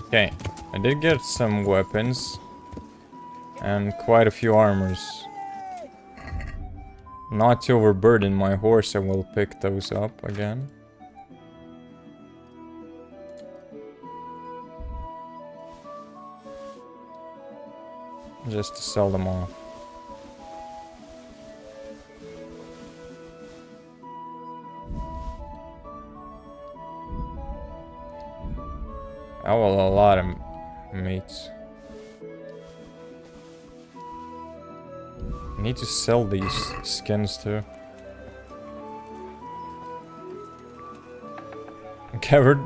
Okay, I did get some weapons and quite a few armors. Not to overburden my horse, I will pick those up again. Just to sell them off. Oh, well, a lot of meat. I need to sell these skins too. I covered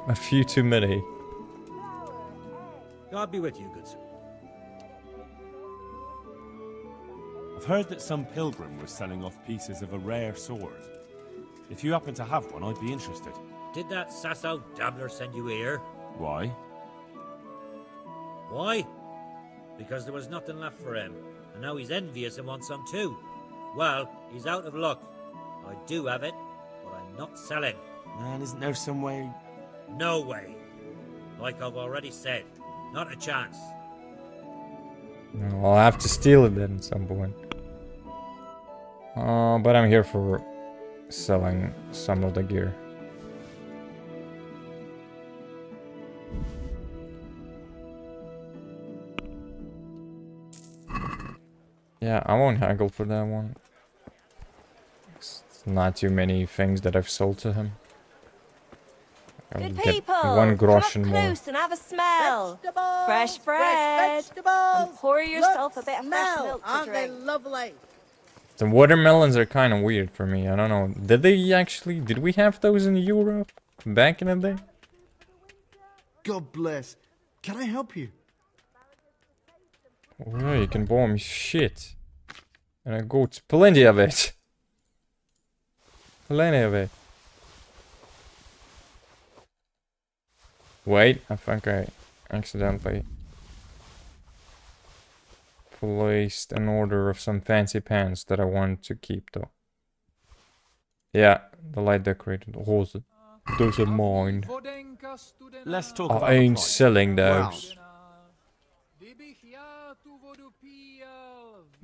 a few too many.
God be with you, good sir.
I've heard that some pilgrim was selling off pieces of a rare sword. If you happen to have one, I'd be interested.
Did that Sasso dabbler send you here?
Why?
Why? Because there was nothing left for him, and now he's envious and wants some too. Well, he's out of luck. I do have it, but I'm not selling.
Man, isn't there some way?
No way. Like I've already said, not a chance.
I'll have to steal it then at some point. But I'm here for selling some of the gear. Yeah, I won't haggle for that one. It's not too many things that I've sold to him. I'll
Good
get
people,
1 grosch
come
and
up
more.
close and have a smell.
Vegetables,
Fresh bread. And pour yourself a bit of fresh
smell.
milk to
Aren't they
drink.
lovely?
The watermelons are kind of weird for me. I don't know. Did we have those in Europe back in the day?
God bless. Can I help you?
Oh, yeah, you can buy me shit. And I got plenty of it. Plenty of it. Wait, I think I accidentally placed an order of some fancy pants that I wanted to keep though. Yeah, the light decorated roses. Those are mine.
Let's talk
I
about
ain't
the price.
selling those.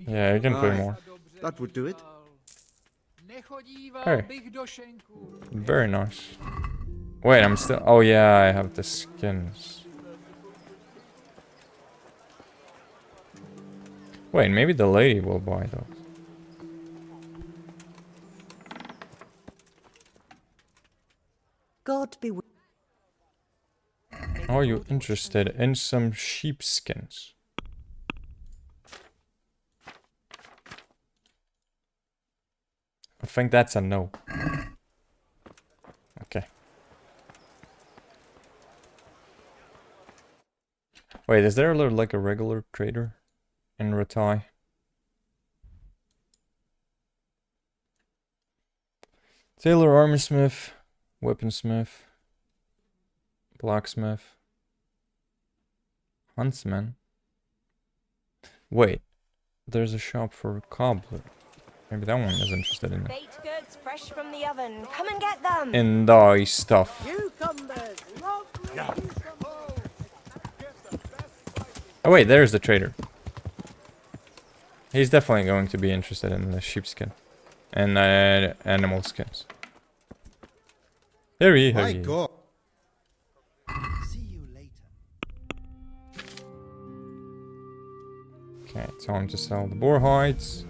Yeah, you can pay
Aye,
more.
That would do it.
Hey. Very nice. Wait, I'm still... Oh yeah, I have the skins. Wait, maybe the lady will buy those.
God be with
Are you interested in some sheepskins? I think that's a no. Okay. Wait, is there like a regular trader in Ratai? Tailor, armorsmith, weaponsmith, blacksmith, huntsman. Wait, there's a shop for a cobbler. Maybe that one is interested in it.
Baked goods fresh from the oven. Come and get them.
In dye stuff.
Cucumbers, lovely
Oh wait, there's the trader. He's definitely going to be interested in the sheepskin and animal skins. Here we go.
My God.
Okay, time to sell the boar hides.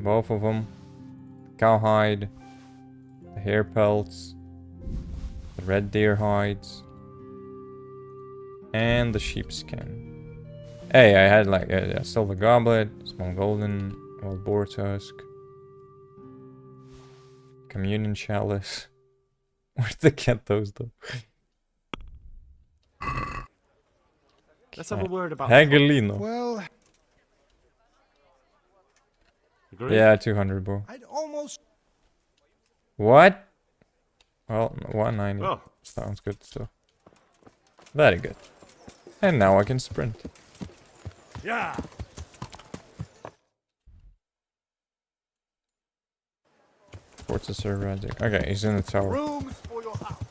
Both of them. Cowhide. The hair pelts. The red deer hides. And the sheepskin. Hey, I had like a silver goblet, small golden, old boar tusk. Communion chalice. Where did they get those though?
Let's have a word about...
Hagelino.
Well...
Agree?
Yeah, 200, bro.
I'd almost...
What? Well, 190.
Oh.
Sounds good still. Very good. And now I can sprint.
Yeah.
Forza Sir Radic. Okay, he's in the tower.
Rooms for your house.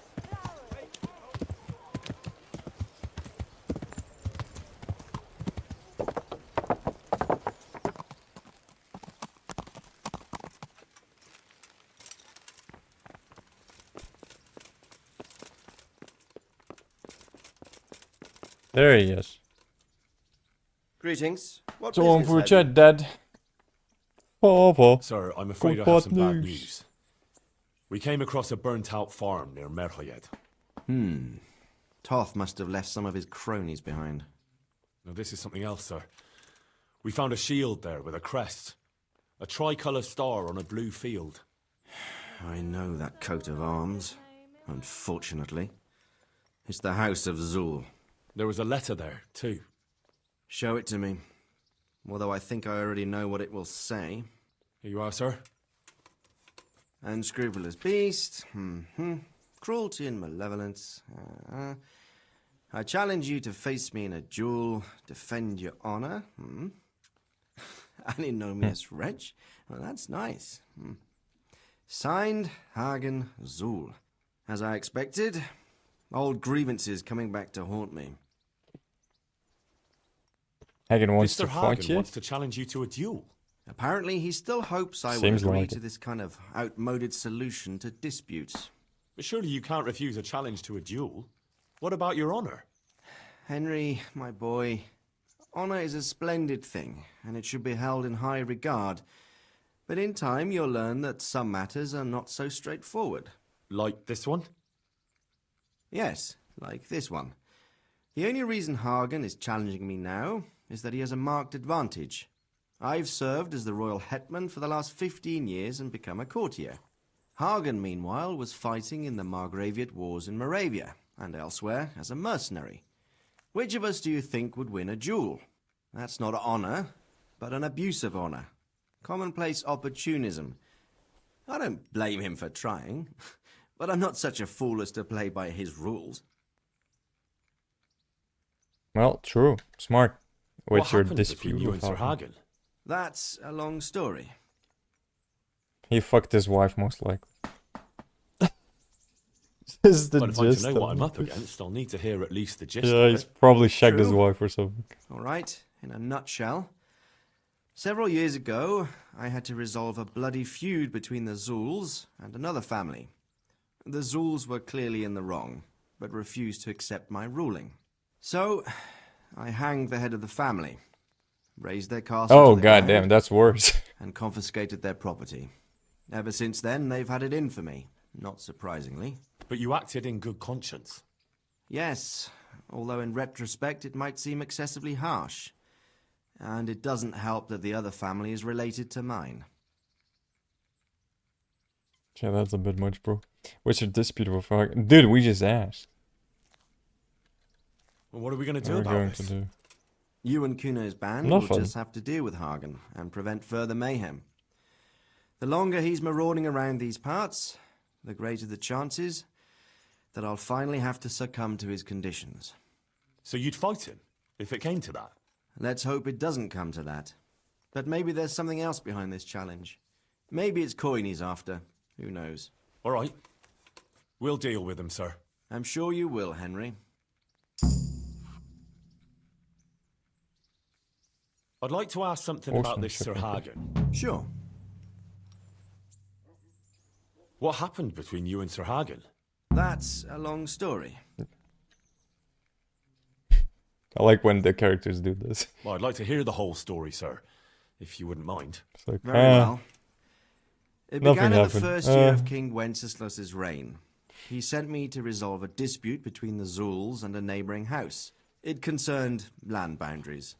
There he is.
Greetings. What
So on
business
for a
have
chat,
you?
Dad. Papa.
Sir, I'm afraid I have some bad news. We came across a burnt-out farm near Merliet.
Toth must have left some of his cronies behind.
Now this is something else, sir. We found a shield there with a crest. A tricolour star on a blue field.
I know that coat of arms, unfortunately. It's the House of Zul.
There was a letter there, too.
Show it to me. Although I think I already know what it will say.
Here you are, sir.
Unscrupulous beast. Cruelty and malevolence. I challenge you to face me in a duel. Defend your honor. An ignominious wretch. Well, that's nice. Signed, Hagen Zul. As I expected, old grievances coming back to haunt me.
Hagen wants
Mr.
to fight
Hagen
you.
wants to challenge you to a duel.
Apparently, he still hopes I will
Seems
agree
like
to
it.
this kind of outmoded solution to disputes.
But surely you can't refuse a challenge to a duel. What about your honor?
Henry, my boy, honor is a splendid thing, and it should be held in high regard. But in time, you'll learn that some matters are not so straightforward.
Like this one?
Yes, like this one. The only reason Hagen is challenging me now is that he has a marked advantage. I've served as the royal hetman for the last 15 years and become a courtier. Hagen, meanwhile, was fighting in the Margraviate Wars in Moravia and elsewhere as a mercenary. Which of us do you think would win a duel? That's not honor, but an abuse of honor. Commonplace opportunism. I don't blame him for trying, but I'm not such a fool as to play by his rules.
Well, true. Smart. What's your
happened
dispute
between you
with
and Sir
Hagen?
Hagen?
That's a long story.
He fucked his wife, most likely. This is the
But if I'm
gist
to know
of
what I'm
it.
up against, I'll need to hear at least the gist
Yeah,
of
he's
it.
probably shagged his
True.
wife or something.
All right, in a nutshell. Several years ago, I had to resolve a bloody feud between the Zuls and another family. The Zuls were clearly in the wrong, but refused to accept my ruling. So, I hanged the head of the family, razed their castle
Oh,
to the
goddamn,
ground,
that's worse.
and confiscated their property. Ever since then, they've had it in for me, not surprisingly.
But you acted in good conscience.
Yes, although in retrospect it might seem excessively harsh. And it doesn't help that the other family is related to mine.
Okay, that's a bit much, bro. What's your dispute with Hagen? Dude, we just asked.
Well, what are we going to do
What are we
about
going
this?
to do?
You and Kuno's band
Nothing.
will just have to deal with Hagen and prevent further mayhem. The longer he's marauding around these parts, the greater the chances that I'll finally have to succumb to his conditions.
So you'd fight him, if it came to that?
Let's hope it doesn't come to that. But maybe there's something else behind this challenge. Maybe it's coin he's after. Who knows?
All right. We'll deal with him, sir.
I'm sure you will, Henry.
I'd like to ask something about this Sir Hagen.
Sure.
What happened between you and Sir Hagen?
That's a long story.
I like when the characters do this.
Well, I'd like to hear the whole story, sir, if you wouldn't mind.
It's like,
Very well. It began in the
happened.
first year of King Wenceslas's reign. He sent me to resolve a dispute between the Zulls and a neighbouring house. It concerned land boundaries.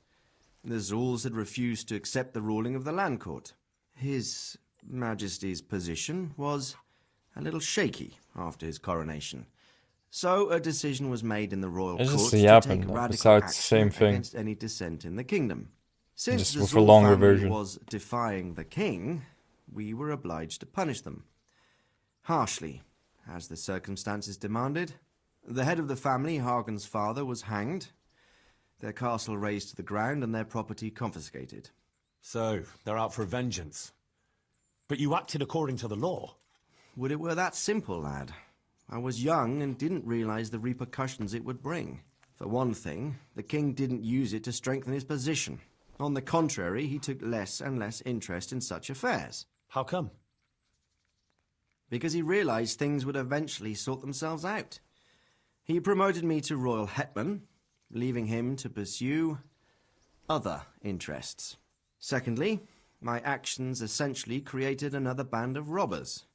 The Zulls had refused to accept the ruling of the land court. His Majesty's position was a little shaky after his coronation. So a decision was made in the royal
It's just
court
the
to
happen,
take
though,
radical
besides
action
same thing.
against any dissent in the kingdom. Since
Just
the
with a
Zull
longer
family
version.
was defying the king, we were obliged to punish them. Harshly, as the circumstances demanded. The head of the family, Hagen's father, was hanged, their castle razed to the ground and their property confiscated.
So, they're out for vengeance. But you acted according to the law.
Would it were that simple, lad. I was young and didn't realize the repercussions it would bring. For one thing, the king didn't use it to strengthen his position. On the contrary, he took less and less interest in such affairs.
How come?
Because he realized things would eventually sort themselves out. He promoted me to royal hetman, leaving him to pursue other interests. Secondly, my actions essentially created another band of robbers.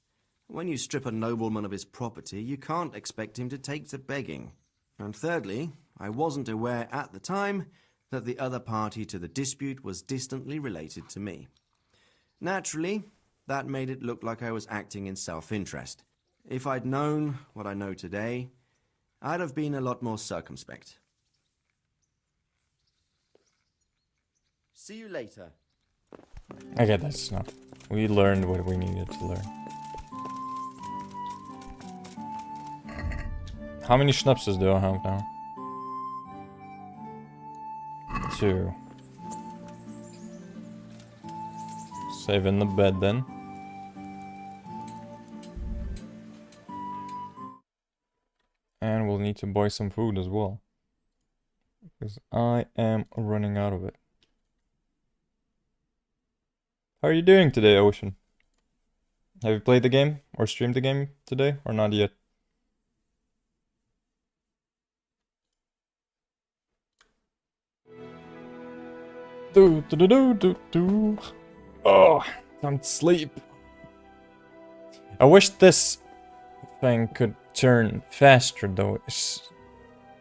When you strip a nobleman of his property, you can't expect him to take to begging. And thirdly, I wasn't aware at the time that the other party to the dispute was distantly related to me. Naturally, that made it look like I was acting in self-interest. If I'd known what I know today, I'd have been a lot more circumspect. See you later.
Okay, that's enough. We learned what we needed to learn. How many schnapses do I have now? 2. Save in the bed then. And we'll need to buy some food as well. Because I am running out of it. How are you doing today, Ocean? Have you played the game or streamed the game today or not yet? Do. Oh, time to sleep. I wish this thing could turn faster though.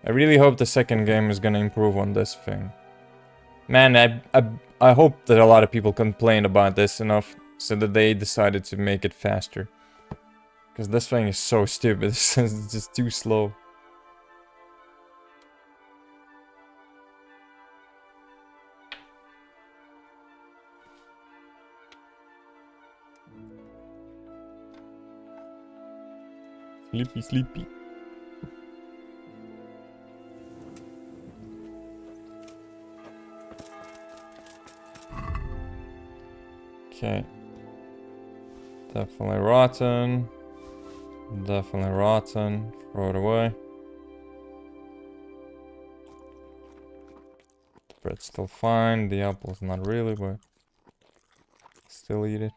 I really hope the second game is gonna improve on this thing. Man, I hope that a lot of people complained about this enough so that they decided to make it faster. Because this thing is so stupid, it's just too slow. Sleepy, sleepy. Okay. Definitely rotten. Definitely rotten. Throw it away. The bread's still fine. The apple's not really, but still eat it.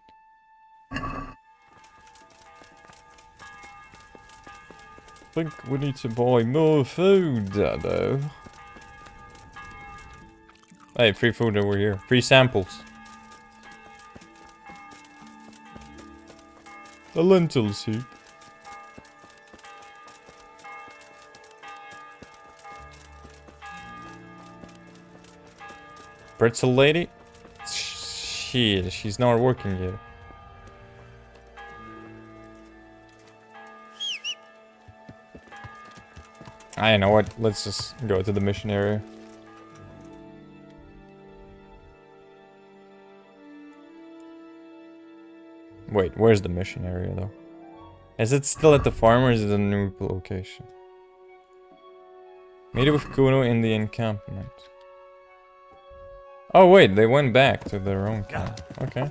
I think we need to buy more food, though. Hey, free food over here. Free samples. A lentil soup. Pretzel lady? Shit, she's not working yet. I know what. Let's just go to the mission area. Wait, where's the mission area though? Is it still at the farm or is it a new location? Meet with Kuno in the encampment. Oh wait, they went back to their own camp. Okay.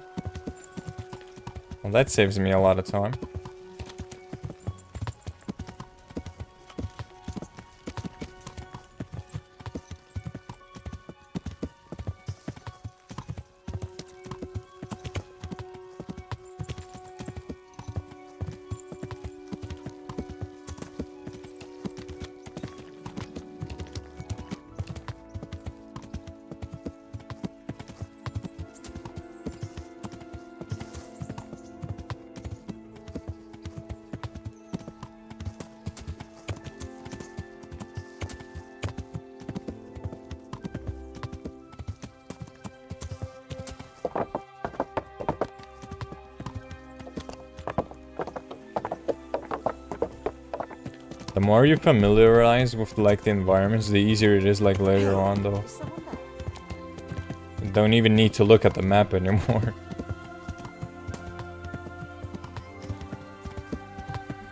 Well, that saves me a lot of time. The more you familiarize with like the environments, the easier it is like later on though. You don't even need to look at the map anymore.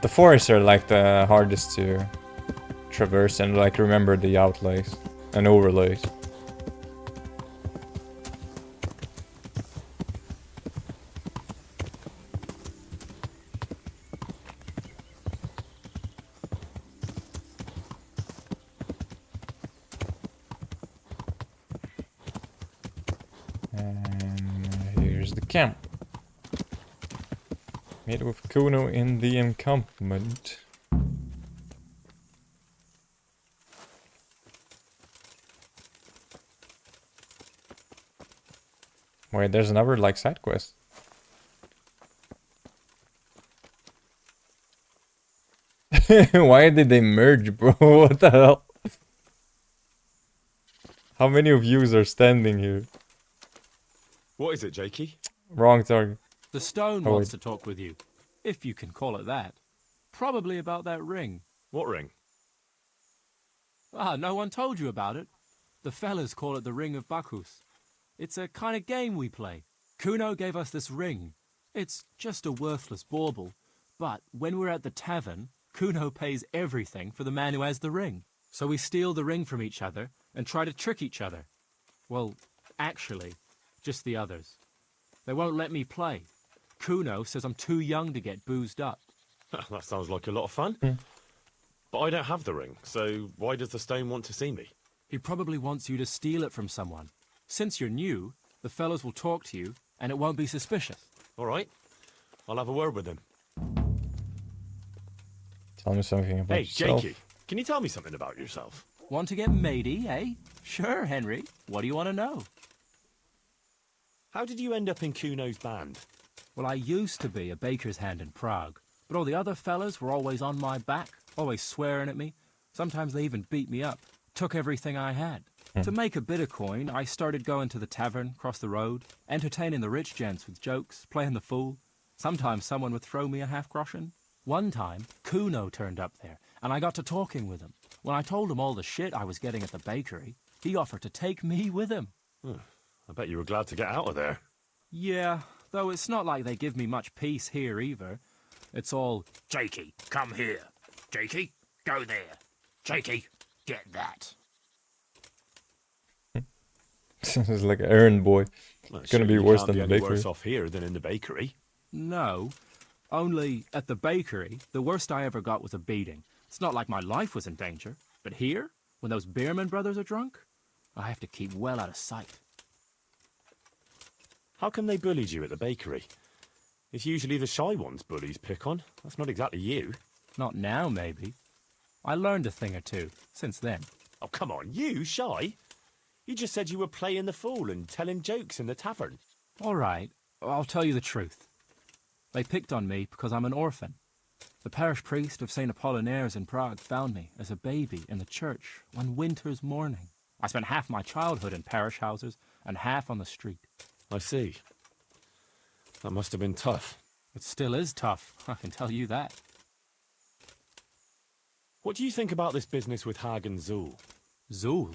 The forests are like the hardest to traverse and like remember the outlays and overlays. Camp. Meet with Kuno in the encampment. Wait, there's another like side quest. Why did they merge, bro? What the hell? How many of you are standing here?
What is it, Jakey?
Wrong target.
The stone
Oh,
wants
wait.
to talk with you, if you can call it that. Probably about that ring.
What ring?
Ah, no one told you about it. The fellas call it the Ring of Bacchus. It's a kind of game we play. Kuno gave us this ring. It's just a worthless bauble. But when we're at the tavern, Kuno pays everything for the man who has the ring. So we steal the ring from each other and try to trick each other. Well, actually, just the others. They won't let me play. Kuno says I'm too young to get boozed up.
That sounds like a lot of fun. But I don't have the ring, so why does the stone want to see me?
He probably wants you to steal it from someone. Since you're new, the fellows will talk to you, and it won't be suspicious.
All right. I'll have a word with him.
Tell me something about
Hey,
yourself.
Jakey, can you tell me something about yourself?
Want to get matey, eh? Sure, Henry. What do you want to know?
How did you end up in Kuno's band?
Well, I used to be a baker's hand in Prague, but all the other fellas were always on my back, always swearing at me. Sometimes they even beat me up, took everything I had. To make a bit of coin, I started going to the tavern across the road, entertaining the rich gents with jokes, playing the fool. Sometimes someone would throw me a half-groschen. One time, Kuno turned up there, and I got to talking with him. When I told him all the shit I was getting at the bakery, he offered to take me with him.
I bet you were glad to get out of there.
Yeah, though it's not like they give me much peace here either. It's all,
Jakey, come here. Jakey, go there. Jakey, get that.
It's like an errand boy. It's gonna be worse than the bakery.
Worse off here than in the bakery.
no. Only at the bakery, the worst I ever got was a beating. It's not like my life was in danger. But here, when those Bierman brothers are drunk, I have to keep well out of sight.
How come they bullied you at the bakery? It's usually the shy ones bullies pick on. That's not exactly you.
Not now, maybe. I learned a thing or two since then.
Oh, come on, you shy? You just said you were playing the fool and telling jokes in the tavern.
All right, I'll tell you the truth. They picked on me because I'm an orphan. The parish priest of St. Apollinaires in Prague found me as a baby in the church one winter's morning. I spent half my childhood in parish houses and half on the street.
I see. That must have been tough.
It still is tough, I can tell you that.
What do you think about this business with Hag and Zool?
Zool?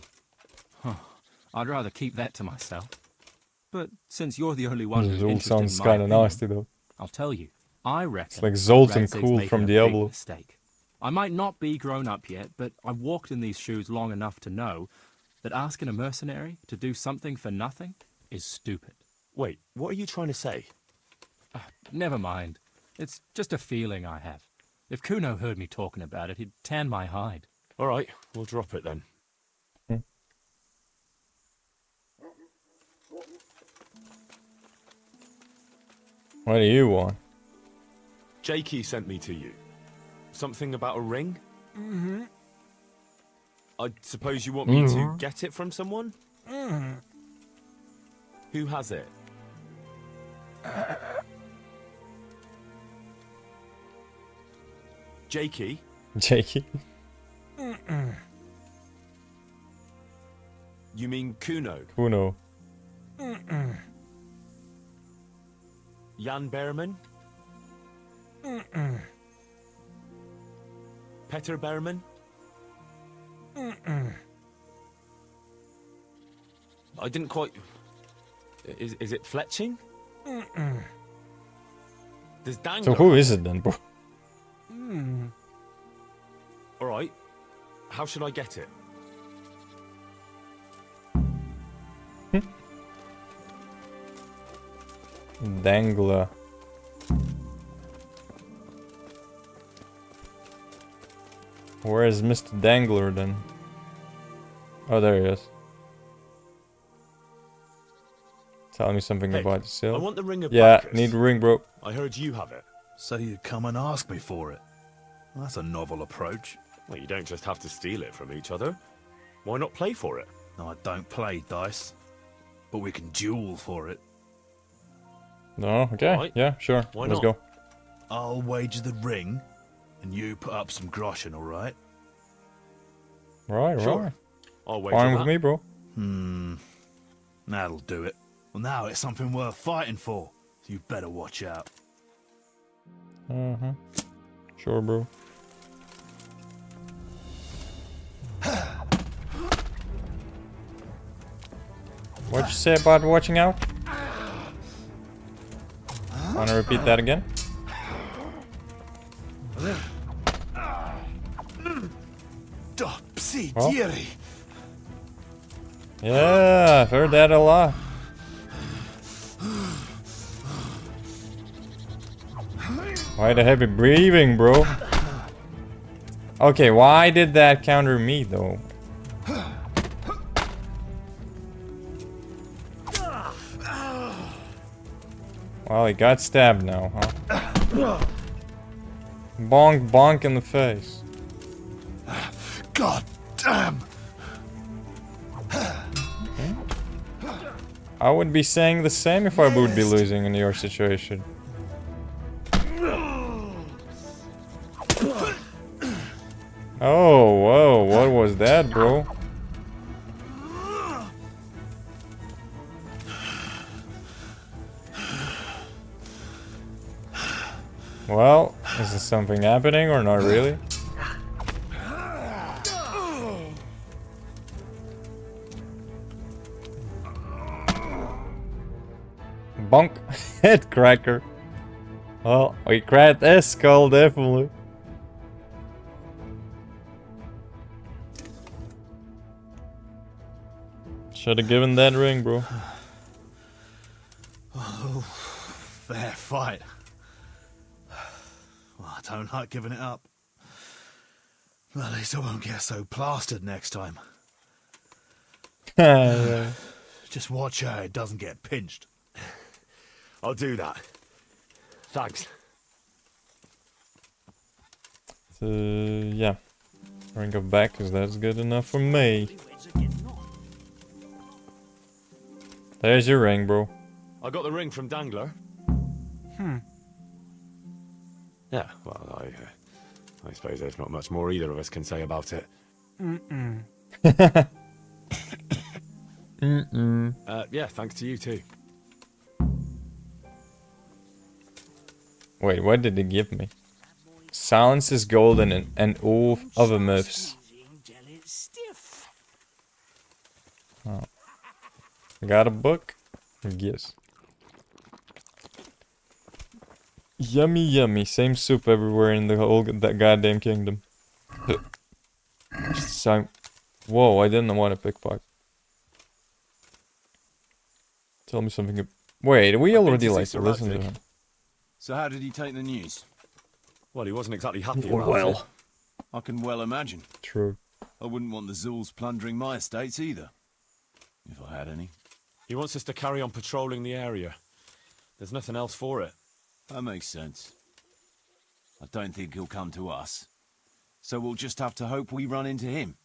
Huh. I'd rather keep that to myself. But since you're the only one who's
Zool
interested
sounds
in my
kind of
opinion,
nasty though.
I'll tell you. I reckon
It's like Zoltan
Radzig's
Cool
making
from
a big
Diablo.
mistake. I might not be grown up yet, but I've walked in these shoes long enough to know that asking a mercenary to do something for nothing is stupid.
Wait, what are you trying to say?
Never mind. It's just a feeling I have. If Kuno heard me talking about it, he'd tan my hide.
All right, we'll drop it then.
What do you want?
Jakey sent me to you. Something about a ring?
Mm-hmm.
I suppose you want me to get it from someone?
Mm-hmm.
Who has it? Jakey?
Jakey?
Mm-mm.
You mean Kuno?
Kuno.
Mm-mm.
Jan Behrman?
Mm-mm.
Peter Behrman?
Mm-mm.
I didn't quite... Is it Fletching?
Mm-mm.
There's Dangler.
So who is it then, bro?
Mm.
All right. How should I get it?
Dangler. Where is Mr. Dangler then? Oh, there he is. Tell me something
Hey,
about the sale.
I want the ring of
Yeah,
Bacchus.
need the ring, bro.
I heard you have it.
So you'd come and ask me for it? That's a novel approach.
Well, you don't just have to steal it from each other. Why not play for it?
No, I don't play dice. But we can duel for it.
No, okay,
Right.
yeah, sure.
Why
Let's
not?
go.
I'll wager the ring, and you put up some groschen, alright?
Right,
Sure.
right.
I'll
Fine with me, bro.
That'll do it. Well, now it's something worth fighting for, so you better watch out.
Sure, bro. What'd you say about watching out? Wanna repeat that again? Well. Yeah, I've heard that a lot. Why the heavy breathing, bro? Okay, why did that counter me, though? Well, he got stabbed now, huh? Bonk, bonk in the face.
God damn!
I would be saying the same if I would be losing in your situation. Oh, whoa, what was that, bro? Well, is this something happening or not really? Bonk. Head cracker. Well, we cracked this skull, definitely. Should have given that ring, bro.
Oh, fair fight. Well, I don't like giving it up. At least I won't get so plastered next time.
Yeah.
Just watch how it doesn't get pinched.
I'll do that. Thanks.
Yeah. Ring of Bacchus, that's good enough for me. There's your ring, bro.
I got the ring from Dangler. Yeah, well, I suppose there's not much more either of us can say about it.
Mm-mm.
Yeah, thanks to you too.
Wait, what did he give me? Silence is golden and all other myths. Oh. Got a book? Yes. Yummy, yummy. Same soup everywhere in the whole that goddamn kingdom. So, whoa! I didn't want to pickpocket. Tell me something. Wait, we already like to listen to him.
So how did he take the news?
Well, he wasn't exactly happy
Well,
about it.
I can well imagine.
True.
I wouldn't want the Zulls plundering my estates either. If I had any.
He wants us to carry on patrolling the area. There's nothing else for it.
That makes sense. I don't think he'll come to us. So we'll just have to hope we run into him.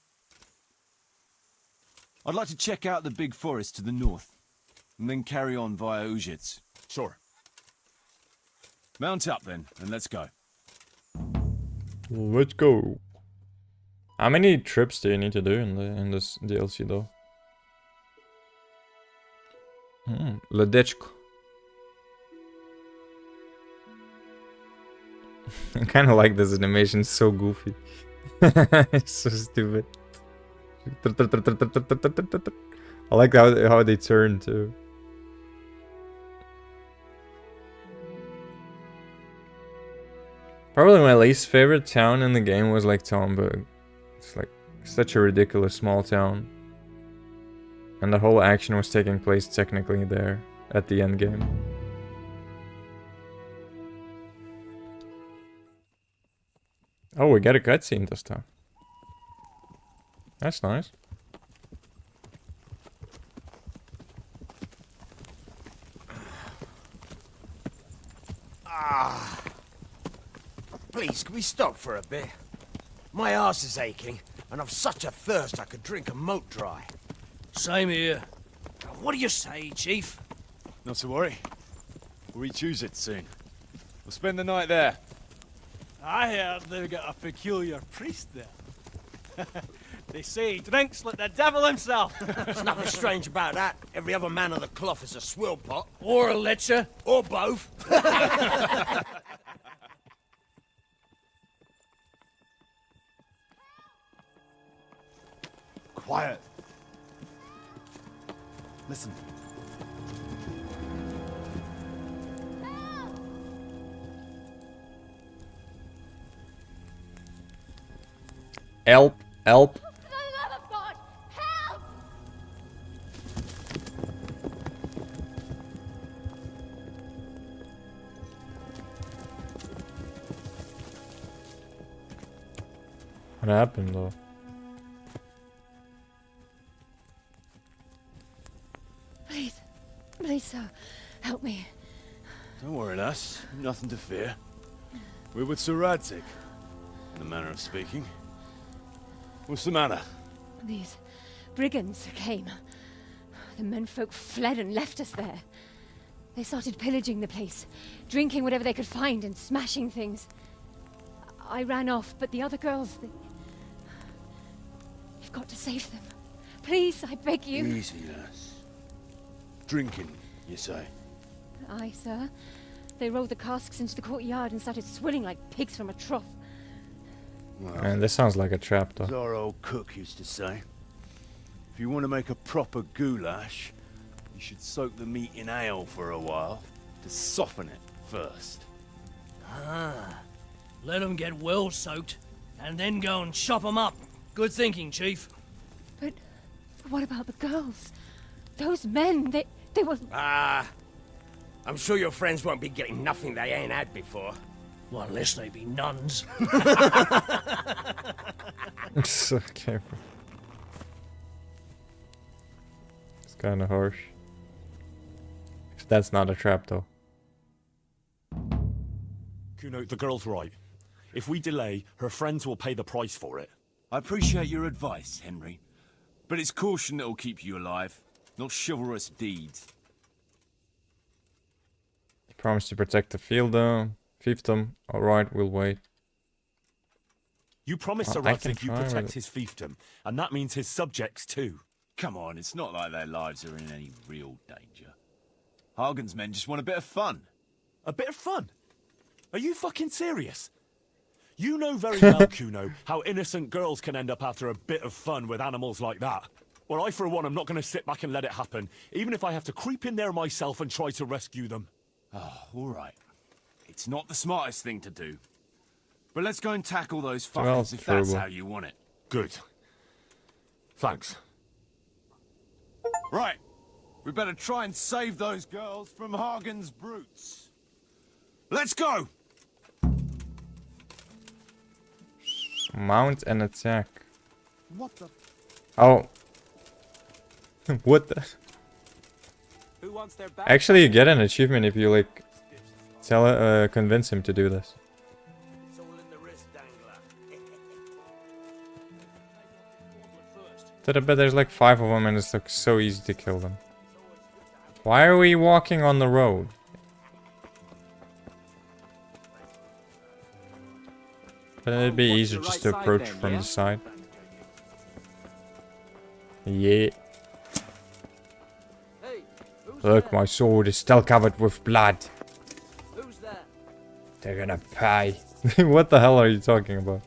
I'd like to check out the big forest to the north, and then carry on via Ujits.
Sure.
Mount up then, and let's go.
Let's go. How many trips do you need to do in this DLC though? LIEGE. I kind of like this animation. It's so goofy. It's so stupid. I like how they turn too. Probably my least favorite town in the game was like Tomburg. It's like such a ridiculous small town. And the whole action was taking place technically there at the end game. Oh, we got a cutscene this time. That's nice.
Please, can we stop for a bit? My arse is aching, and I've such a thirst I could drink a moat dry.
Same here. What do you say, Chief?
Not to worry. We'll reach it soon. We'll spend the night there.
I heard they've got a peculiar priest there. They say he drinks like the devil himself.
There's nothing strange about that. Every other man of the cloth is a swill pot.
Or a lecher.
Or both.
Quiet. Listen.
Help! Help! What happened though?
Please, please, sir, help me.
Don't worry, lass. Nothing to fear. We're with Sir Radzig, in the manner of speaking. What's the matter?
These brigands came. The menfolk fled and left us there. They started pillaging the place, drinking whatever they could find and smashing things. I ran off, but the other girls, You've got to save them. Please, I beg you.
Easy, lass. Drinking, you say?
Aye, sir. They rolled the casks into the courtyard and started swilling like pigs from a trough.
Well,
Man, this sounds like a trap though.
as our old cook used to say, if you want to make a proper goulash, you should soak the meat in ale for a while to soften it first.
Ah, let them get well soaked, and then go and chop them up. Good thinking, Chief.
But what about the girls? Those men, they were...
Ah, I'm sure your friends won't be getting nothing they ain't had before.
Well, unless they be nuns.
So careful. It's kind of harsh. If that's not a trap though.
Kuno, the girl's right. If we delay, her friends will pay the price for it.
I appreciate your advice, Henry, but it's caution that'll keep you alive, not chivalrous deeds.
Promise to protect the fiefdom. Alright, we'll wait.
You promised Sir
I can
Radzig you
try with
protect
it.
his fiefdom, and that means his subjects too.
Come on, it's not like their lives are in any real danger. Hagen's men just want a bit of fun.
A bit of fun? Are you fucking serious? You know very well, Kuno, how innocent girls can end up after a bit of fun with animals like that. Well, I, for one, am not going to sit back and let it happen, even if I have to creep in there myself and try to rescue them.
Oh, all right. It's not the smartest thing to do. But let's go and tackle those fuckers if that's how you want it.
Good. Thanks.
Right. We better try and save those girls from Hagen's brutes. Let's go!
Mount and attack.
What the?
Oh. What the?
Who wants their back?
Actually, you get an achievement if you like convince him to do this. I bet there's like 5 of them and it's like so easy to kill them. Why are we walking on the road? But it'd be easier just to approach from the side. Yeah. Look, my sword is still covered with blood.
Who's there?
They're gonna pay. What the hell are you talking about?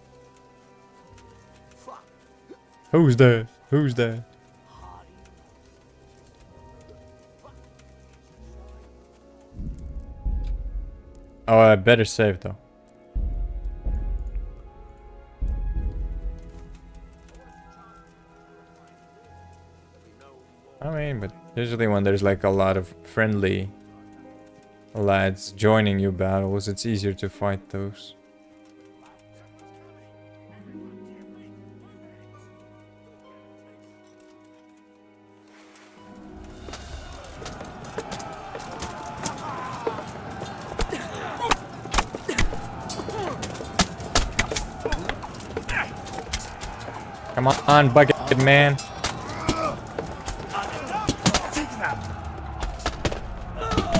Who's there? Who's there? Oh, I better save though. I mean, but usually when there's like a lot of friendly lads joining your battles, it's easier to fight those. Come on, bucket man.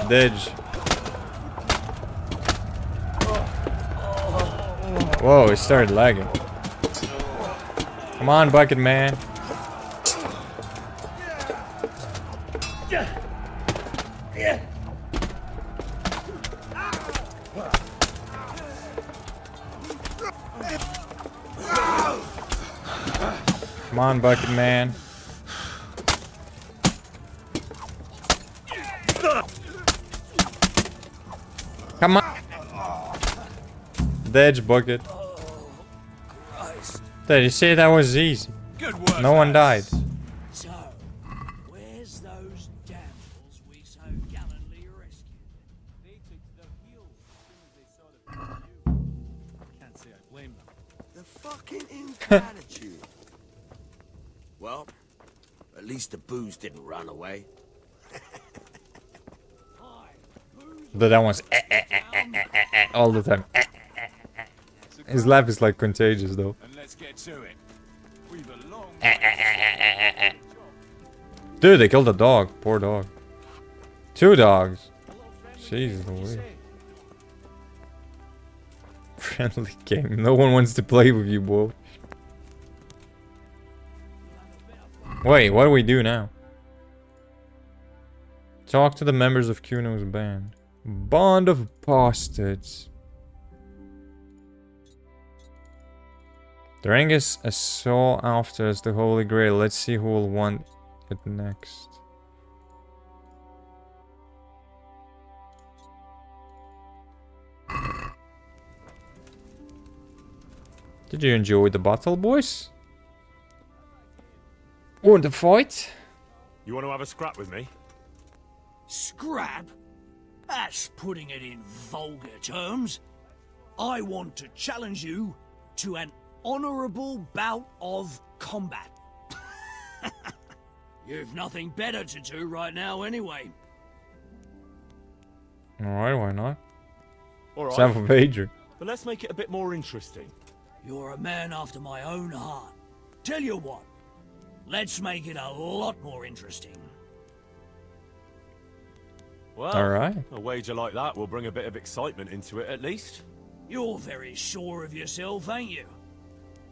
Didge. Whoa, it started lagging. Come on, bucket man. Come on, bucket man. Come on. Dodge bucket. Did you say that was easy? No one died.
So, where's those damsels we so gallantly rescued?
They took to their heels as soon as they saw the view. Can't say I blame them.
The fucking ingratitude. Well, at least the booze didn't run away.
But that one's all the time. His laugh is like contagious though.
And let's get to it. We've a long
Dude, they killed a dog. Poor dog. 2 dogs. Jeez Louise. Friendly game. No one wants to play with you, boy. Wait, what do we do now? Talk to the members of Kuno's band. Bond of bastards. The ring is a sought after as the Holy Grail. Let's see who will want it next. Did you enjoy the battle, boys? Want to fight?
You want to have a scrap with me?
Scrap? That's putting it in vulgar terms. I want to challenge you to an honorable bout of combat. You've nothing better to do right now anyway.
Alright, why not?
Alright.
Let's have a wager.
But let's make it a bit more interesting.
You're a man after my own heart. Tell you what, let's make it a lot more interesting.
Well,
alright.
A wager like that will bring a bit of excitement into it at least.
You're very sure of yourself, ain't you?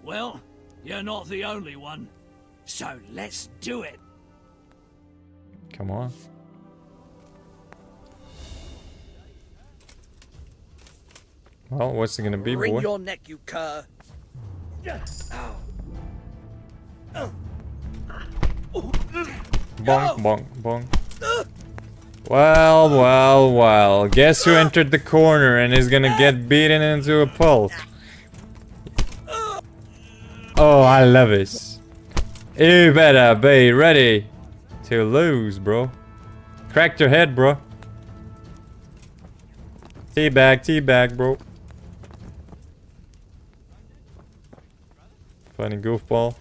Well, you're not the only one. So let's do it.
Come on. Well, what's it gonna be,
Wring
boy?
your neck, you cur.
Bonk, bonk, bonk. Well, well, well. Guess who entered the corner and is gonna get beaten into a pulp? Oh, I love this. You better be ready to lose, bro. Cracked your head, bro. Teabag, bro. Funny goofball.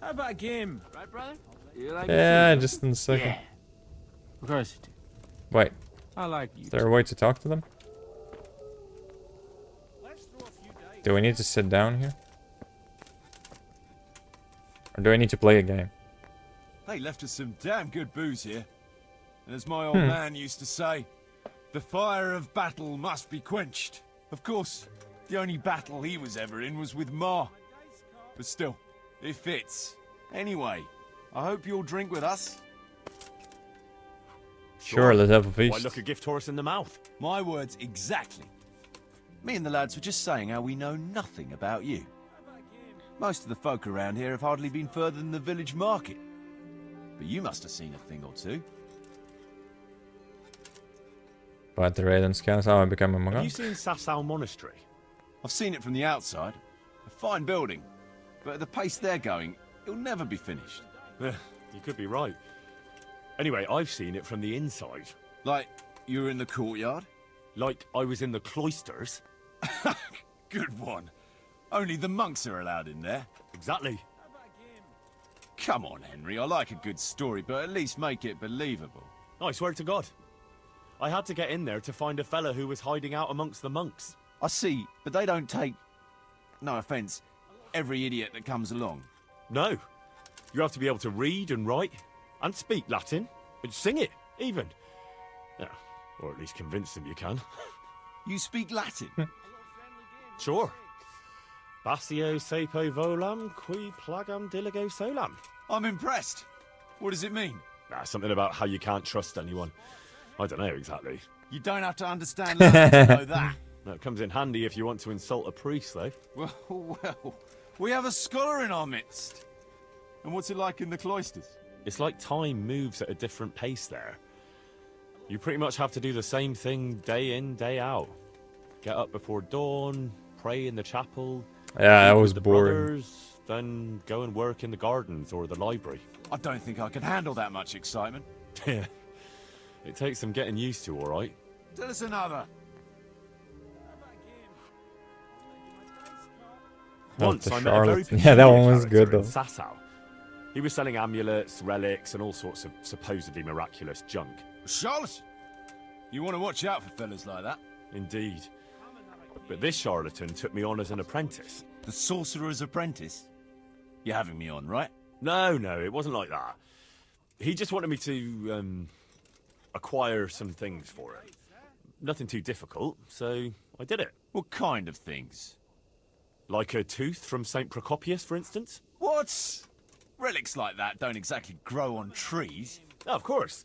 How about a game? Right, brother? You like
Yeah, just in a second.
Yeah. Of course you do.
Wait.
I like you.
Is there a way to talk to them? Do we need to sit down here? Or do I need to play a game?
They left us some damn good booze here. And as my old
Hmm.
man used to say, the fire of battle must be quenched. Of course, the only battle he was ever in was with Ma. But still, it fits. Anyway, I hope you'll drink with us.
Sure, let's have a feast.
Why look a gift horse in the mouth?
My words exactly. Me and the lads were just saying how we know nothing about you. Most of the folk around here have hardly been further than the village market. But you must have seen a thing or two.
But the Raiden scans how I become a
Have
monk.
you seen Sasau Monastery?
I've seen it from the outside. A fine building. But at the pace they're going, it'll never be finished.
You could be right. Anyway, I've seen it from the inside.
Like, you were in the courtyard?
Like I was in the cloisters?
Good one. Only the monks are allowed in there.
Exactly.
Come on, Henry. I like a good story, but at least make it believable.
I swear to God. I had to get in there to find a fella who was hiding out amongst the monks.
I see, but they don't take, no offence, every idiot that comes along.
No. You have to be able to read and write, and speak Latin, and sing it, even. Yeah, or at least convince them you can.
You speak Latin?
Sure. Basio sepo volam, qui plagam diligo solam.
I'm impressed. What does it mean?
Something about how you can't trust anyone. I don't know exactly.
You don't have to understand Latin to know that.
That comes in handy if you want to insult a priest, though.
Well, we have a scholar in our midst. And what's it like in the cloisters?
It's like time moves at a different pace there. You pretty much have to do the same thing day in, day out. Get up before dawn, pray in the chapel.
Yeah, that
eat
was
with the
boring.
brothers, then go and work in the gardens or the library.
I don't think I can handle that much excitement.
Yeah. It takes some getting used to, all right?
Tell us another.
Once
the
I met a very
Charlotte. Yeah, that one was
peculiar
good,
character in Sasau. He was selling amulets, relics, and all sorts of supposedly miraculous junk.
Charlotte? You want to watch out for fellas like that.
Indeed. But this charlatan took me on as an apprentice.
The sorcerer's apprentice? You're having me on, right?
No, it wasn't like that. He just wanted me to, acquire some things for him. Nothing too difficult, so I did it.
What kind of things?
Like a tooth from St. Procopius, for instance?
What? Relics like that don't exactly grow on trees.
Oh, of course.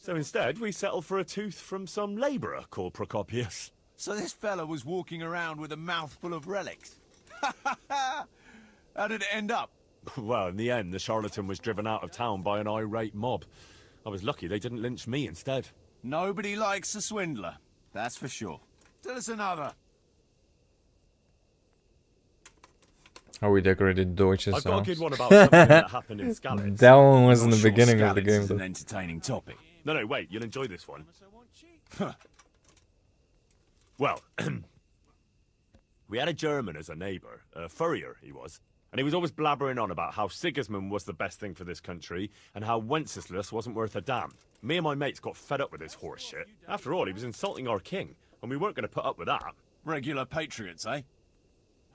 So instead, we settled for a tooth from some labourer called Procopius.
So this fella was walking around with a mouthful of relics. How did it end up?
Well, in the end, the charlatan was driven out of town by an irate mob. I was lucky they didn't lynch me instead.
Nobody likes a swindler, that's for sure. Tell us another.
How we decorated Deutsches
I've got a
house.
good one about something that happened in Skalitz.
That one was in the
Sure,
beginning of the
Skalitz
game.
is an
Though.
entertaining topic.
No, wait, you'll enjoy this one. Well, we had a German as a neighbour, a furrier he was, and he was always blabbering on about how Sigismund was the best thing for this country and how Wenceslas wasn't worth a damn. Me and my mates got fed up with this horse shit. After all, he was insulting our king, and we weren't going to put up with that.
Regular patriots, eh?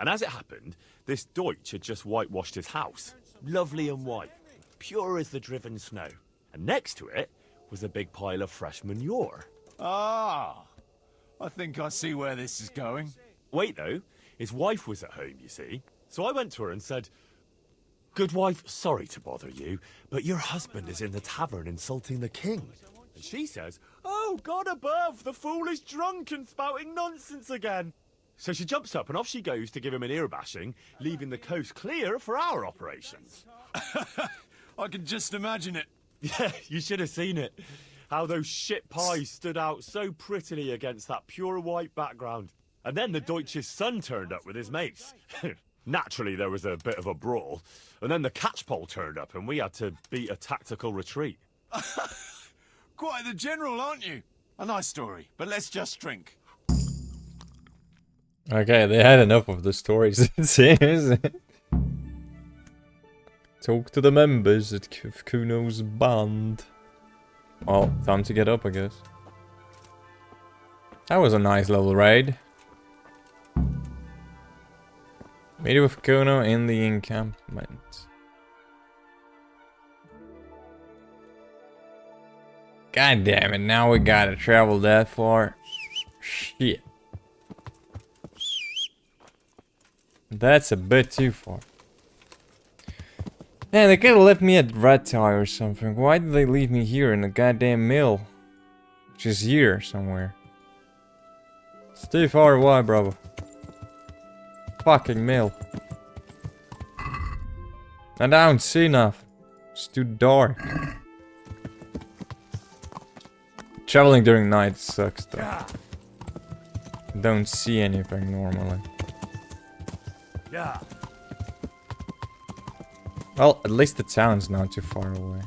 And as it happened, this Deutsch had just whitewashed his house. Lovely and white, pure as the driven snow. And next to it was a big pile of fresh manure.
Ah, I think I see where this is going.
Wait, though, his wife was at home, you see. So I went to her and said, "Good wife, sorry to bother you, but your husband is in the tavern insulting the king." And she says, "Oh, Oh, God above! The fool is drunk and spouting nonsense again. So she jumps up and off she goes to give him an ear bashing, leaving the coast clear for our operations.
I can just imagine it.
Yeah, you should have seen it. How those shit pies stood out so prettily against that pure white background. And then the Deutsch's son turned up with his mates. Naturally, there was a bit of a brawl. And then the catchpole turned up and we had to beat a tactical retreat.
Quite the general, aren't you? A nice story, but let's just drink.
Okay, they had enough of the stories, it seems. Talk to the members at Kuno's band. Well, time to get up, I guess. That was a nice little raid. Meet with Kuno in the encampment. God damn it, now we gotta travel that far. Shit. That's a bit too far. Man, they could have left me at Red Tie or something. Why did they leave me here in the goddamn mill? Which is here somewhere. It's too far away, brother. Fucking mill. And I don't see nothing. It's too dark. Traveling during night sucks though. Don't see anything normally.
Yeah.
Well, at least the town's not too far away.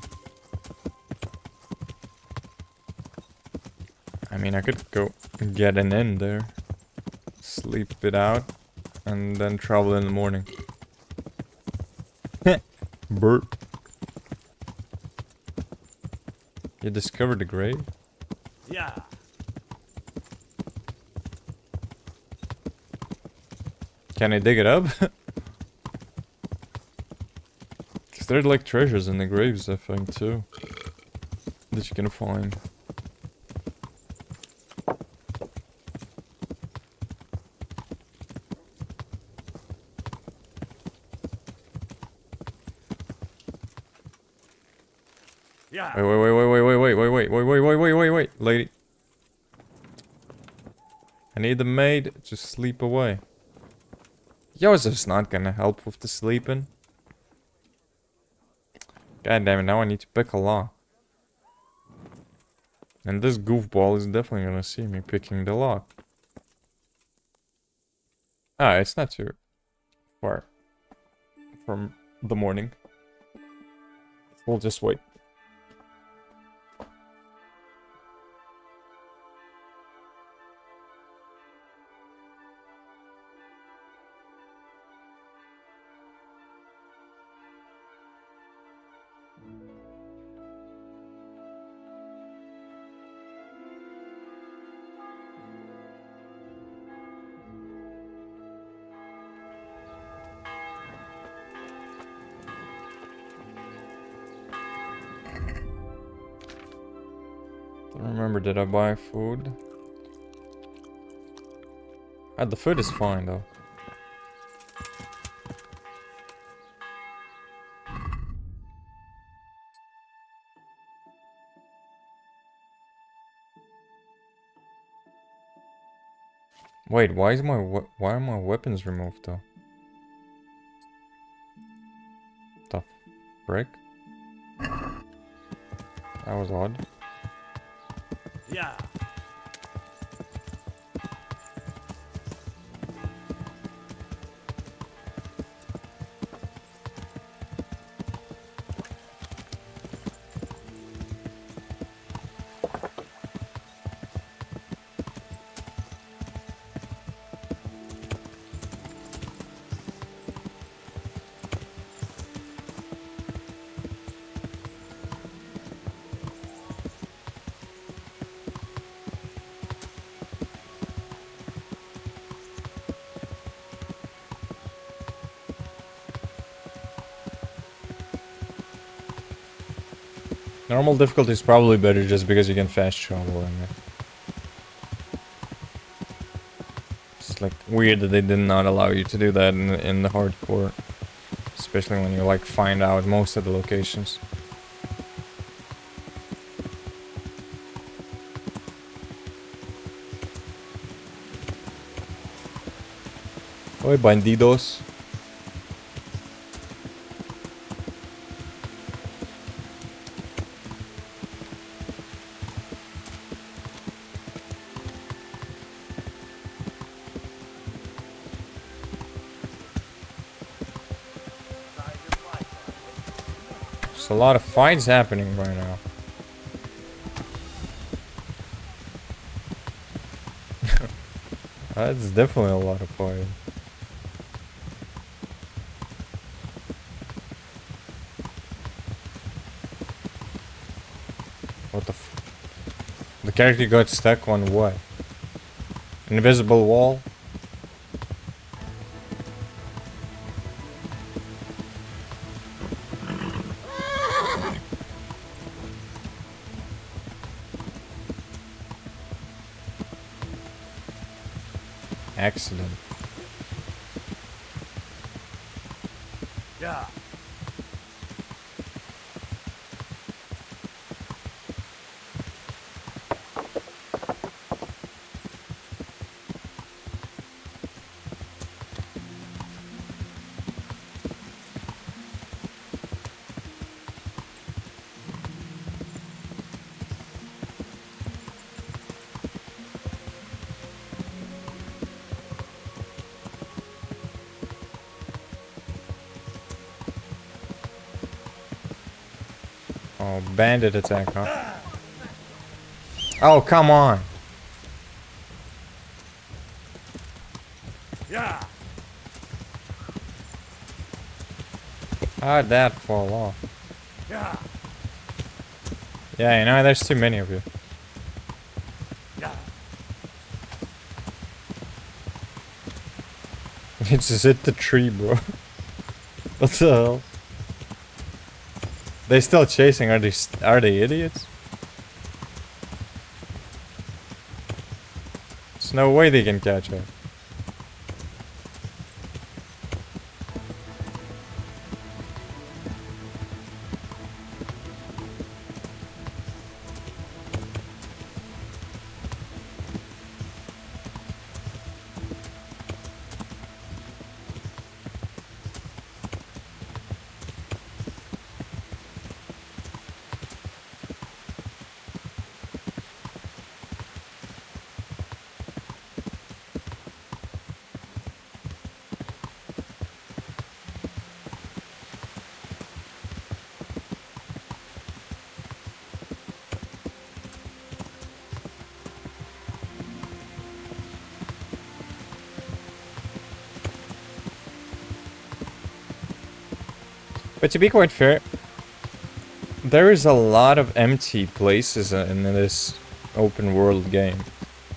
I mean, I could go get an inn there, sleep it out, and then travel in the morning. Burp. You discovered the grave?
Yeah.
Can I dig it up? Cause there's like treasures in the graves, I think, too. That you can find.
Yeah.
Wait, lady. I need the maid to sleep away. Joseph's not gonna help with the sleeping. God damn it, now I need to pick a lock. And this goofball is definitely gonna see me picking the lock. Ah, it's not too far from the morning. We'll just wait. Don't remember, did I buy food? Ah, the food is fine though. Wait, why are my weapons removed though? The frick? That was odd.
Yeah.
Normal difficulty is probably better just because you can fast travel in it. It's like weird that they did not allow you to do that in the hardcore. Especially when you like find out most of the locations. Oi, bandidos. There's a lot of fights happening right now. That's definitely a lot of fighting. What the f... The character got stuck on what? Invisible wall? Accident.
Yeah.
Oh, bandit attack, huh? Oh, come on.
Yeah.
How'd that fall off?
Yeah.
Yeah, you know, there's too many of you.
Yeah.
It just hit the tree, bro. What the hell? They still chasing? Are they idiots? There's no way they can catch up. But to be quite fair, there is a lot of empty places in this open world game.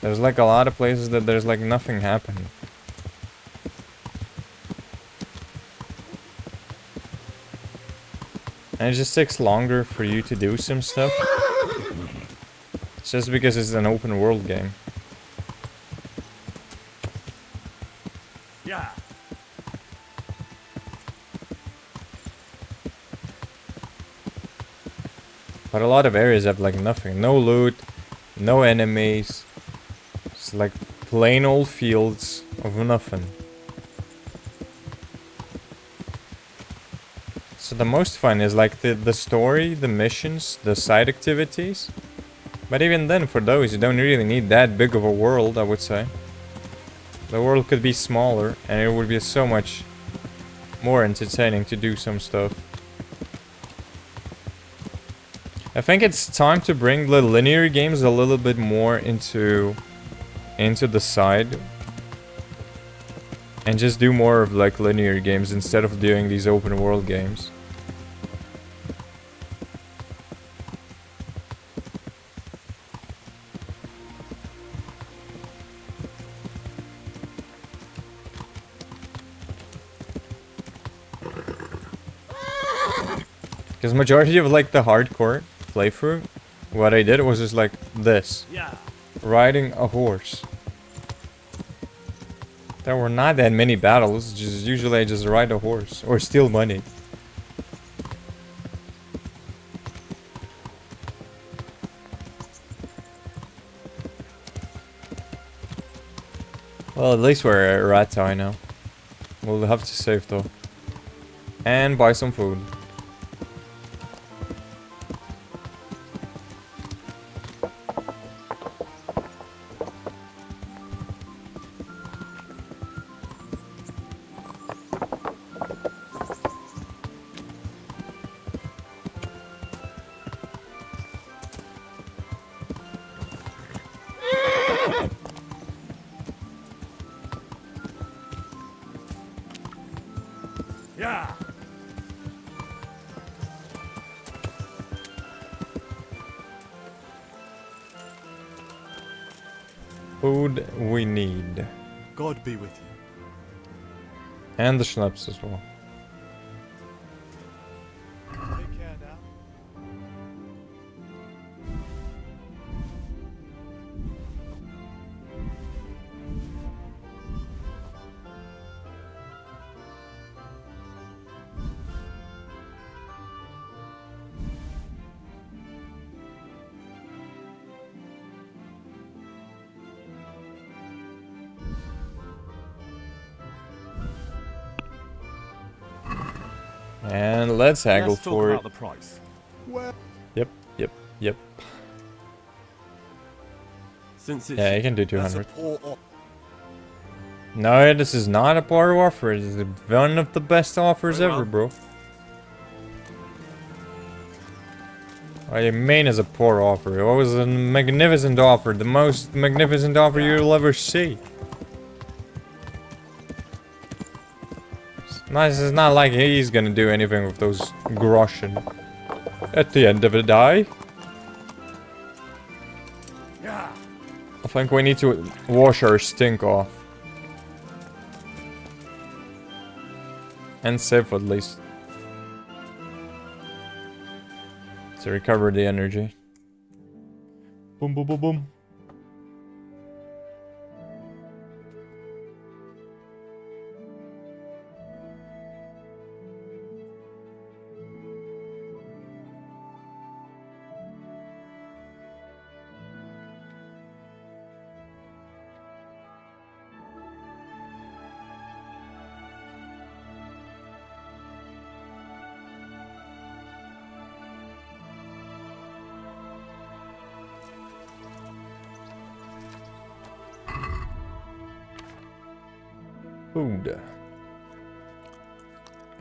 There's like a lot of places that there's like nothing happening. And it just takes longer for you to do some stuff. It's just because it's an open world game.
Yeah.
But a lot of areas have like nothing. No loot, no enemies. It's like plain old fields of nothing. So the most fun is like the story, the missions, the side activities. But even then, for those, you don't really need that big of a world, I would say. The world could be smaller and it would be so much more entertaining to do some stuff. I think it's time to bring the linear games a little bit more into the side. And just do more of like linear games instead of doing these open world games. Because majority of like the hardcore playthrough, what I did was just like this.
Yeah.
Riding a horse. There were not that many battles, just usually I just ride a horse or steal money. Well, at least we're at Rattoi now. We'll have to save though. And buy some food.
Yeah.
Food we need.
God be with you.
And the schnapps as well.
Take care now.
And let's haggle
Let's talk
for
about
it.
the price.
Yep.
Since it's
Yeah, you can do
that's a
200.
poor
No, this is not a poor offer. It is one of the best offers
Very
ever,
well.
bro. What do you mean is a poor offer? It was a magnificent offer. The most magnificent offer you'll ever see. This is not like he's gonna do anything with those groschen at the end of the day. I think we need to wash our stink off. And save at least. To recover the energy. Boom, boom, boom, boom. Food.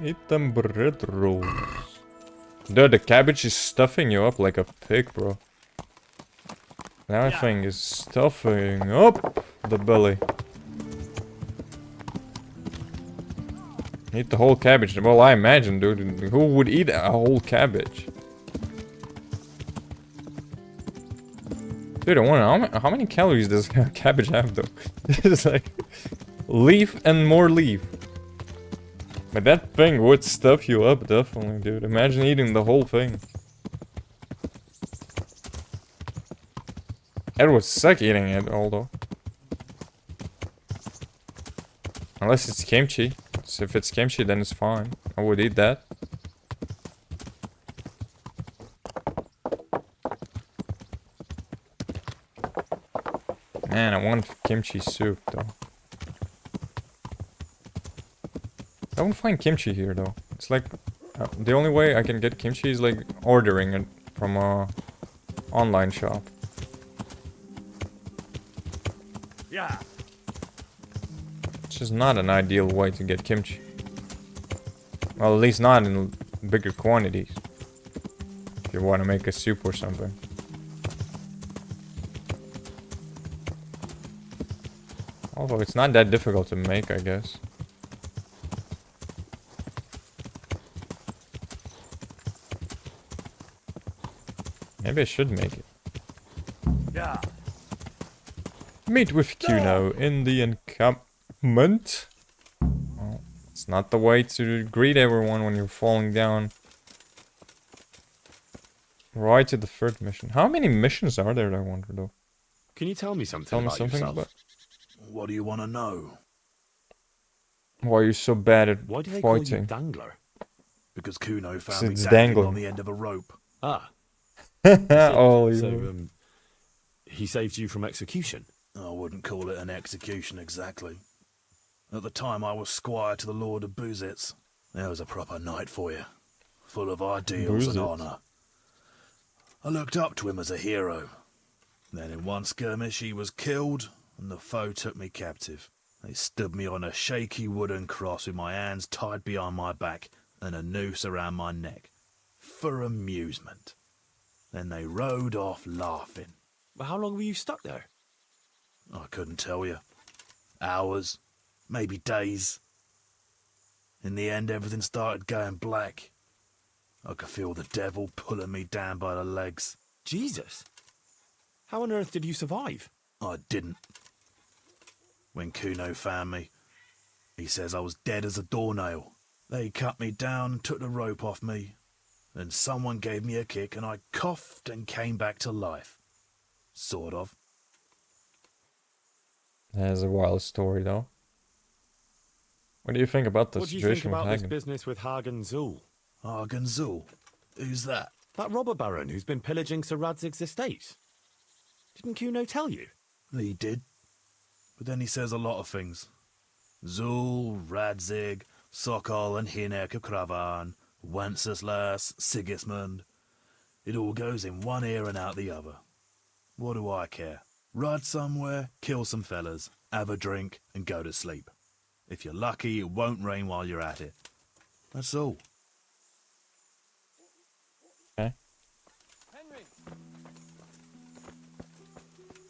Eat them bread rolls. Dude, the cabbage is stuffing you up like a pig, bro. That thing is stuffing up the belly. Eat the whole cabbage. Well, I imagine, dude. Who would eat a whole cabbage? Dude, I wonder how many calories does cabbage have, though? It's like leaf and more leaf. But that thing would stuff you up, definitely, dude. Imagine eating the whole thing. It would suck eating it all, though. Unless it's kimchi. So if it's kimchi, then it's fine. I would eat that. Man, I want kimchi soup, though. I won't find kimchi here, though. It's like... the only way I can get kimchi is like ordering it from a online shop.
Yeah.
It's just not an ideal way to get kimchi. Well, at least not in bigger quantities. If you want to make a soup or something. Although it's not that difficult to make, I guess. Maybe I should make it.
Yeah.
Meet with Kuno in the encampment. Well, it's not the way to greet everyone when you're falling down. Right to the third mission. How many missions are there, I wonder, though?
Can you tell me something
Tell me
about
something
yourself?
about...
What do you want to know?
Why are you so bad at
Why do they call you
fighting?
Dangler?
Because Kuno
So
found me
it's
dangling
dangling.
on the end of a rope.
Ah.
Oh,
so,
you...
he saved you from execution?
I wouldn't call it an execution exactly. At the time I was squire to the Lord of Boozits. There was a proper knight for you, full of ideals and
Boozits.
honour. I looked up to him as a hero. Then in one skirmish he was killed, and the foe took me captive. They stood me on a shaky wooden cross with my hands tied behind my back and a noose around my neck, for amusement. Then they rode off laughing.
But how long were you stuck there?
I couldn't tell you. Hours, maybe days. In the end, everything started going black. I could feel the devil pulling me down by the legs.
Jesus! How on earth did you survive?
I didn't. When Kuno found me, he says I was dead as a doornail. They cut me down, took the rope off me, then someone gave me a kick and I coughed and came back to life. Sort of.
That's a wild story, though. What do you think about the
What do you think
situation
about
with
this
Hagen?
business with Hagen Zul?
Hagen Zul? Who's that?
That robber baron who's been pillaging Sir Radzig's estate. Didn't Kuno tell you?
He did. But then he says a lot of things. Zul, Radzig, Sokol and Hinek of Kravan, Wenceslas, Sigismund. It all goes in one ear and out the other. What do I care? Ride somewhere, kill some fellas, have a drink and go to sleep. If you're lucky, it won't rain while you're at it. That's all.
Okay.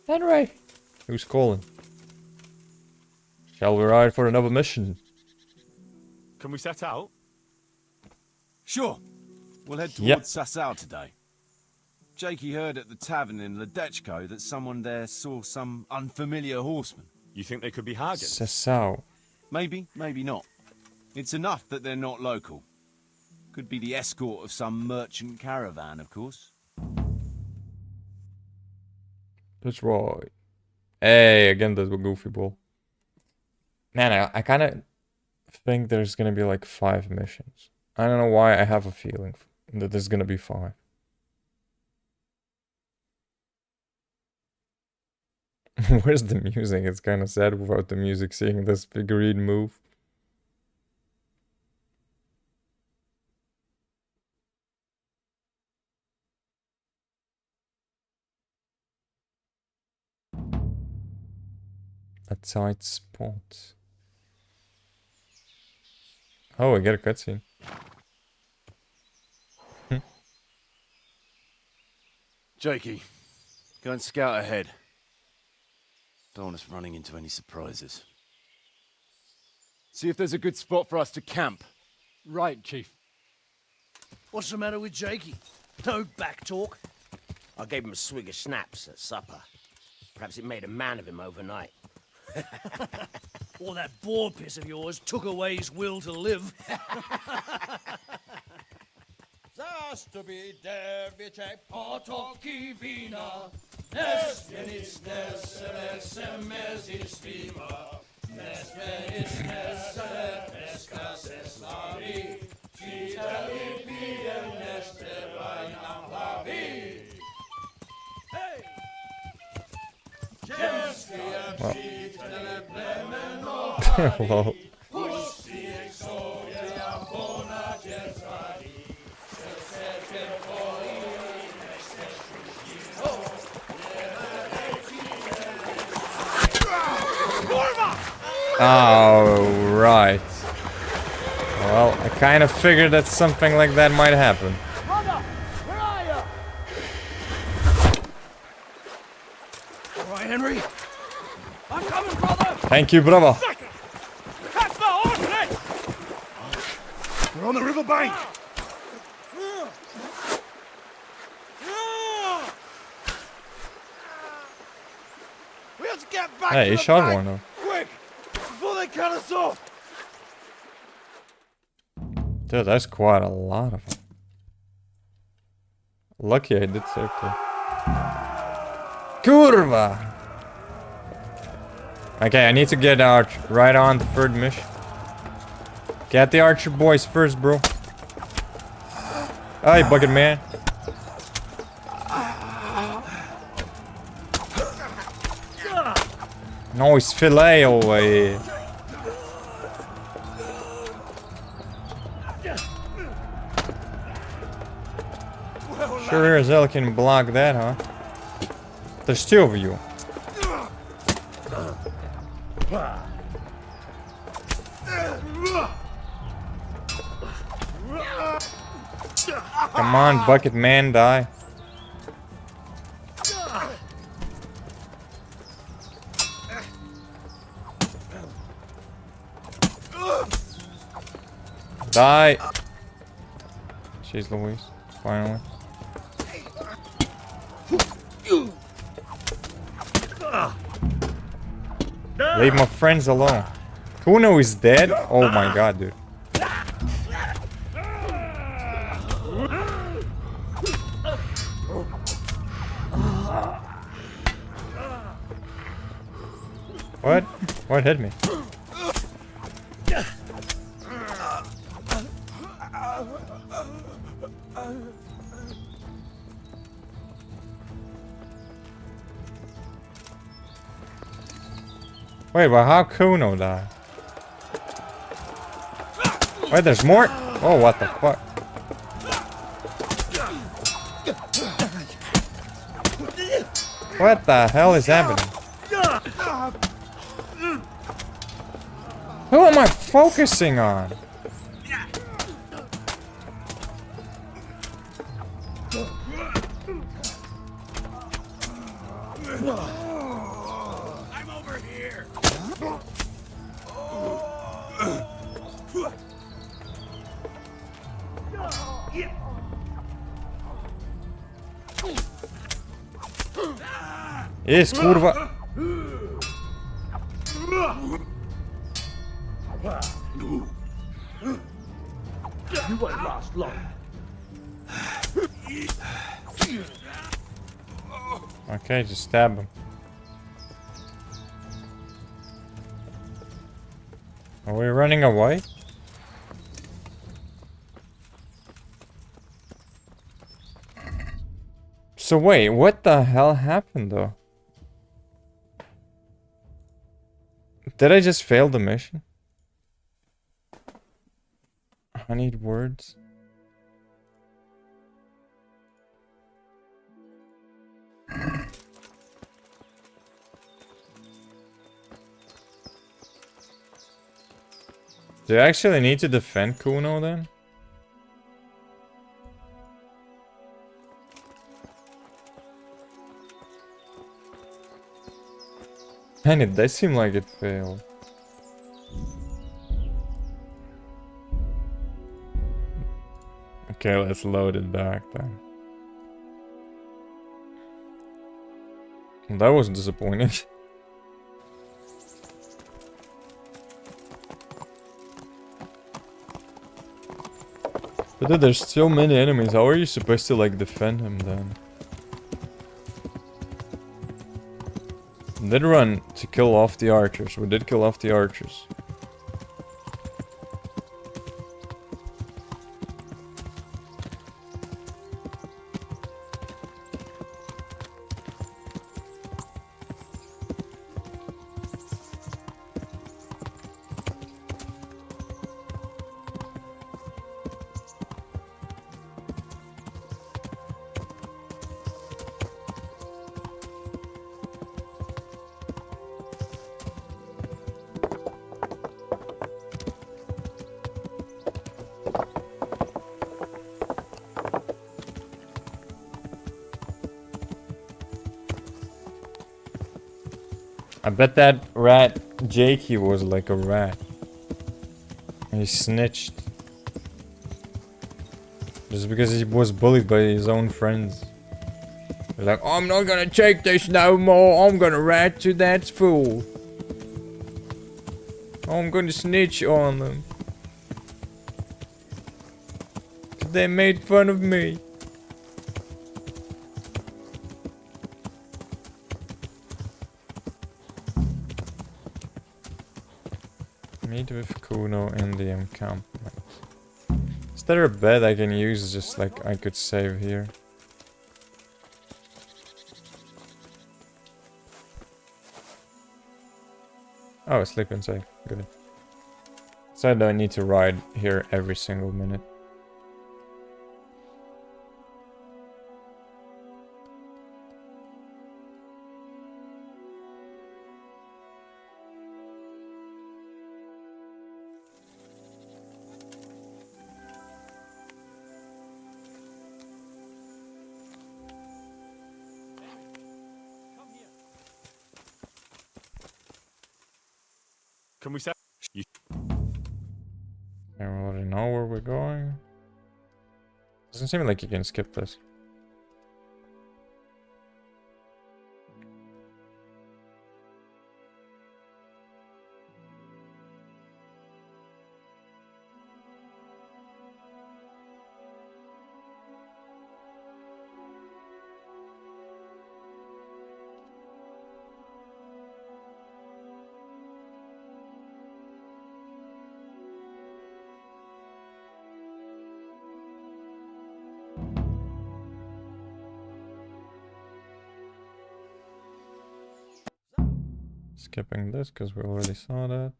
Henry! Who's calling? Shall we ride for another mission?
Can we set out?
Sure. We'll head
Yep.
towards Sasau today. Jakey heard at the tavern in Ledechko that someone there saw some unfamiliar horseman.
You think they could be Hagen?
Sasau.
Maybe, maybe not. It's enough that they're not local. Could be the escort of some merchant caravan, of course.
That's right. Hey, again, the goofy ball. Man, I kind of think there's gonna be like 5 missions. I don't know why I have a feeling that there's gonna be 5. Where's the music? It's kind of sad without the music, seeing this figurine move. A tight spot. Oh, I get a cutscene.
Jakey, go and scout ahead. Don't want us running into any surprises. See if there's a good spot for us to camp.
Right, Chief.
What's the matter with Jakey? No back talk.
I gave him a swig of schnapps at supper. Perhaps it made a man of him overnight.
Or that boar piss of yours took away his will to live.
Zastubi device potoki vina, nesvenis neseles semezis vima, nesvenis neseles escases lavi, citali piem neste vainam lavi. Hey!
Wow. Oh, right. Well, I kind of figured that something like that might happen.
Brother, where are you? All right, Henry. I'm coming, brother.
Thank you, brother.
Catch the horse!
We're on the river bank.
We have to get back
Hey,
to
he
the
shot
bank,
one though.
quick, before they cut us off.
Dude, that's quite a lot of them. Lucky I did save too. Kurva! Okay, I need to get out right on the third mission. Get the archer boys first, bro. Hey, bucket man. Nice filet over here. Sure as hell can block that, huh? There's two of you. Come on, Bucket Man, die. Die! Jeez Louise, finally. Leave my friends alone. Kuno is dead? Oh my god, dude. What? What hit me? Wait, but how Kuno died? Wait, there's more? Oh, what the fuck? What the hell is happening? Who am I focusing on?
I'm over here.
Jest, kurwa.
You won't last long.
Okay, just stab him. Are we running away? So wait, what the hell happened though? Did I just fail the mission? I need words. Do I actually need to defend Kuno then? And it does seem like it failed. Okay, let's load it back then. That was disappointing. But dude, there's so many enemies. How are you supposed to like defend him then? Did run to kill off the archers. We did kill off the archers. I bet that rat Jakey was like a rat. He snitched. Just because he was bullied by his own friends. They're like, I'm not gonna take this no more. I'm gonna rat to that fool. I'm gonna snitch on them. They made fun of me. Meet with Kuno in the encampment. Is there a bed I can use just like I could save here? Oh, sleep and save. Good. So I don't need to ride here every single minute.
Can we say you?
I already know where we're going. Doesn't seem like you can skip this. Skipping this because we already saw that.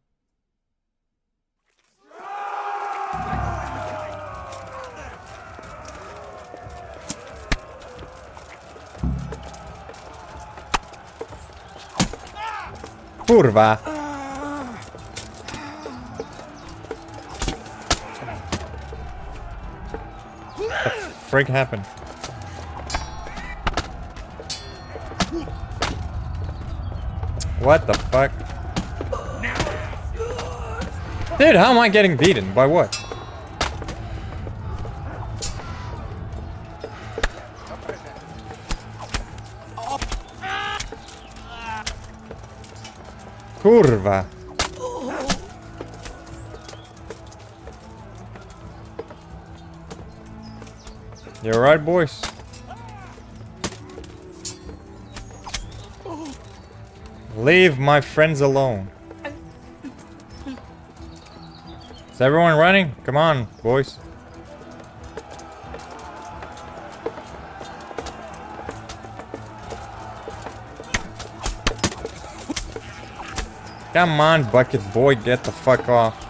Kurwa! What the frick happened? What the fuck? Dude, how am I getting beaten? By what? Kurwa. You alright, boys? Leave my friends alone. Is everyone running? Come on, boys. Come on, bucket boy, get the fuck off.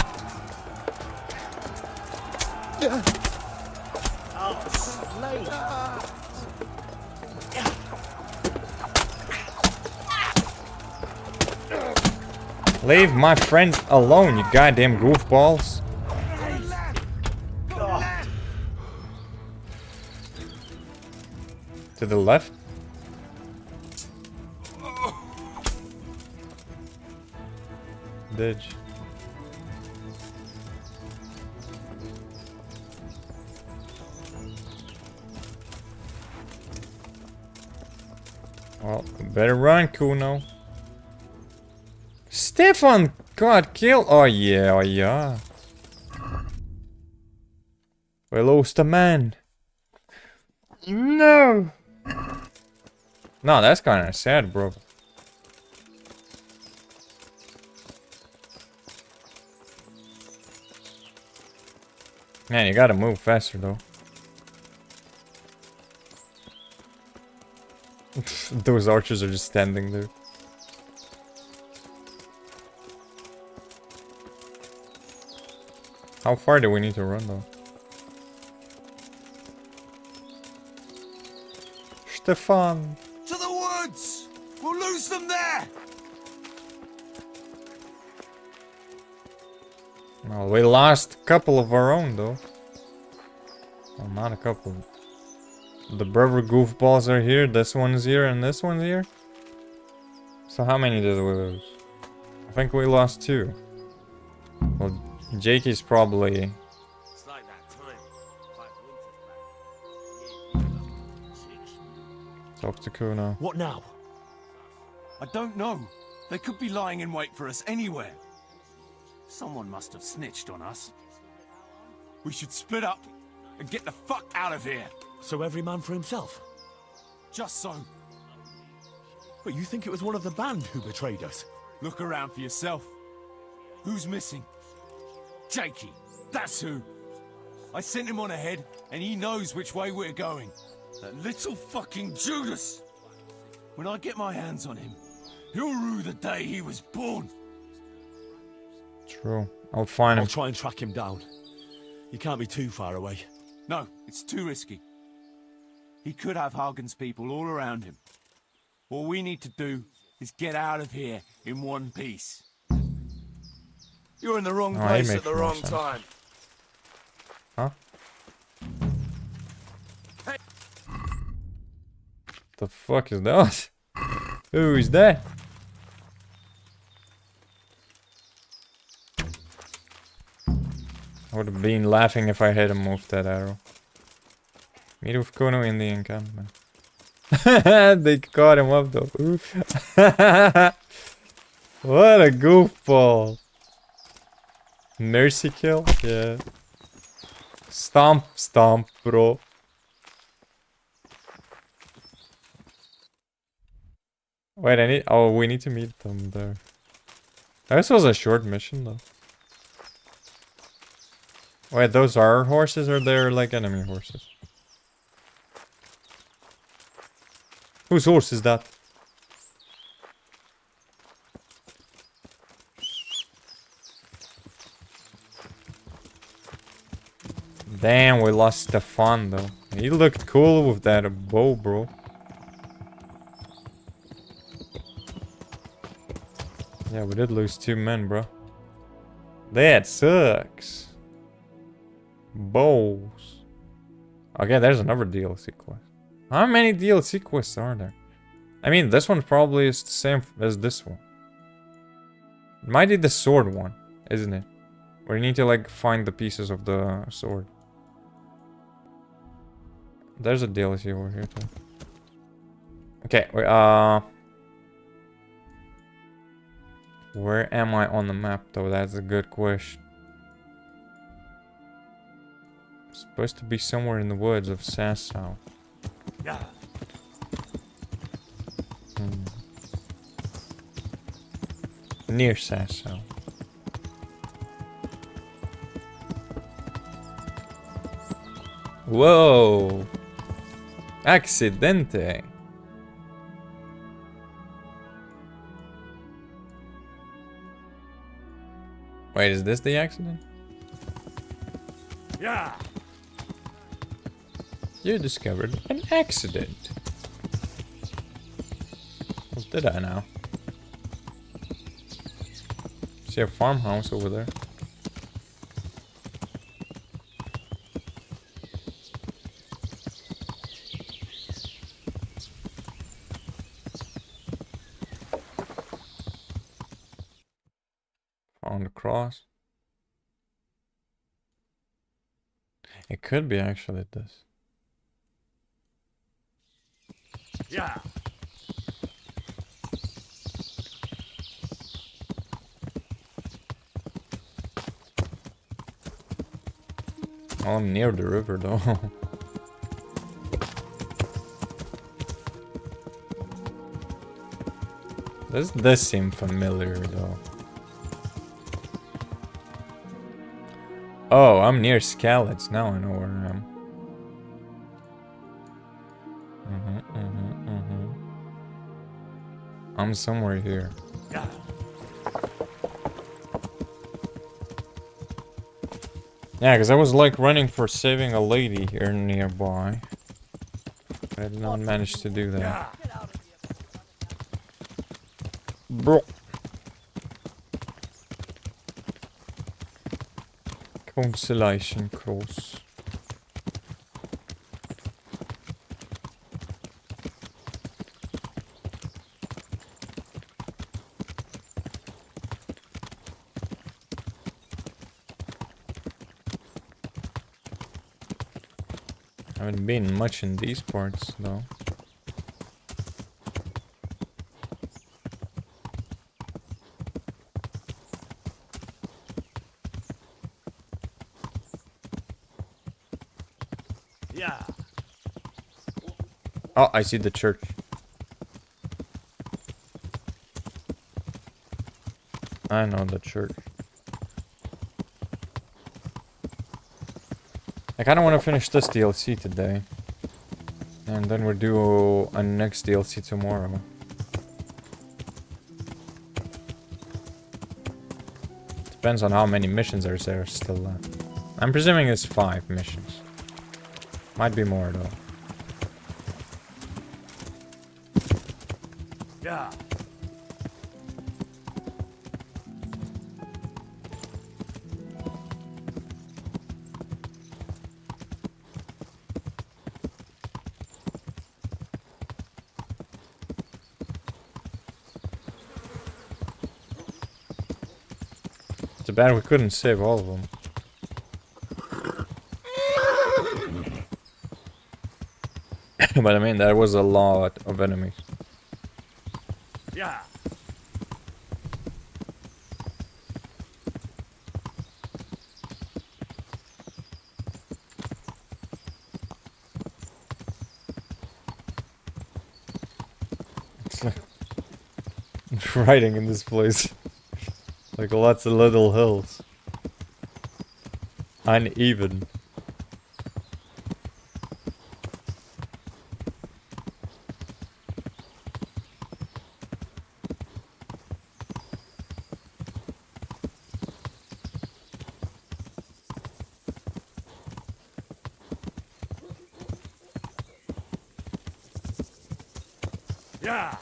Leave my friends alone, you goddamn goofballs. To the left? Ditch. Well, better run, Kuno. Stefan got killed. Oh yeah, oh yeah. We lost a man. No. No, that's kind of sad, bro. Man, you gotta move faster, though. Those archers are just standing there. How far do we need to run, though? Stefan!
To the woods! We'll lose them there!
Well, we lost a couple of our own, though. Well, not a couple. The brother goofballs are here, this one's here, and this one's here. So how many did we lose? I think we lost 2. Well, Jakey's probably...
It's like that time 5 winters back.
Talk to Kuno.
What now?
I don't know. They could be lying in wait for us anywhere. Someone must have snitched on us. We should split up and get the fuck out of here.
So every man for himself?
Just so.
But you think it was one of the band who betrayed us?
Look around for yourself. Who's missing? Jakey, that's who. I sent him on ahead, and he knows which way we're going. That little fucking Judas! When I get my hands on him, he'll rue the day he was born.
True. I'll find him.
I'll try and track him down. He can't be too far away.
No, it's too risky. He could have Hagen's people all around him. All we need to do is get out of here in one piece. You're in the wrong place at the wrong time.
Huh?
Hey.
The fuck is that? Who is that? I would have been laughing if I had him with that arrow. Meet with Kono in the encampment. They caught him up though. What a goofball. Mercy kill? Yeah. Stomp, stomp, bro. Wait, oh, we need to meet them there. This was a short mission though. Wait, those are horses or they're like enemy horses? Whose horse is that? Damn, we lost Stefan though. He looked cool with that bow, bro. Yeah, we did lose 2 men, bro. That sucks. Bows. Okay, there's another DLC quest. How many DLC quests are there? I mean, this one probably is the same as this one. It might be the sword one, isn't it? Where you need to, like, find the pieces of the sword. There's a DLC over here, too. Okay, where am I on the map, though? That's a good question. I'm supposed to be somewhere in the woods of Sasau.
Yeah.
Near Sasau. Whoa! Accidente! Wait, is this the accident?
Yeah.
You discovered an accident. What did I now? See a farmhouse over there. Found a cross. It could be actually this.
Yeah.
Oh, I'm near the river though. Does this seem familiar though? Oh, I'm near Skalitz. Now I know where I am. I'm somewhere here.
Yeah.
Yeah, because I was like running for saving a lady here nearby. I did not manage to do that. Bro. Consolation cross. I haven't been much in these parts though.
Yeah.
Oh, I see the church. I know the church. I kind of want to finish this DLC today. And then we'll do a next DLC tomorrow. Depends on how many missions there still left. I'm presuming it's 5 missions. Might be more though.
Yeah.
Too bad we couldn't save all of them. But I mean, there was a lot of enemies.
Yeah.
It's like riding in this place. Like lots of little hills. Uneven.
Yeah.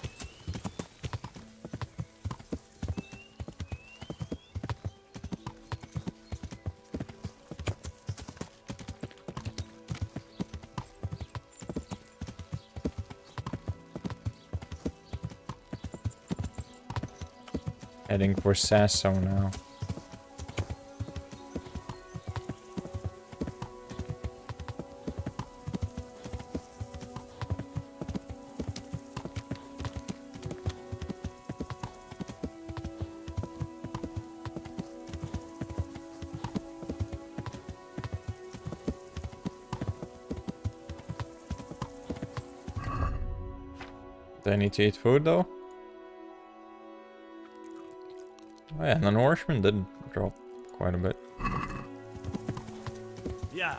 Heading for Sasso now. Do I need to eat food though? Oh yeah, and the Norseman did drop quite a bit.
Yeah.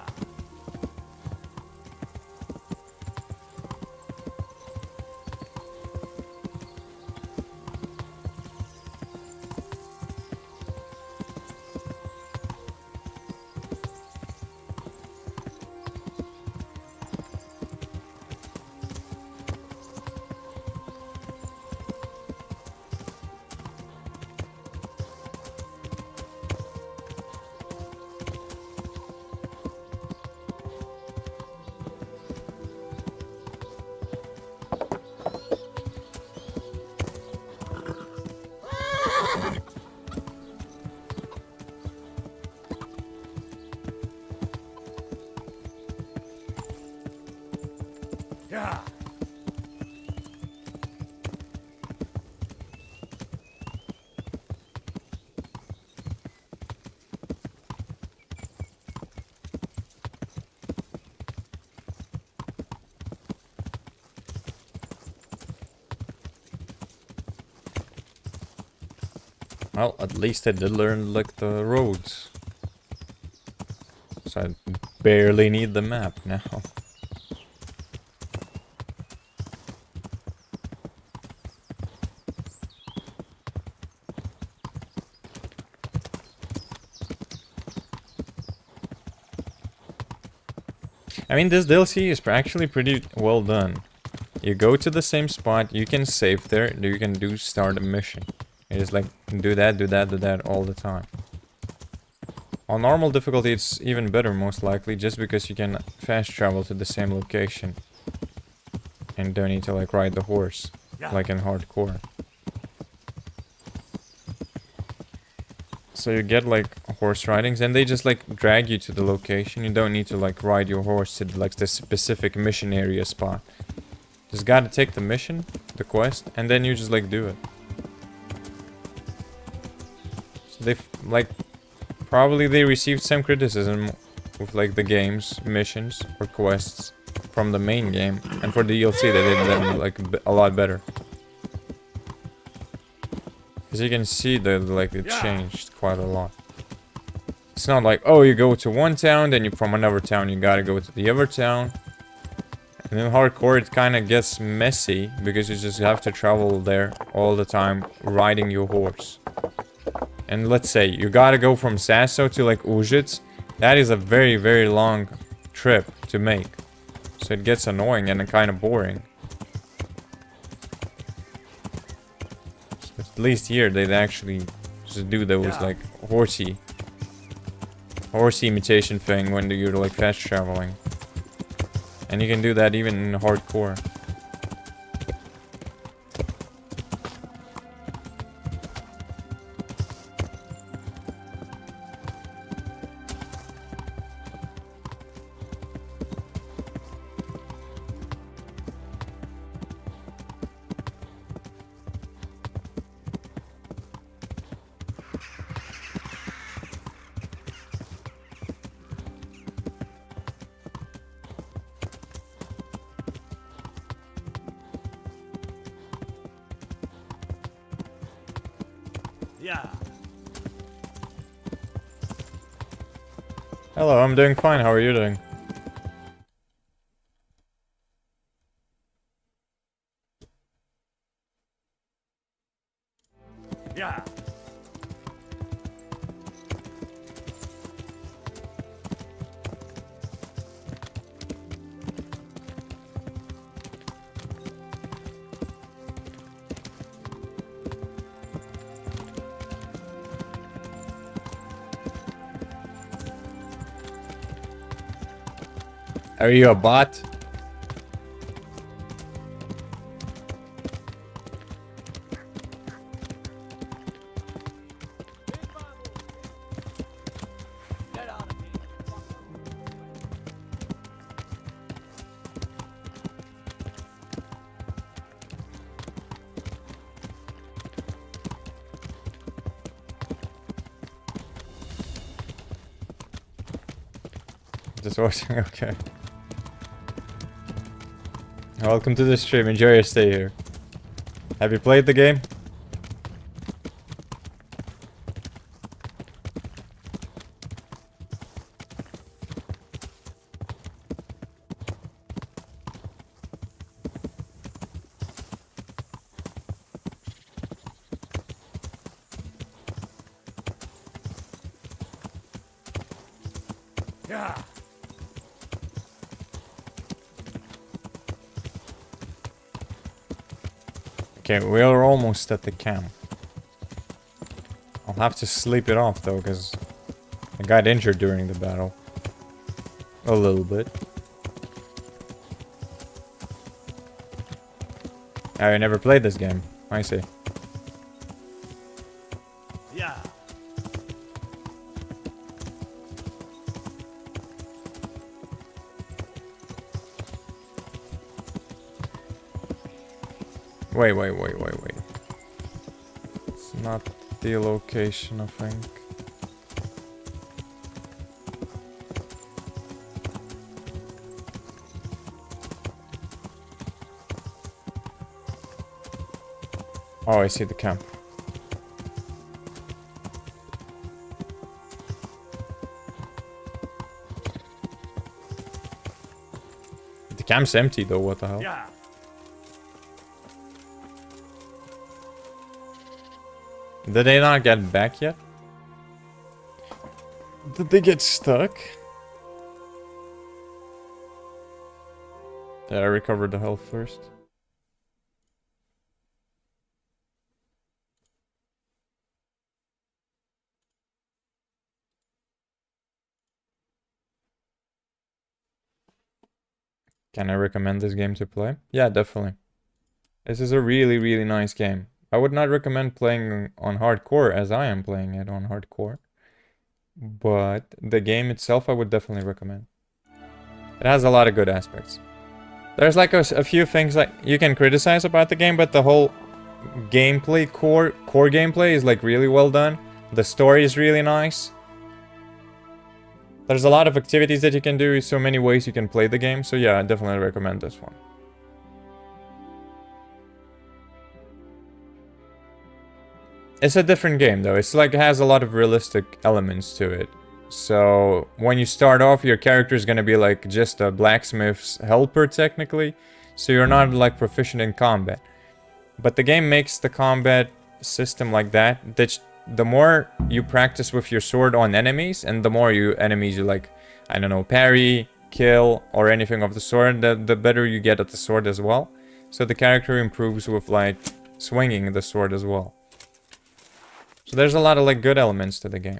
Yeah.
Well, at least I did learn like the roads. So I barely need the map now. I mean, this DLC is actually pretty well done. You go to the same spot, you can save there, you can start a mission. You just like do that, do that, do that all the time. On normal difficulty it's even better most likely, just because you can fast travel to the same location. And don't need to like ride the horse, like in hardcore. So you get like horse ridings and they just like drag you to the location. You don't need to like ride your horse to like the specific mission area spot. Just gotta take the mission, the quest, and then you just like do it. So they like probably they received some criticism with like the game's missions or quests from the main game, and for the DLC they did them like a lot better. As you can see that like it changed quite a lot. It's not like, oh, you go to one town, then you from another town you gotta go to the other town. And in hardcore it kinda gets messy because you just have to travel there all the time riding your horse. And let's say you gotta go from Sasso to like Ujits. That is a very, very long trip to make. So it gets annoying and kinda boring. At least here they'd actually just do those like horse imitation thing when you're like fast traveling. And you can do that even in hardcore. Hello, I'm doing fine. How are you doing?
Yeah.
Are you a bot? Just watching, okay. Welcome to the stream, enjoy your stay here. Have you played the game?
Yeah.
Okay, we are almost at the camp. I'll have to sleep it off though, because I got injured during the battle. A little bit. I never played this game. I see.
Yeah.
Wait. It's not the location, I think. Oh, I see the camp. The camp's empty though, what the hell?
Yeah.
Did they not get back yet? Did they get stuck? Did I recover the health first? Can I recommend this game to play? Yeah, definitely. This is a really, really nice game. I would not recommend playing on hardcore as I am playing it on hardcore. But the game itself I would definitely recommend. It has a lot of good aspects. There's like a few things like you can criticize about the game, but the whole gameplay, core gameplay is like really well done. The story is really nice. There's a lot of activities that you can do, so many ways you can play the game. So yeah, I definitely recommend this one. It's a different game though. It's like it has a lot of realistic elements to it. So when you start off, your character is gonna be like just a blacksmith's helper technically. So you're not like proficient in combat. But the game makes the combat system like that the more you practice with your sword on enemies, and the more enemies you like, I don't know, parry, kill, or anything of the sort, the better you get at the sword as well. So the character improves with like swinging the sword as well. So there's a lot of like good elements to the game.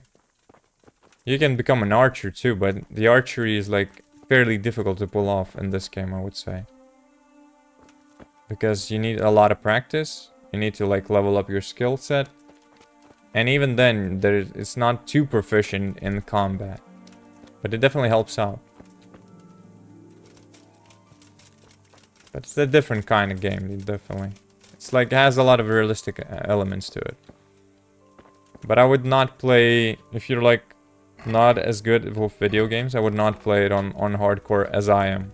You can become an archer too, but the archery is like fairly difficult to pull off in this game, I would say. Because you need a lot of practice. You need to like level up your skill set. And even then, it's not too proficient in combat. But it definitely helps out. But it's a different kind of game, definitely. It's like, it has a lot of realistic elements to it. But I would not play, if you're like not as good with video games, I would not play it on hardcore as I am.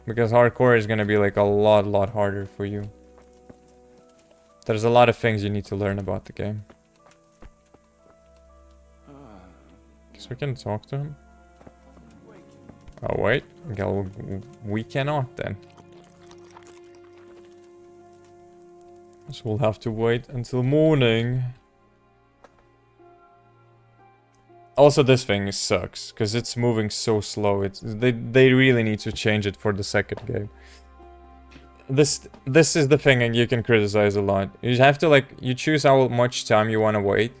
Because hardcore is gonna be like a lot harder for you. There's a lot of things you need to learn about the game. Guess we can talk to him. Oh wait, we cannot then. So we'll have to wait until morning. Also, this thing sucks because it's moving so slow. They really need to change it for the second game. This is the thing, and you can criticize a lot. You have to like you choose how much time you want to wait,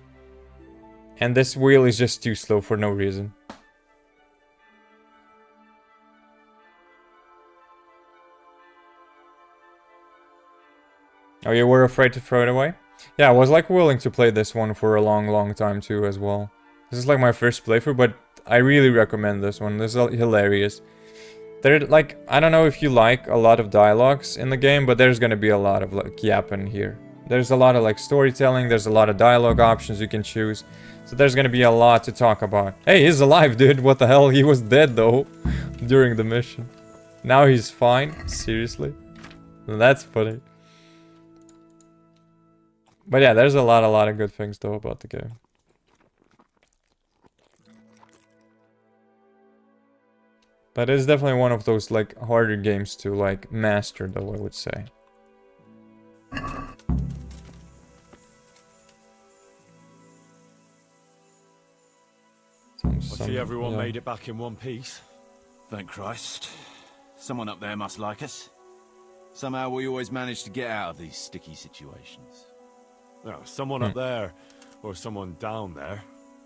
and this wheel is just too slow for no reason. Oh, you were afraid to throw it away? Yeah, I was like willing to play this one for a long time too as well. This is like my first playthrough, but I really recommend this one. This is hilarious. There, like, I don't know if you like a lot of dialogues in the game, but there's gonna be a lot of like yapping here. There's a lot of like storytelling, there's a lot of dialogue options you can choose. So there's gonna be a lot to talk about. Hey, he's alive, dude. What the hell? He was dead though during the mission. Now he's fine. Seriously? That's funny. But yeah, there's a lot of good things though about the game. But it's definitely one of those like harder games to like master though, I would say.
I see everyone made it back in one piece.
Thank Christ. Someone up there must like us. Somehow we always manage to get out of these sticky situations.
No, someone up there, or someone down there.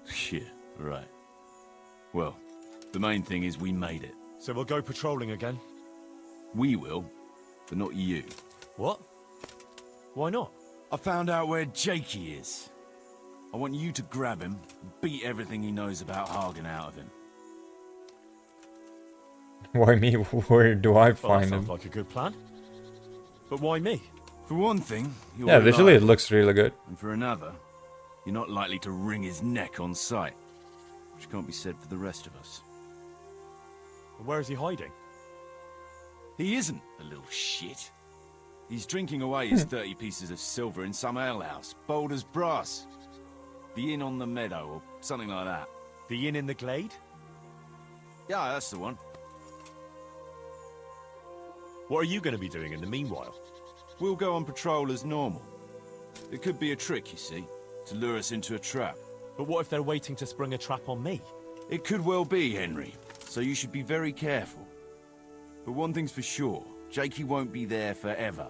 Shit, right. Well, the main thing is we made it.
So we'll go patrolling again?
We will, but not you.
What? Why not?
I found out where Jakey is. I want you to grab him and beat everything he knows about Hagen out of him.
Why me? Where do I find him?
Sounds like a good plan. But why me?
For one thing, you're
yeah, visually
alive.
it looks really good.
And for another, you're not likely to wring his neck on sight. Which can't be said for the rest of us.
Where is he hiding?
He isn't, a little shit. He's drinking away his 30 pieces of silver in some alehouse, bold as brass. The inn on the meadow, or something like that.
The inn in the glade?
Yeah, that's the one.
What are you going to be doing in the meanwhile?
We'll go on patrol as normal. It could be a trick, you see, to lure us into a trap.
But what if they're waiting to spring a trap on me?
It could well be, Henry. So you should be very careful. But one thing's for sure, Jakey won't be there forever.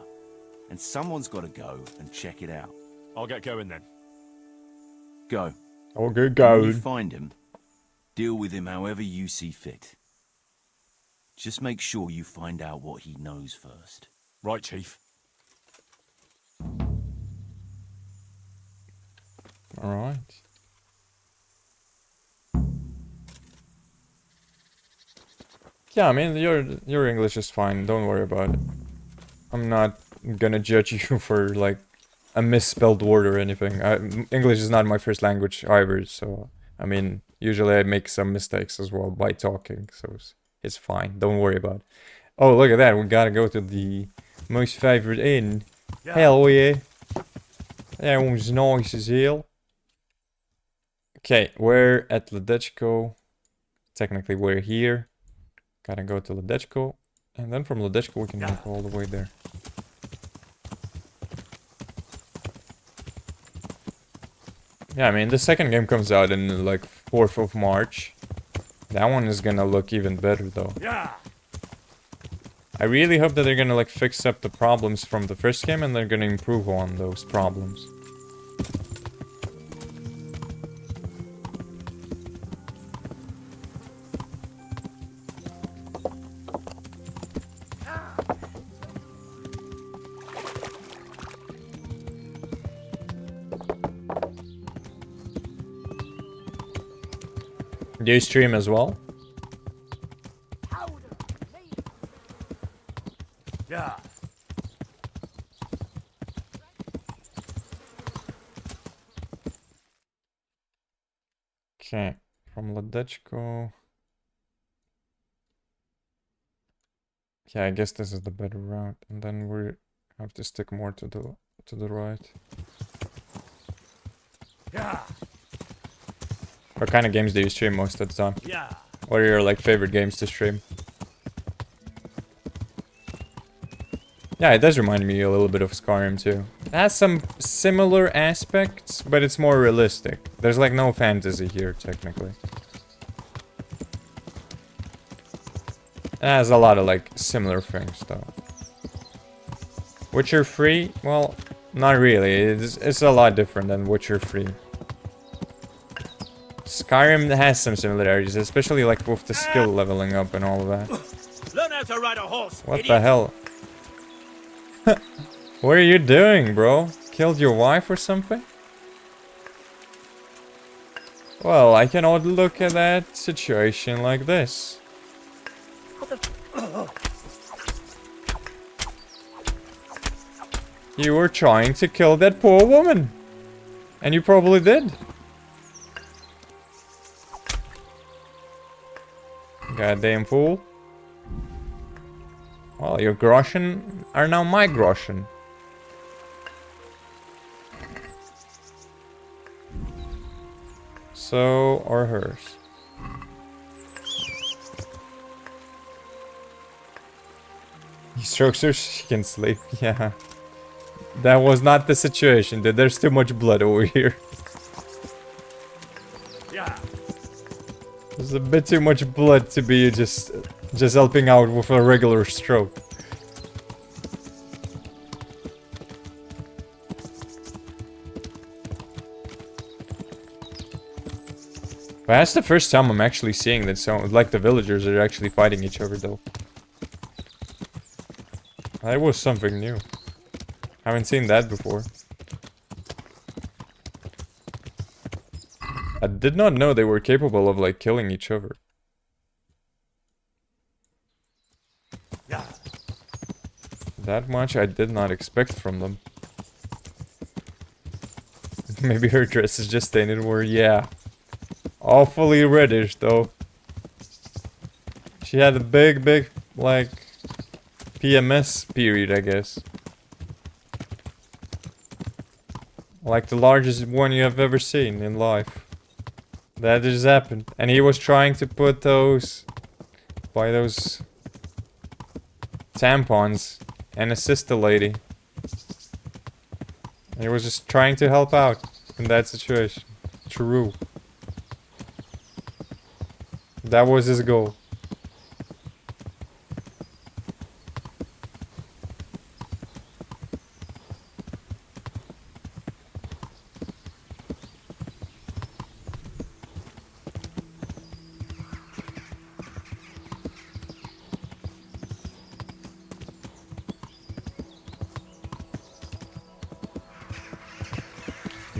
And someone's got to go and check it out.
I'll get going then.
Go.
I'll get
When
going.
you find him, deal with him however you see fit. Just make sure you find out what he knows first.
Right, Chief.
Alright. Yeah, I mean, your English is fine. Don't worry about it. I'm not gonna judge you for, like, a misspelled word or anything. English is not my first language either, so... I mean, usually I make some mistakes as well by talking, so it's fine. Don't worry about it. Oh, look at that. We gotta go to the most favorite inn. Yeah. Hell yeah. That one's nice as hell. Okay, we're at Ledechko. Technically, we're here. Gotta go to Ledechko. And then from Ledechko, we can walk all the way there. Yeah, I mean, the second game comes out in, like, 4th of March. That one is gonna look even better, though.
Yeah.
I really hope that they're gonna, like, fix up the problems from the first game and they're gonna improve on those problems. Do you stream as well?
Yeah.
Okay, from Ledechko. Yeah, I guess this is the better route, and then we have to stick more to the right.
Yeah.
What kind of games do you stream most of the time?
Yeah.
What are your like favorite games to stream? Yeah, it does remind me a little bit of Skyrim too. It has some similar aspects, but it's more realistic. There's like no fantasy here, technically. It has a lot of like similar things though. Witcher 3? Well, not really. It's a lot different than Witcher 3. Skyrim has some similarities, especially like with the skill leveling up and all of that.
Learn how to ride a horse.
What the hell? What are you doing, bro? Killed your wife or something? Well, I cannot look at that situation like this. You were trying to kill that poor woman. And you probably did. Goddamn fool. Well, your groschen are now my groschen. So are hers. He strokes her, she can sleep. Yeah. That was not the situation, dude. There's too much blood over here.
Yeah.
There's a bit too much blood to be just helping out with a regular stroke. But that's the first time I'm actually seeing that some, like the villagers are actually fighting each other though. That was something new. Haven't seen that before. I did not know they were capable of like killing each other.
Yeah.
That much I did not expect from them. Maybe her dress is just stained or yeah. Awfully reddish though. She had a big like PMS period, I guess. Like the largest one you have ever seen in life. That just happened. And he was trying to put those tampons and assist the lady. And he was just trying to help out in that situation. True. That was his goal.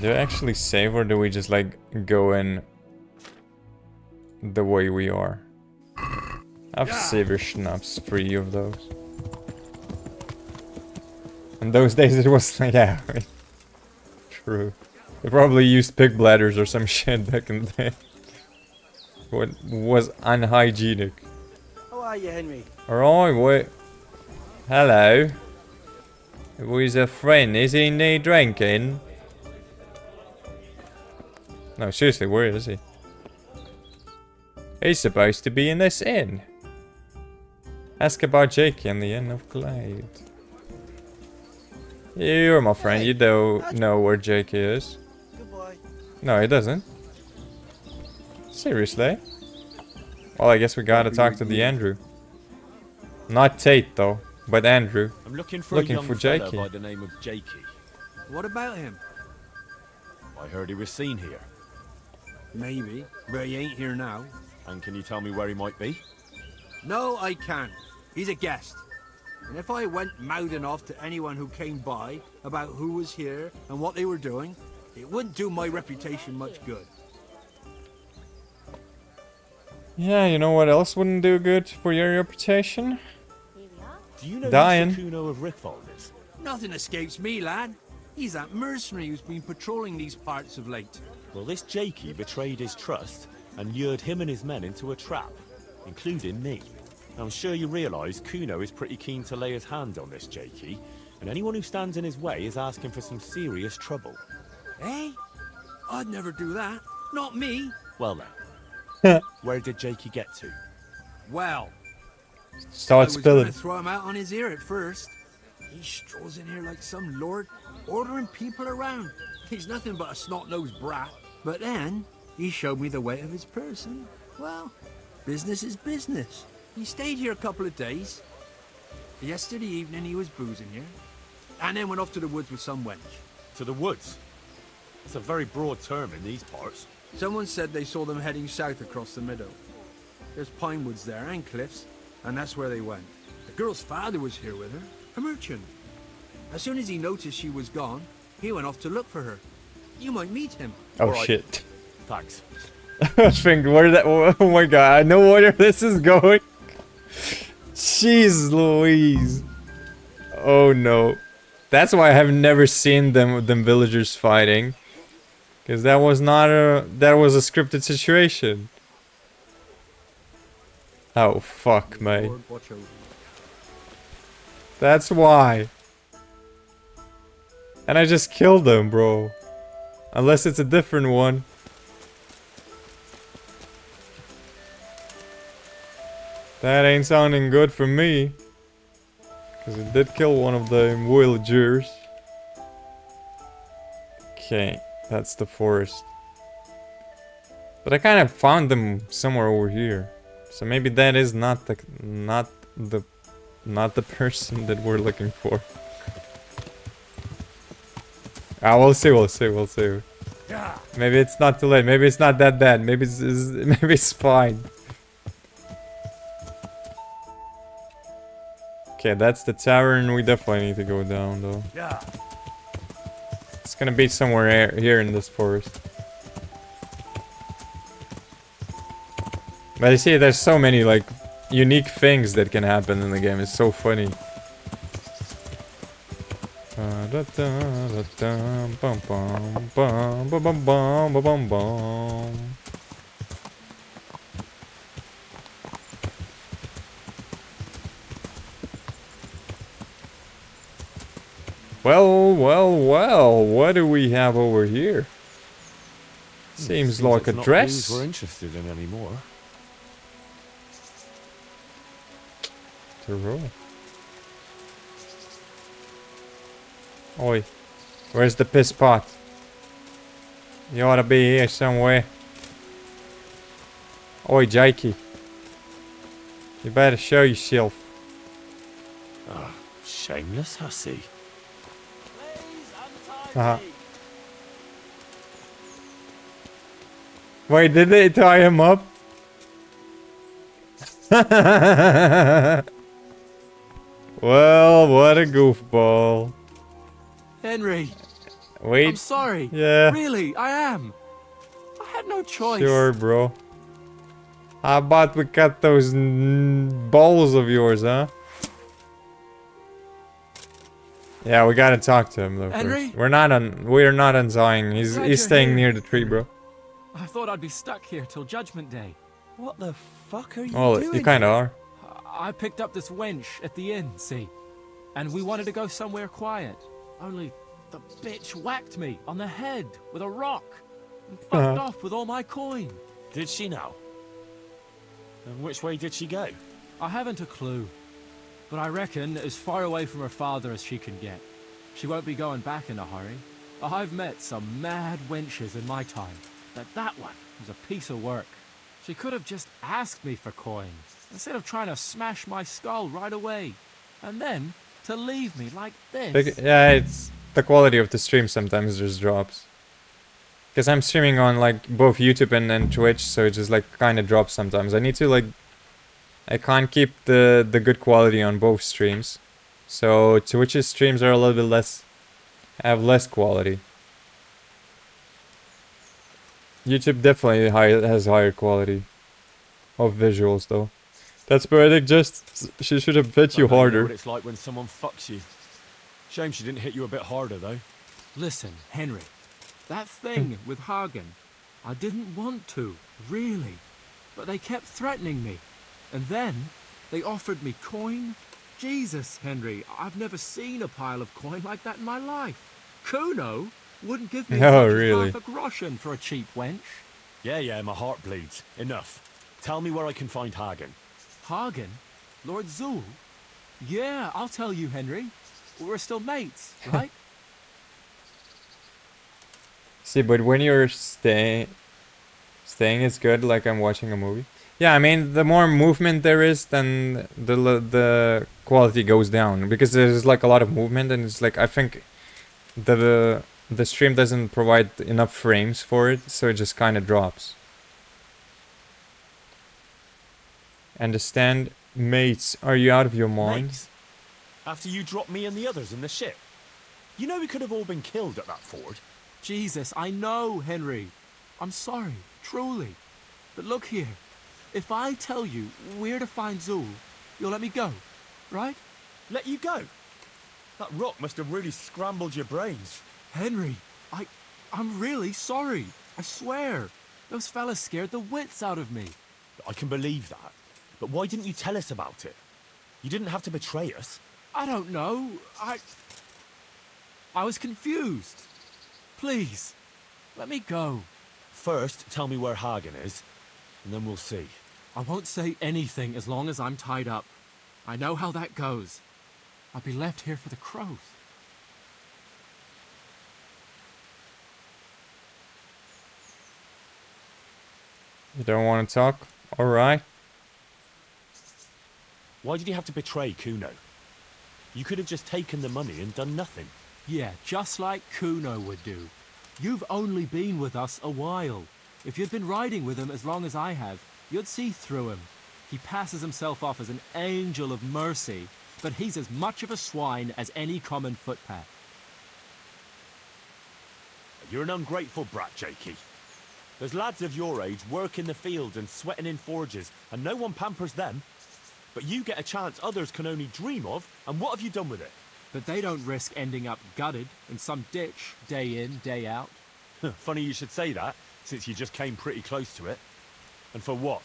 Do I actually save or do we just like go in the way we are? I've savor schnapps, 3 of those. In those days it was like, yeah, true. They probably used pig bladders or some shit back in the day. What was unhygienic.
How are you, Henry?
Alright, wait. Hello. Who's a friend? Is he need drinking? No, seriously, where is he? He's supposed to be in this inn. Ask about Jake in the Inn of Glade. You're my friend, you don't know where Jake is.
Goodbye.
No, he doesn't. Seriously? Well, I guess we gotta talk to the Andrew. Not Tate, though, but Andrew.
I'm looking for a young fella
Jakey.
by the name of Jakey.
What about him?
I heard he was seen here.
Maybe, but he ain't here now.
And can you tell me where he might be?
No, I can't. He's a guest. And if I went mouthing off to anyone who came by about who was here and what they were doing, it wouldn't do my reputation much good.
Yeah, you know what else wouldn't do good for your reputation?
Do you know
Dying.
who Kuno of Rickfold is?
Nothing escapes me, lad. He's that mercenary who's been patrolling these parts of late.
Well, this Jakey betrayed his trust and lured him and his men into a trap, including me. I'm sure you realise Kuno is pretty keen to lay his hand on this Jakey, and anyone who stands in his way is asking for some serious trouble.
Eh? I'd never do that. Not me.
Well then, where did Jakey get to?
Well,
Start
I was
spilling.
gonna throw him out on his ear at first. He strolls in here like some lord, ordering people around. He's nothing but a snot-nosed brat. But then, he showed me the weight of his person. Well, business is business. He stayed here a couple of days. Yesterday evening he was boozing here. And then went off to the woods with some wench.
To the woods? It's a very broad term in these parts.
Someone said they saw them heading south across the meadow. There's pine woods there and cliffs, and that's where they went. The girl's father was here with her, a merchant. As soon as he noticed she was gone, he went off to look for her. You might meet him.
Oh shit.
Thanks.
I was thinking, where did that? Oh my god, I know where this is going. Jeez Louise. Oh no. That's why I have never seen them villagers fighting. Because that was not a... That was a scripted situation. Oh fuck, mate. That's why. And I just killed them, bro. Unless it's a different one. That ain't sounding good for me. Because it did kill one of the villagers. Okay, that's the forest. But I kind of found them somewhere over here. So maybe that is not the person that we're looking for. Ah, we'll see. Maybe it's not too late. Maybe it's not that bad. Maybe it's fine. Okay, that's the tavern. We definitely need to go down, though.
Yeah.
It's gonna be somewhere here in this forest. But you see, there's so many, like, unique things that can happen in the game. It's so funny. Well, what do we have over here? Seems like a
it's not
dress.
things we're interested in anymore.
To roll. Oi, where's the piss pot? You ought to be here somewhere. Oi, Jakey. You better show yourself.
Ah, shameless hussy.
Wait, did they tie him up? Well, what a goofball.
Henry.
Wait.
I'm sorry.
Yeah.
Really, I am. I had no choice.
Sure, bro. How about we cut those balls of yours, huh? Yeah, we gotta talk to him though.
Henry?
First. We're not untying. He's staying near the tree, bro.
I thought I'd be stuck here till Judgment Day.
What the fuck are you
Well,
doing?
you kinda are.
I picked up this wench at the inn, see? And we wanted to go somewhere quiet. Only the bitch whacked me on the head with a rock and fucked off with all my coin.
Did she now? And which way did she go?
I haven't a clue. But I reckon as far away from her father as she can get. She won't be going back in a hurry. I've met some mad wenches in my time, but that one was a piece of work. She could have just asked me for coins, instead of trying to smash my skull right away. And then to leave me like this.
Yeah, it's the quality of the stream sometimes just drops. Because I'm streaming on like both YouTube and Twitch, so it just like kind of drops sometimes. I need to like... I can't keep the good quality on both streams. So Twitch's streams are a little bit less... have less quality. YouTube definitely has higher quality of visuals though. That's poetic, just... She should have hit you
I know
harder.
what it's like when someone fucks you. Shame she didn't hit you a bit harder though.
Listen, Henry. That thing with Hagen, I didn't want to, really. But they kept threatening me. And then, they offered me coin. Jesus, Henry, I've never seen a pile of coin like that in my life. Kuno wouldn't give me
Oh,
as much as
really?
half a groschen for a cheap wench.
Yeah, my heart bleeds. Enough. Tell me where I can find Hagen.
Hagen? Lord Zul? Yeah, I'll tell you, Henry. We're still mates, right?
See, but when you're staying is good, like I'm watching a movie. Yeah, I mean, the more movement there is, then the quality goes down because there's like a lot of movement, and it's like I think the stream doesn't provide enough frames for it, so it just kind of drops. Understand, mates? Are you out of your mind?
Mates? After you dropped me and the others in the ship? You know we could have all been killed at that ford.
Jesus, I know, Henry. I'm sorry, truly. But look here. If I tell you where to find Zul, you'll let me go, right?
Let you go? That rock must have really scrambled your brains.
Henry, I'm really sorry. I swear. Those fellas scared the wits out of me.
I can believe that. But why didn't you tell us about it? You didn't have to betray us.
I don't know. I was confused. Please, let me go.
First, tell me where Hagen is, and then we'll see.
I won't say anything as long as I'm tied up. I know how that goes. I'll be left here for the crows.
You don't want to talk? Alright.
Why did you have to betray Kuno? You could have just taken the money and done nothing.
Yeah, just like Kuno would do. You've only been with us a while. If you'd been riding with him as long as I have, you'd see through him. He passes himself off as an angel of mercy, but he's as much of a swine as any common footpath.
You're an ungrateful brat, Jakey. There's lads of your age work in the field and sweating in forges, and no one pampers them. But you get a chance others can only dream of, and what have you done with it?
But they don't risk ending up gutted in some ditch, day in, day out.
Funny you should say that, since you just came pretty close to it. And for what?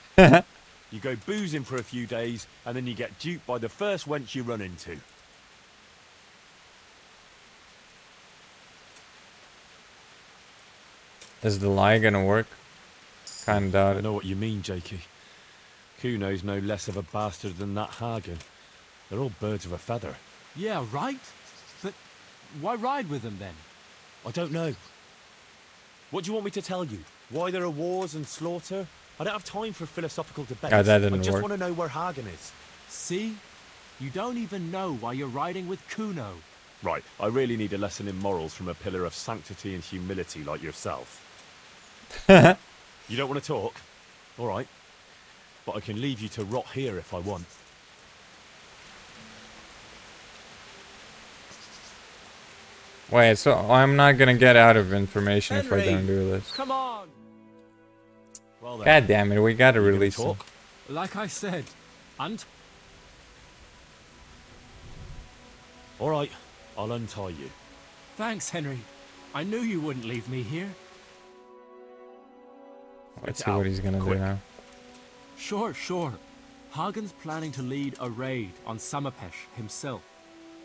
You go boozing for a few days, and then you get duped by the first wench you run into.
Is the lie gonna work? Kinda doubt
I
it.
know what you mean, Jakey. Kuno's no less of a bastard than that Hagen. They're all birds of a feather.
Yeah, right? But why ride with them then?
I don't know. What do you want me to tell you? Why there are wars and slaughter? I don't have time for philosophical debates.
Oh, that didn't
I just
work.
want to know where Hagen is.
See? You don't even know why you're riding with Kuno.
Right, I really need a lesson in morals from a pillar of sanctity and humility like yourself. You don't want to talk? All right. But I can leave you to rot here if I want.
Wait, so I'm not gonna get out of information if I
Henry,
don't do this.
Come on!
Well then,
God damn it, we gotta release him.
talk?
Like I said,
All right, I'll untie you.
Thanks, Henry. I knew you wouldn't leave me here.
Let's see what he's gonna do now.
Sure. Hagen's planning to lead a raid on Summerpesh himself.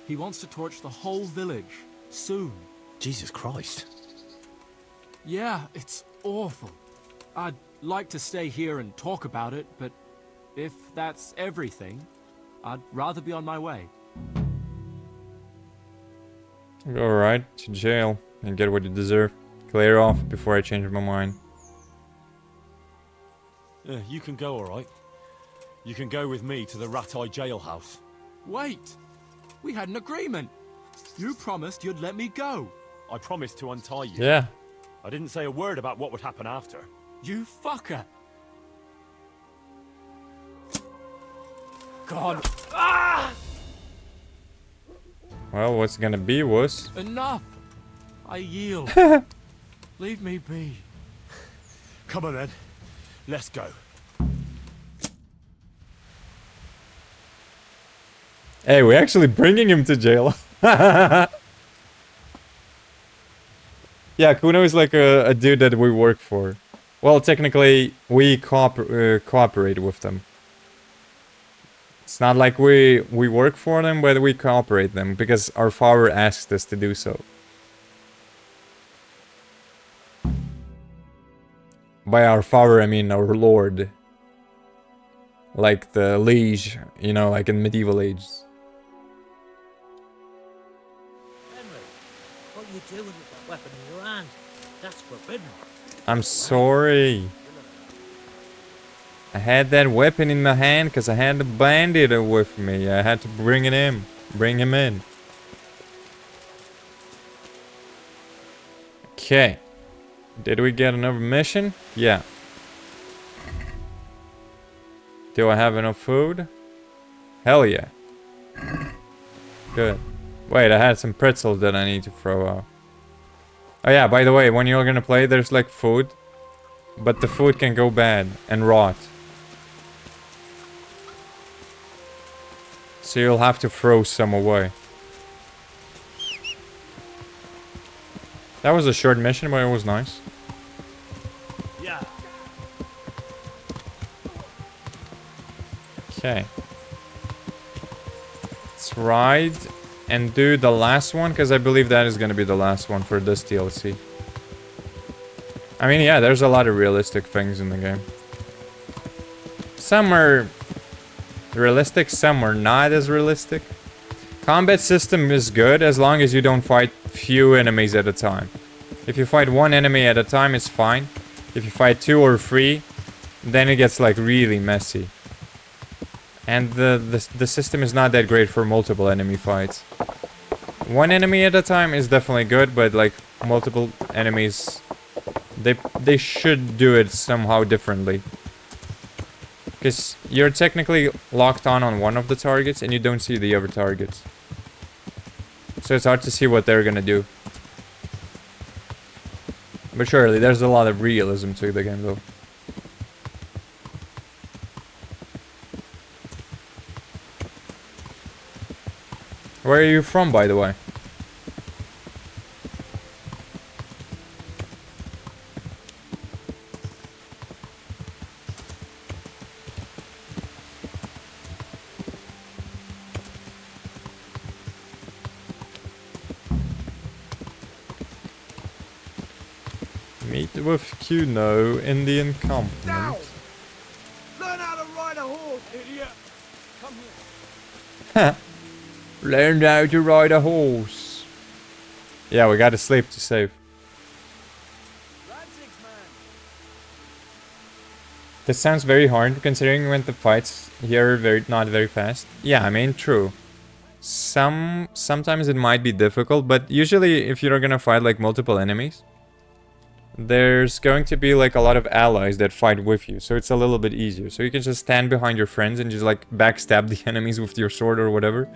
He wants to torch the whole village, soon.
Jesus Christ.
Yeah, it's awful. I'd like to stay here and talk about it, but if that's everything, I'd rather be on my way.
Go right to jail and get what you deserve. Clear off before I change my mind.
You can go, all right. You can go with me to the Rat-Eye jailhouse.
Wait! We had an agreement. You promised you'd let me go.
I promised to untie you.
Yeah.
I didn't say a word about what would happen after.
You fucker! God. Ah!
Well, what's gonna be was.
Enough! I yield. Leave me be.
Come on then. Let's go.
Hey, we're actually bringing him to jail. Yeah, Kuno is like a dude that we work for. Well, technically, we cooperate with them. It's not like we work for them, but we cooperate them because our father asked us to do so. By our father, I mean our lord. Like the liege, you know, like in medieval ages.
Henry, what are you doing with that weapon in your hand? That's forbidden.
I'm sorry. I had that weapon in my hand because I had the bandit with me. I had to bring it in. Bring him in. Okay. Did we get another mission? Yeah. Do I have enough food? Hell yeah. Good. Wait, I had some pretzels that I need to throw out. Oh yeah, by the way, when you're gonna play, there's like food. But the food can go bad and rot. So you'll have to throw some away. That was a short mission, but it was nice.
Yeah.
Okay. Let's ride and do the last one, because I believe that is going to be the last one for this DLC. I mean, yeah, there's a lot of realistic things in the game. Some are realistic, some are not as realistic. Combat system is good as long as you don't fight few enemies at a time. If you fight one enemy at a time, it's fine. If you fight 2 or 3, then it gets like really messy. And the system is not that great for multiple enemy fights. One enemy at a time is definitely good, but like multiple enemies, they should do it somehow differently. Because you're technically locked on one of the targets and you don't see the other targets. So it's hard to see what they're gonna do. But surely there's a lot of realism to the game though. Where are you from, by the way? Meet with Kuno, Indian compliment.
Learn how to ride a horse, idiot! Come here.
Learn how to ride a horse. Yeah, we gotta sleep to save. This sounds very hard considering when the fights here are not very fast. Yeah, I mean, true. Sometimes it might be difficult, but usually if you're gonna fight like multiple enemies, there's going to be like a lot of allies that fight with you, so it's a little bit easier. So you can just stand behind your friends and just like backstab the enemies with your sword or whatever.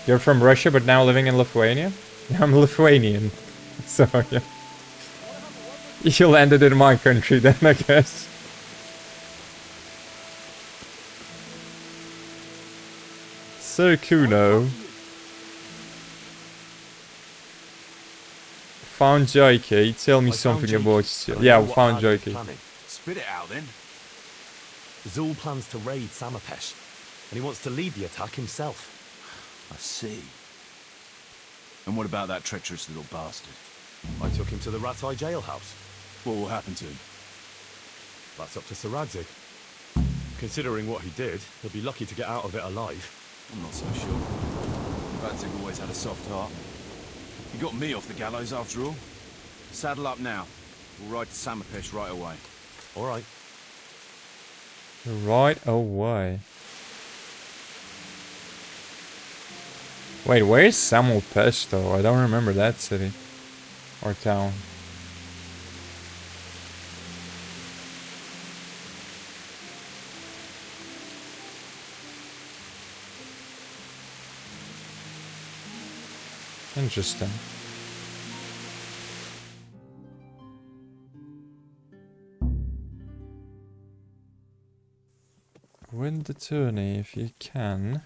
You're from Russia but now living in Lithuania? I'm Lithuanian, so yeah. You landed in my country then, I guess. Sir Kuno. Found JK, tell me something about yourself. Yeah, we found JK.
Spit it out then. Zul plans to raid Samapesh, and he wants to lead the attack himself.
I see. And what about that treacherous little bastard?
I took him to the Ratai jailhouse.
What will happen to him?
That's up to Sir Radzig. Considering what he did, he'll be lucky to get out of it alive.
I'm not so sure. Radzig always had a soft heart. He got me off the gallows after all. Saddle up now. We'll ride to Samapesh right away.
All right.
Right away. Wait, where is Samapesh though? I don't remember that city. Or town. Interesting. Win the tourney if you can.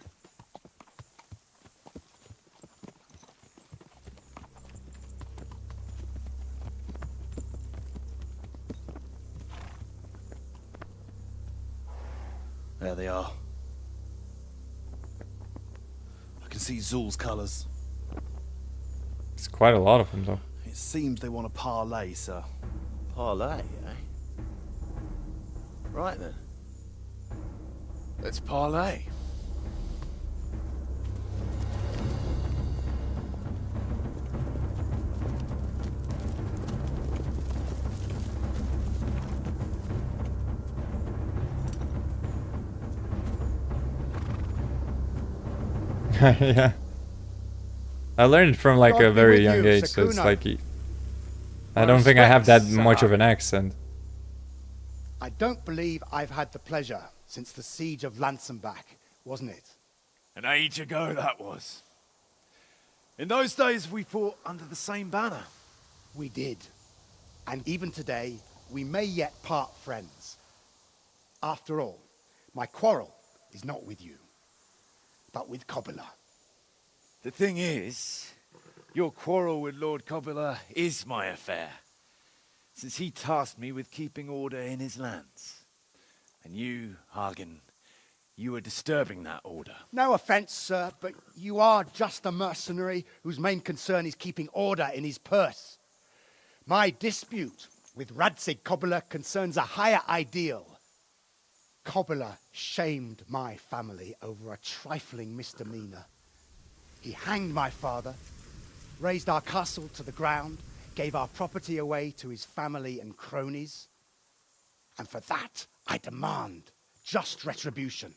There they are. I can see Zul's colours.
It's quite a lot of them though.
It
Seems they want a parlay, sir.
Parlay, eh? Right then. Let's parlay.
Yeah. I learned from like
God
a
be
very
with
young
you,
age, so it's
Sakuna.
like I don't think I have that
respects,
much of
sir.
an accent.
I don't believe I've had the pleasure since the siege of Lansenbach, wasn't it?
An age ago that was. In those days we fought under the same banner.
We did. And even today, we may yet part friends. After all, my quarrel is not with you, but with Cobula.
The thing is, your quarrel with Lord Cobula is my affair, since he tasked me with keeping order in his lands. And you, Hagen, you are disturbing that order.
No offense, sir, but you are just a mercenary whose main concern is keeping order in his purse. My dispute with Radzig Cobula concerns a higher ideal. Cobula shamed my family over a trifling misdemeanor. He hanged my father, razed our castle to the ground, gave our property away to his family and cronies. And for that, I demand just retribution.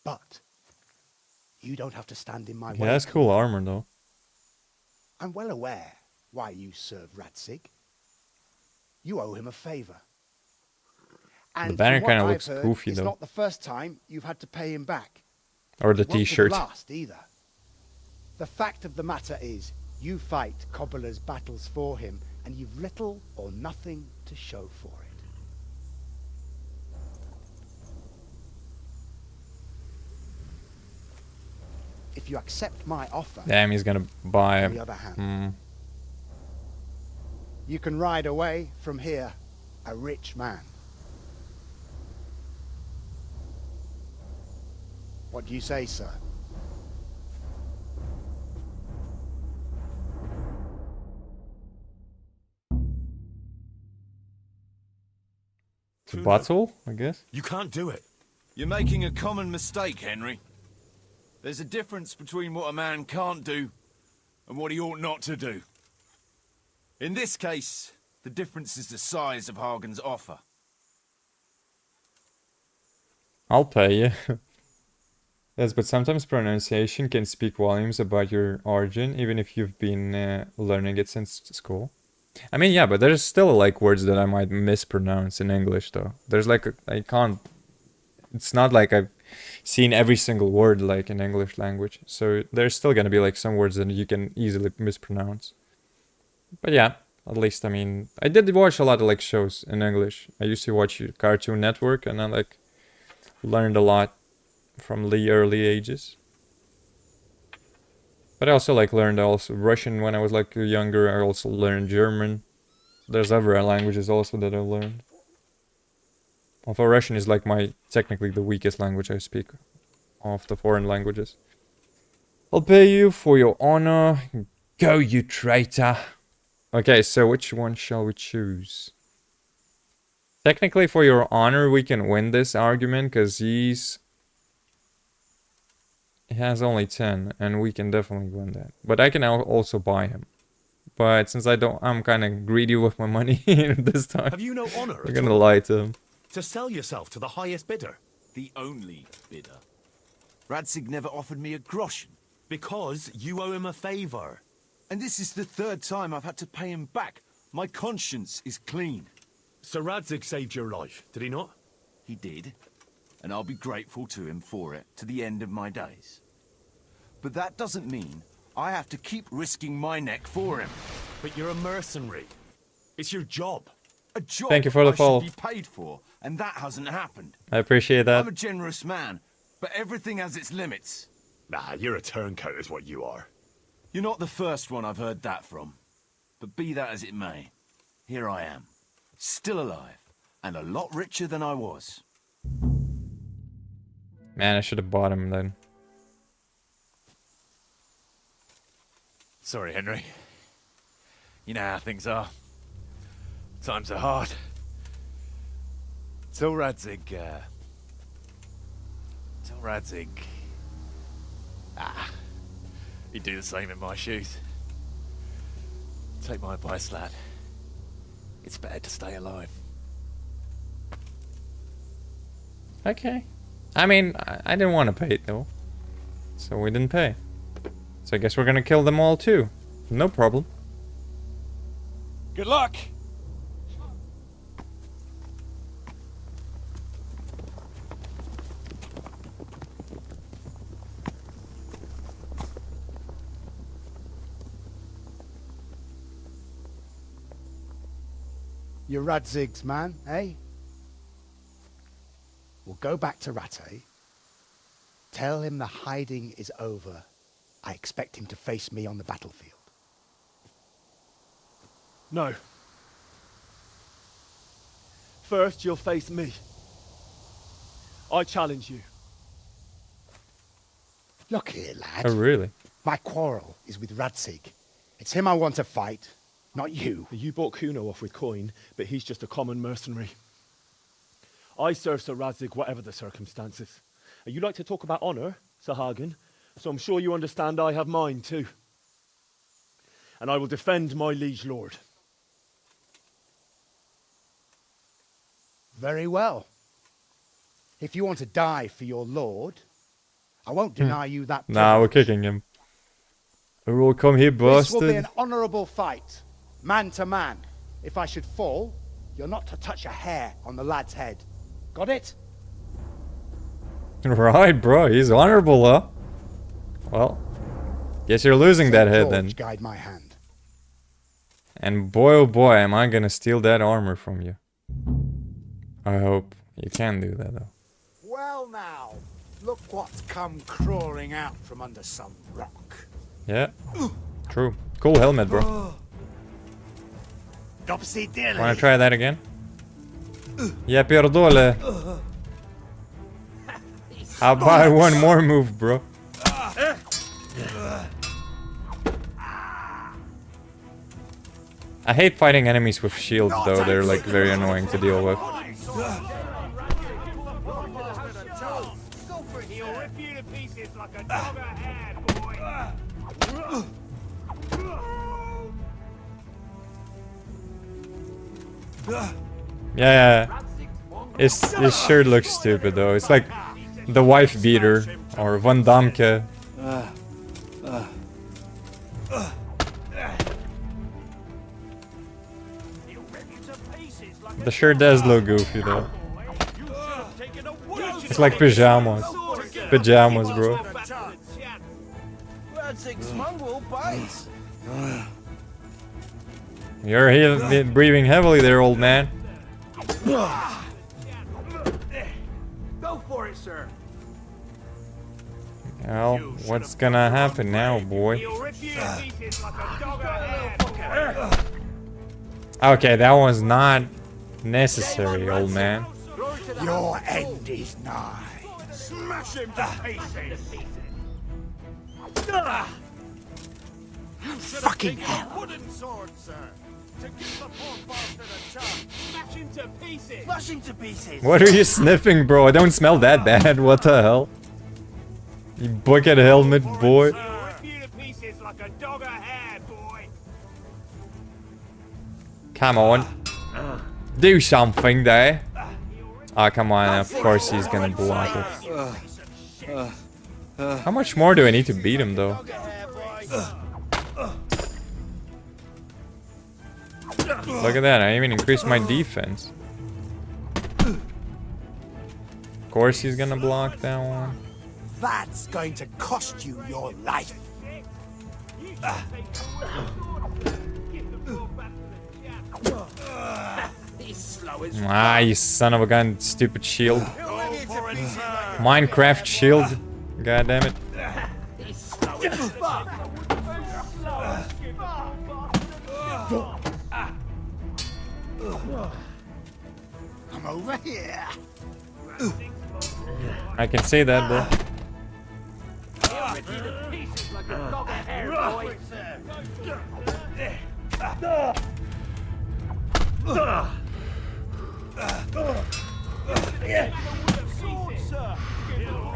But you don't have to stand in my way.
Yeah, that's cool armor though.
I'm well aware why you serve Radzig. You owe him a favor. And
banner
from what
kinda
I've
looks
heard,
goofy,
it's
though.
not the first time you've had to pay him back.
Or the
It won't be
t-shirt.
the last either. The fact of the matter is, you fight Cobula's battles for him, and you've little or nothing to show for it. If you accept my offer,
Damn, he's gonna buy.
on the other hand, you can ride away from here a rich man. What do you say, sir?
To battle, I guess.
You can't do it.
You're making a common mistake, Henry. There's a difference between what a man can't do and what he ought not to do. In this case, the difference is the size of Hagen's offer.
I'll pay you. Yes, but sometimes pronunciation can speak volumes about your origin, even if you've been learning it since school. I mean, yeah, but there's still like words that I might mispronounce in English, though. There's like I can't. It's not like I've seen every single word like in English language, so there's still gonna be like some words that you can easily mispronounce. But yeah, at least I mean, I did watch a lot of like shows in English. I used to watch Cartoon Network, and I like learned a lot from the early ages. But I also like learned also Russian when I was like younger. I also learned German. There's other languages also that I learned. Although Russian is like my technically the weakest language I speak of the foreign languages. I'll pay you for your honor. Go, you traitor. Okay, so which one shall we choose? Technically, for your honor, we can win this argument because he has only 10, and we can definitely win that. But I can also buy him. But since I'm kind of greedy with my money this time.
Have you no honor
I'm
at
gonna
all?
lie to him.
To sell yourself to the highest bidder?
The only bidder. Radzig never offered me a groschen.
Because you owe him a favor.
And this is the third time I've had to pay him back. My conscience is clean.
So Radzig saved your life, did he not?
He did. And I'll be grateful to him for it to the end of my days. But that doesn't mean I have to keep risking my neck for him.
But you're a mercenary. It's your job.
A job
Thank you for the
I
follow.
should be paid for, and that hasn't happened.
I appreciate that.
I'm a generous man, but everything has its limits.
Nah, you're a turncoat is what you are.
You're not the first one I've heard that from. But be that as it may, here I am, still alive, and a lot richer than I was.
Man, I should have bought him then.
Sorry, Henry. You know how things are. Times are hard. Tell Radzig, he'd do the same in my shoes. Take my advice, lad. It's better to stay alive.
Okay. I mean, I didn't want to pay it though. So we didn't pay. So I guess we're gonna kill them all too. No problem.
Good luck.
You're Radzig's man, eh? We'll go back to Rattay. Tell him the hiding is over. I expect him to face me on the battlefield.
No. First, you'll face me. I challenge you.
Look here, lad.
Oh, really?
My quarrel is with Radzig. It's him I want to fight, not you.
You bought Kuno off with coin, but he's just a common mercenary. I serve Sir Radzig whatever the circumstances. And you like to talk about honour, Sir Hagen, so I'm sure you understand I have mine too. And I will defend my liege lord.
Very well. If you want to die for your lord, I won't deny you that.
Nah, we're kicking him. Oh, come here,
This will be
bastard.
an honourable fight, man to man. If I should fall, you're not to touch a hair on the lad's head. Got it?
Right, bro. He's honorable, huh? Well, guess you're losing that head then.
George, guide my hand.
And boy, oh boy, am I gonna steal that armor from you. I hope you can do that though.
Well now, look what's come crawling out from under some rock.
Yeah, true. Cool helmet, bro. Wanna try that again? Yeah, pierdole. How about one more move, bro? I hate fighting enemies with shields though, they're like very annoying to deal with. Yeah, his shirt looks stupid though. It's like the wife beater or Van Damke. The shirt does look goofy though. It's like pajamas. Pajamas, bro. You're breathing heavily there, old man.
Go for it, sir.
Well, what's gonna happen now, boy? Okay, that was not necessary, old man.
Your end is nigh. Smash him to pieces.
Fucking hell.
Wooden sword, sir. To give the poor bastard a chance. Smash him to pieces. Smash him to pieces.
What are you sniffing, bro? I don't smell that bad. What the hell? You bucket helmet, boy. Come on. Do something there. Oh, come on. Of course he's gonna block it. How much more do I need to beat him, though? Look at that. I even increased my defense. Of course he's gonna block that one.
That's going to cost you your life.
Ah, you son of a gun, stupid shield. Minecraft shield. God damn it.
I'm over here.
I can say that, bro.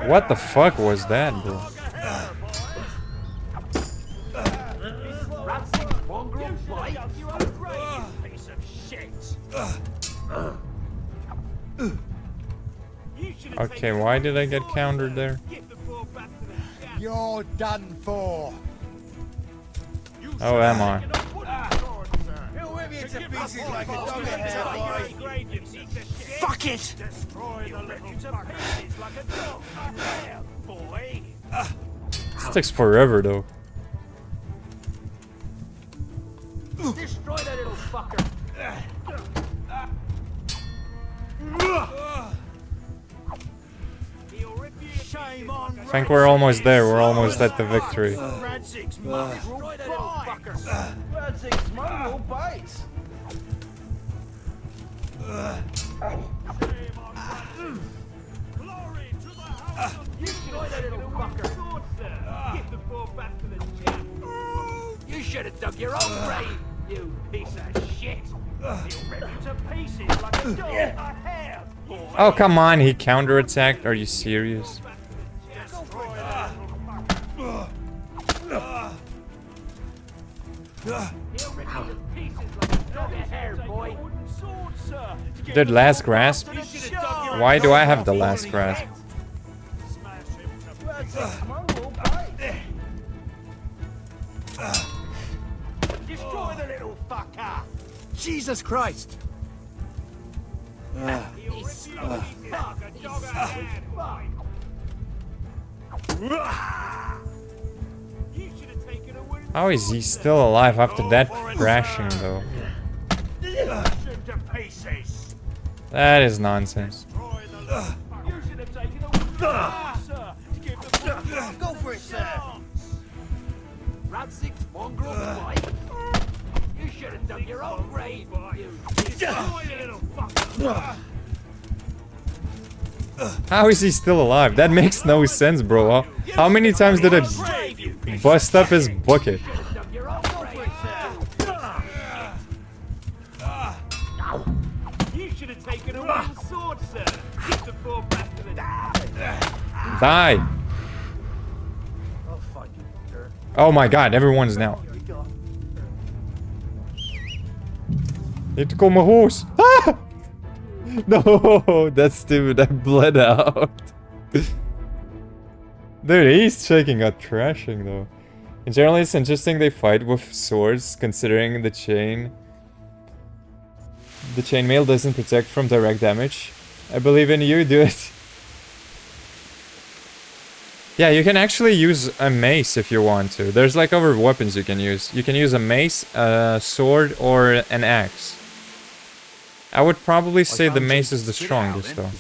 What the fuck was that, bro? Okay, why did I get countered there?
You're done for.
Oh, am I?
Fuck it!
This takes forever, though.
Destroy that little fucker! Shame on
I think we're almost there. We're almost at the victory.
Radzig's mongrel fucker! Radzig's mongrel bites! Destroy that little fucker! Get the ball back to the chap! You should have dug your own grave, you piece of shit! He'll rip you to pieces like a dog a hare!
Oh, come on. He counterattacked. Are you serious? Did last grasp? Why do I have the last grasp?
Destroy the little fucker! Jesus Christ!
How is he still alive after that crashing, though? That is nonsense.
Go for it, sir! Radzig's mongrel bite? You should have dug your own grave, you little fucker!
How is he still alive? That makes no sense, bro. How many times did it bust up his bucket?
You should have taken a wooden sword, sir. Get the ball back to the
Die! Oh my god, everyone's now. Need to call my horse. Ah! No, that's stupid. I bled out. Dude, he's taking a thrashing though. In general, it's interesting they fight with swords, considering the chainmail doesn't protect from direct damage. I believe in you, do it. Yeah, you can actually use a mace if you want to. There's like other weapons you can use. You can use a mace, a sword, or an axe. I would probably say the mace is the strongest though.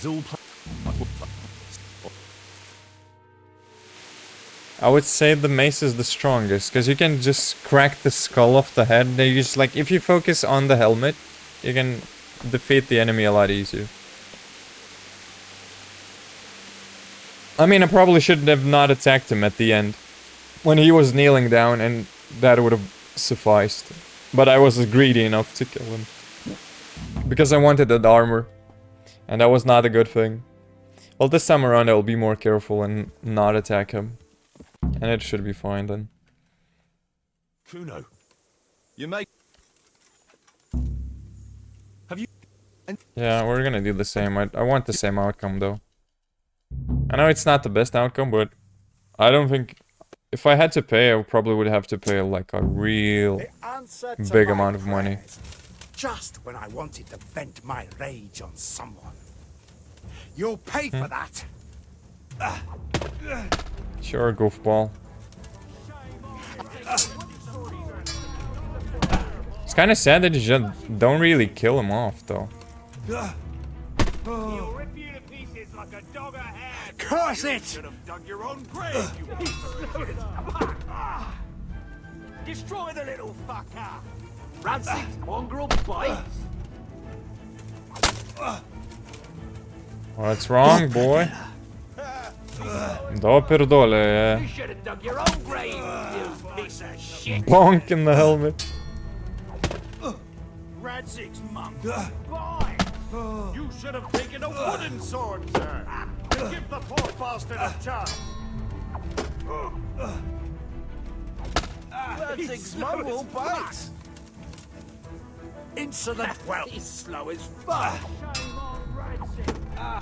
I would say the mace is the strongest, because you can just crack the skull off the head. They just like, if you focus on the helmet, you can defeat the enemy a lot easier. I mean, I probably should have not attacked him at the end, when he was kneeling down, and that would have sufficed. But I was greedy enough to kill him. Because I wanted that armor. And that was not a good thing. Well, this time around I'll be more careful and not attack him. And it should be fine then.
Kuno, you make... Have you...
Yeah, we're gonna do the same. I want the same outcome though. I know it's not the best outcome, but I don't think... If I had to pay, I probably would have to pay like a real big amount of money.
Just when I wanted to vent my rage on someone. You'll pay for that.
Sure, goofball. It's kind of sad that you just don't really kill him off, though.
Curse it! Destroy the little fucker! Radzig's mongrel bites!
What's wrong, boy? Do pierdolę.
You should have dug your own grave, you piece of shit!
Bonk in the helmet.
Radzig's monk. Boy! You should have taken a wooden sword, sir. And give the poor bastard a chance.
Radzig's monk will bite.
Insolent whelp! He's slow as fuck!
Shame on Radzig.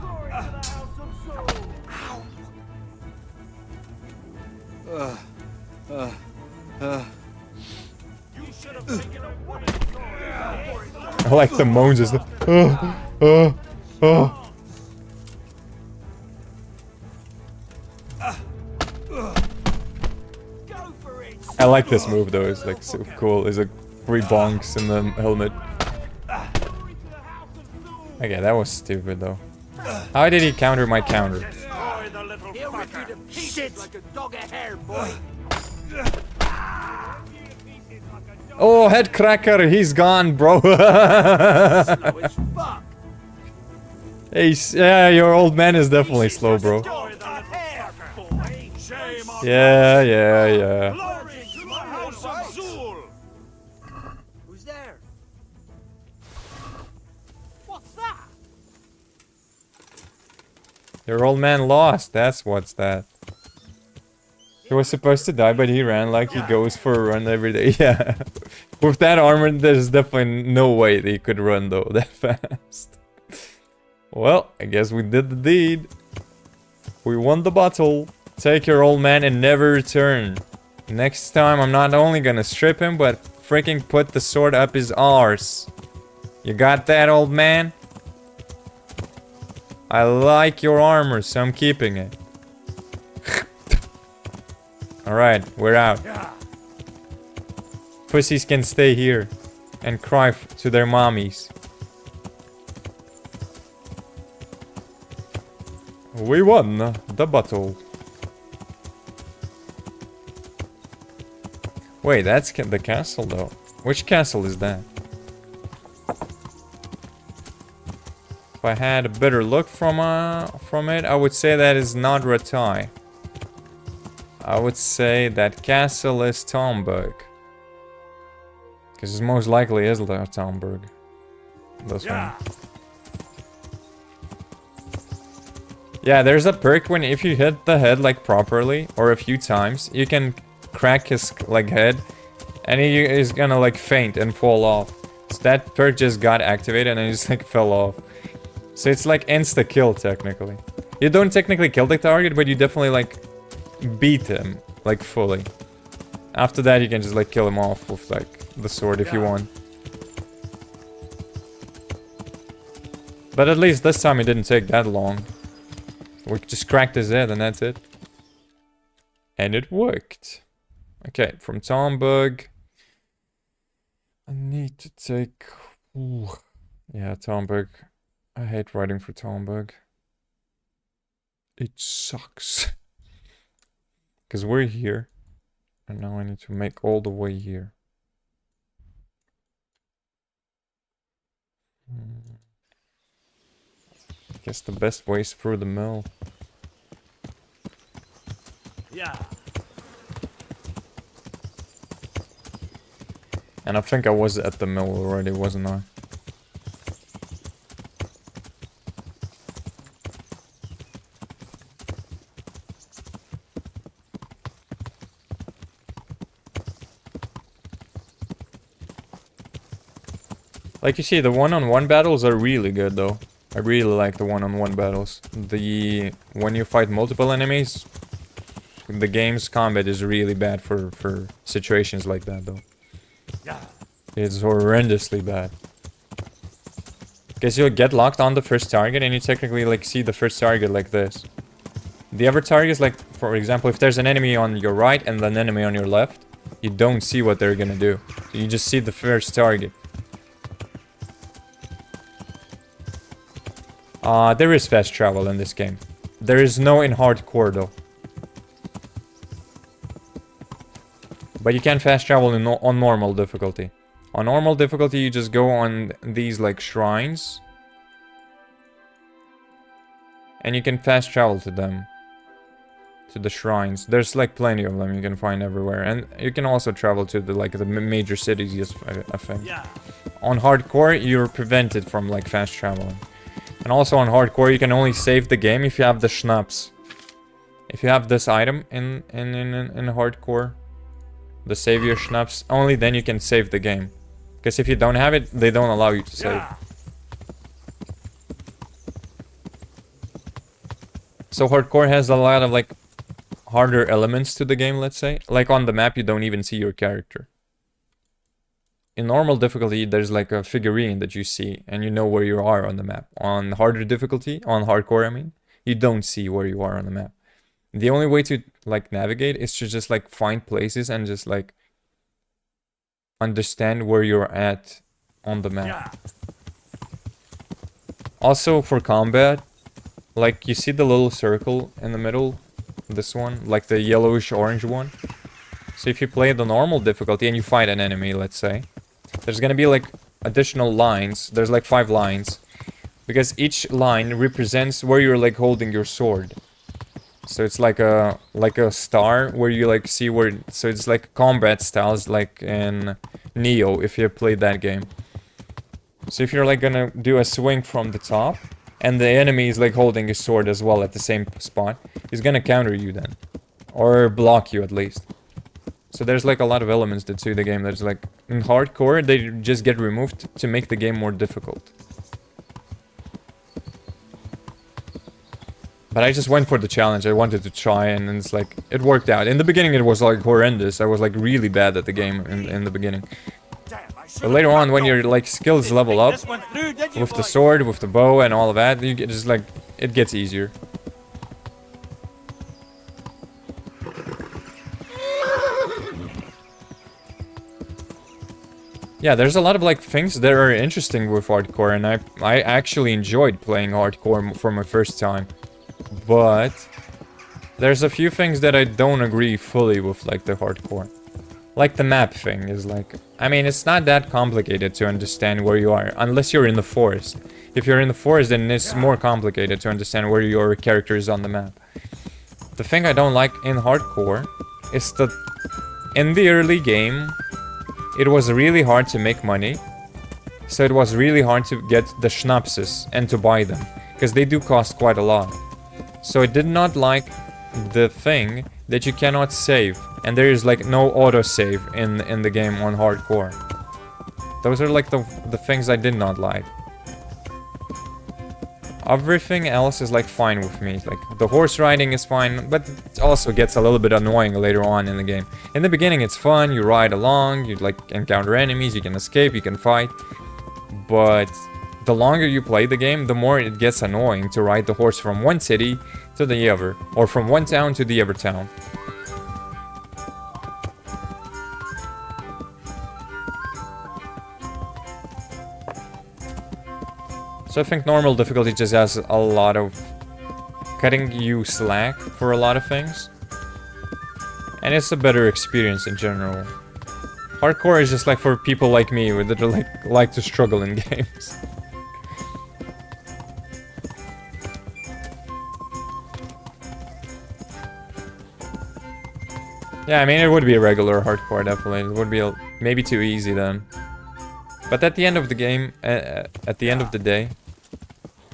Glory to the House of Soul. You should have taken a wooden sword.
I like the moans as the I like this move though, it's like so cool. It's like 3 bonks in the helmet. Okay, that was stupid though. How did he counter my counter?
He'll rip you to pieces like a dog a hair, boy!
Oh, head cracker, he's gone, bro.
Slow as fuck!
Yeah, your old man is definitely slow, bro. Yeah.
Who's there?
What's that?
Your old man lost, that's what's that. He was supposed to die, but he ran like he goes for a run every day. Yeah. With that armor, there's definitely no way that he could run though that fast. Well, I guess we did the deed. We won the battle. Take your old man and never return. Next time, I'm not only gonna strip him, but freaking put the sword up his arse. You got that, old man? I like your armor, so I'm keeping it. Alright, we're out. Pussies can stay here and cry to their mommies. We won the battle. Wait, that's the castle though. Which castle is that? If I had a better look from it, I would say that is not Ratai. I would say that castle is Tomberg. Because it most likely is Tomberg. This one. Yeah, there's a perk when if you hit the head like properly or a few times, you can crack his like head and he is gonna like faint and fall off. So that perk just got activated and he just like fell off. So it's like insta kill technically. You don't technically kill the target, but you definitely like beat him like fully. After that you can just like kill him off with like the sword if you want. But at least this time it didn't take that long. We just cracked his head and that's it. And it worked. Okay, from Tomberg. I need to take... Ooh. Yeah, Tomberg. I hate riding for Tomberg. It sucks. Because we're here. And now I need to make all the way here. I guess the best way is through the mill.
Yeah.
And I think I was at the mill already, wasn't I? Like you see, the one-on-one battles are really good though. I really like the one-on-one battles. When you fight multiple enemies, the game's combat is really bad for situations like that though.
Yeah.
It's horrendously bad. Because you'll get locked on the first target and you technically like see the first target like this. The other targets, like for example, if there's an enemy on your right and an enemy on your left, you don't see what they're gonna do. So you just see the first target. There is fast travel in this game. There is no in hardcore though. But you can fast travel on normal difficulty. On normal difficulty, you just go on these like shrines. And you can fast travel to them. To the shrines. There's like plenty of them you can find everywhere. And you can also travel to the major cities, yes, I think.
Yeah.
on hardcore, you're prevented from like fast traveling. And also on hardcore, you can only save the game if you have the schnapps. If you have this item in hardcore, the savior schnapps, only then you can save the game. Because if you don't have it, they don't allow you to save. So hardcore has a lot of like harder elements to the game, let's say. Like on the map, you don't even see your character. In normal difficulty, there's like a figurine that you see and you know where you are on the map. On harder difficulty, on hardcore I mean, you don't see where you are on the map. The only way to like navigate is to just like find places and just like understand where you're at on the map. Also for combat, like you see the little circle in the middle, this one, like the yellowish orange one. So if you play the normal difficulty and you fight an enemy, let's say, there's gonna be like additional lines. There's like 5 lines, because each line represents where you're like holding your sword. So it's like a star where you like see where. So it's like combat styles, like in Neo, if you played that game. So if you're like gonna do a swing from the top, and the enemy is like holding his sword as well at the same spot, he's gonna counter you then, or block you at least. So there's like a lot of elements that suit the game. There's like in hardcore, they just get removed to make the game more difficult. But I just went for the challenge. I wanted to try, and it's like, it worked out. In the beginning, it was like horrendous. I was like really bad at the game in the beginning. But later on, when your like skills level up, with the sword, with the bow, and all of that, you get just like, it gets easier. Yeah, there's a lot of like things that are interesting with hardcore, and I actually enjoyed playing hardcore for my first time. But there's a few things that I don't agree fully with, like the hardcore. Like the map thing is like, I mean, it's not that complicated to understand where you are, unless you're in the forest. If you're in the forest, then it's more complicated to understand where your character is on the map. The thing I don't like in hardcore is that in the early game, it was really hard to make money. So it was really hard to get the schnapses and to buy them, because they do cost quite a lot. So I did not like the thing that you cannot save, and there is like no autosave in the game on hardcore. Those are like the things I did not like. Everything else is like fine with me. Like the horse riding is fine, but it also gets a little bit annoying later on in the game. In the beginning it's fun, you ride along, you like encounter enemies, you can escape, you can fight. But the longer you play the game, the more it gets annoying to ride the horse from one city to the other, or from one town to the other town. So I think normal difficulty just has a lot of cutting you slack for a lot of things. And it's a better experience in general. Hardcore is just like for people like me that like to struggle in games. Yeah, I mean, it would be a regular hardcore, definitely. It would be maybe too easy then. But at the end of the game, at the end of the day,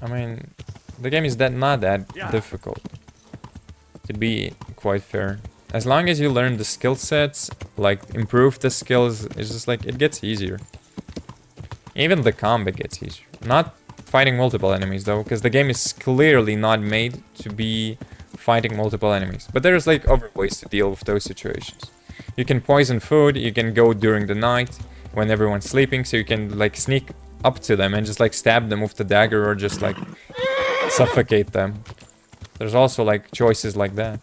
I mean, the game is not that difficult, to be quite fair. As long as you learn the skill sets, like improve the skills, it's just like, it gets easier. Even the combat gets easier. Not fighting multiple enemies though, because the game is clearly not made to be fighting multiple enemies. But there's like other ways to deal with those situations. You can poison food, you can go during the night when everyone's sleeping, so you can like sneak up to them and just like stab them with the dagger, or just like suffocate them. There's also like choices like that.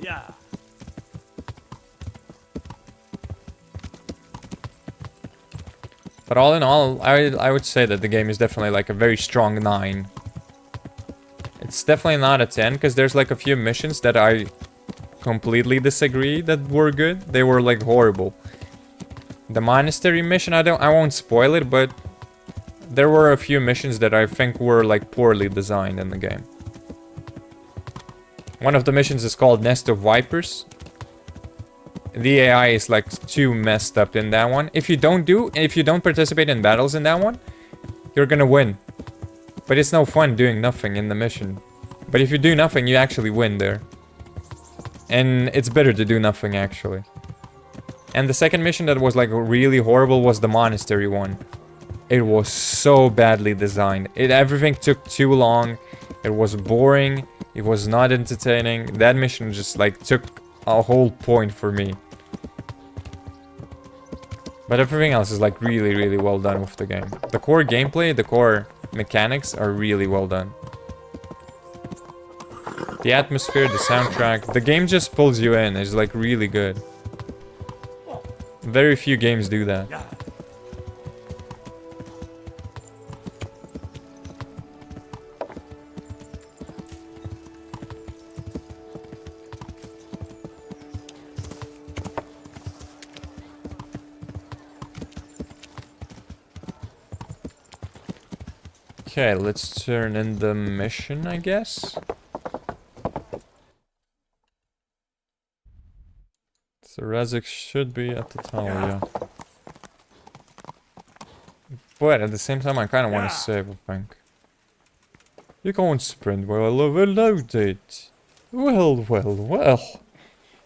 Yeah.
But all in all, I would say that the game is definitely like a very strong 9. It's definitely not a 10, because there's like a few missions that I completely disagree that were good. They were like horrible. The monastery mission, I won't spoil it, but there were a few missions that I think were like poorly designed in the game. One of the missions is called Nest of Vipers. the AI is like too messed up in that one. If you don't participate in battles in that one, you're gonna win. But it's no fun doing nothing in the mission. But if you do nothing, you actually win there. And it's better to do nothing, actually. And the second mission that was like really horrible was the monastery one. It was so badly designed. Everything took too long. It was boring. It was not entertaining. That mission just like took a whole point for me. But everything else is like really, really well done with the game. The core gameplay, the core mechanics are really well done. The atmosphere, the soundtrack, the game just pulls you in. It's like really good. Very few games do that. Okay, let's turn in the mission, I guess. So Razik should be at the tower, yeah. But at the same time, I kind of want to save, I think. You can't sprint while overloaded. Well, well, well.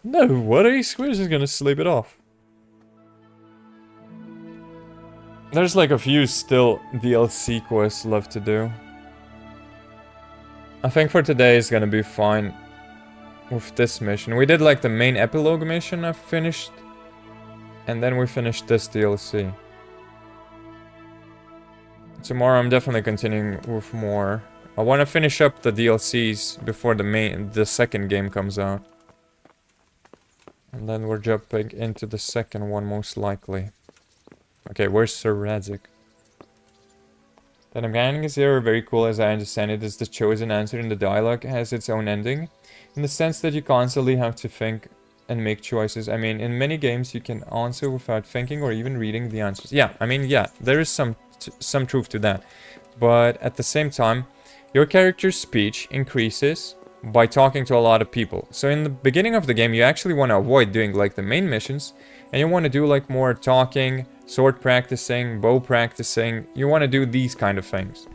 No worries, we're just gonna sleep it off. There's like a few still DLC quests left to do. I think for today is gonna be fine with this mission. We did like the main epilogue mission I finished. And then we finished this DLC. Tomorrow I'm definitely continuing with more. I want to finish up the DLCs before the second game comes out. And then we're jumping into the second one most likely. Okay, where's Sir Radzik? The mechanics here are very cool. As I understand it, is the chosen answer in the dialogue has its own ending. In the sense that you constantly have to think and make choices. I mean, in many games you can answer without thinking or even reading the answers. Yeah, I mean, yeah, there is some truth to that. But at the same time, your character's speech increases by talking to a lot of people. So in the beginning of the game, you actually want to avoid doing like the main missions. And you want to do like more talking, sword practicing, bow practicing. You want to do these kind of things.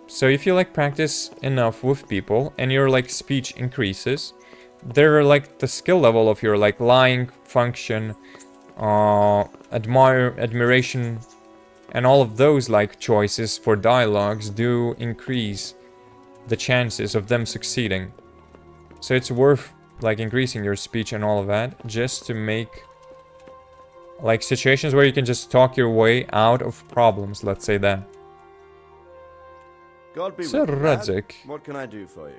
So if you like practice enough with people and your like speech increases, they're like the skill level of your like lying function, admiration, and all of those like choices for dialogues do increase the chances of them succeeding. So it's worth like increasing your speech and all of that just to make like situations where you can just talk your way out of problems, let's say that.
God be
Sir
with you, lad.
Radzik.
What can I do for you?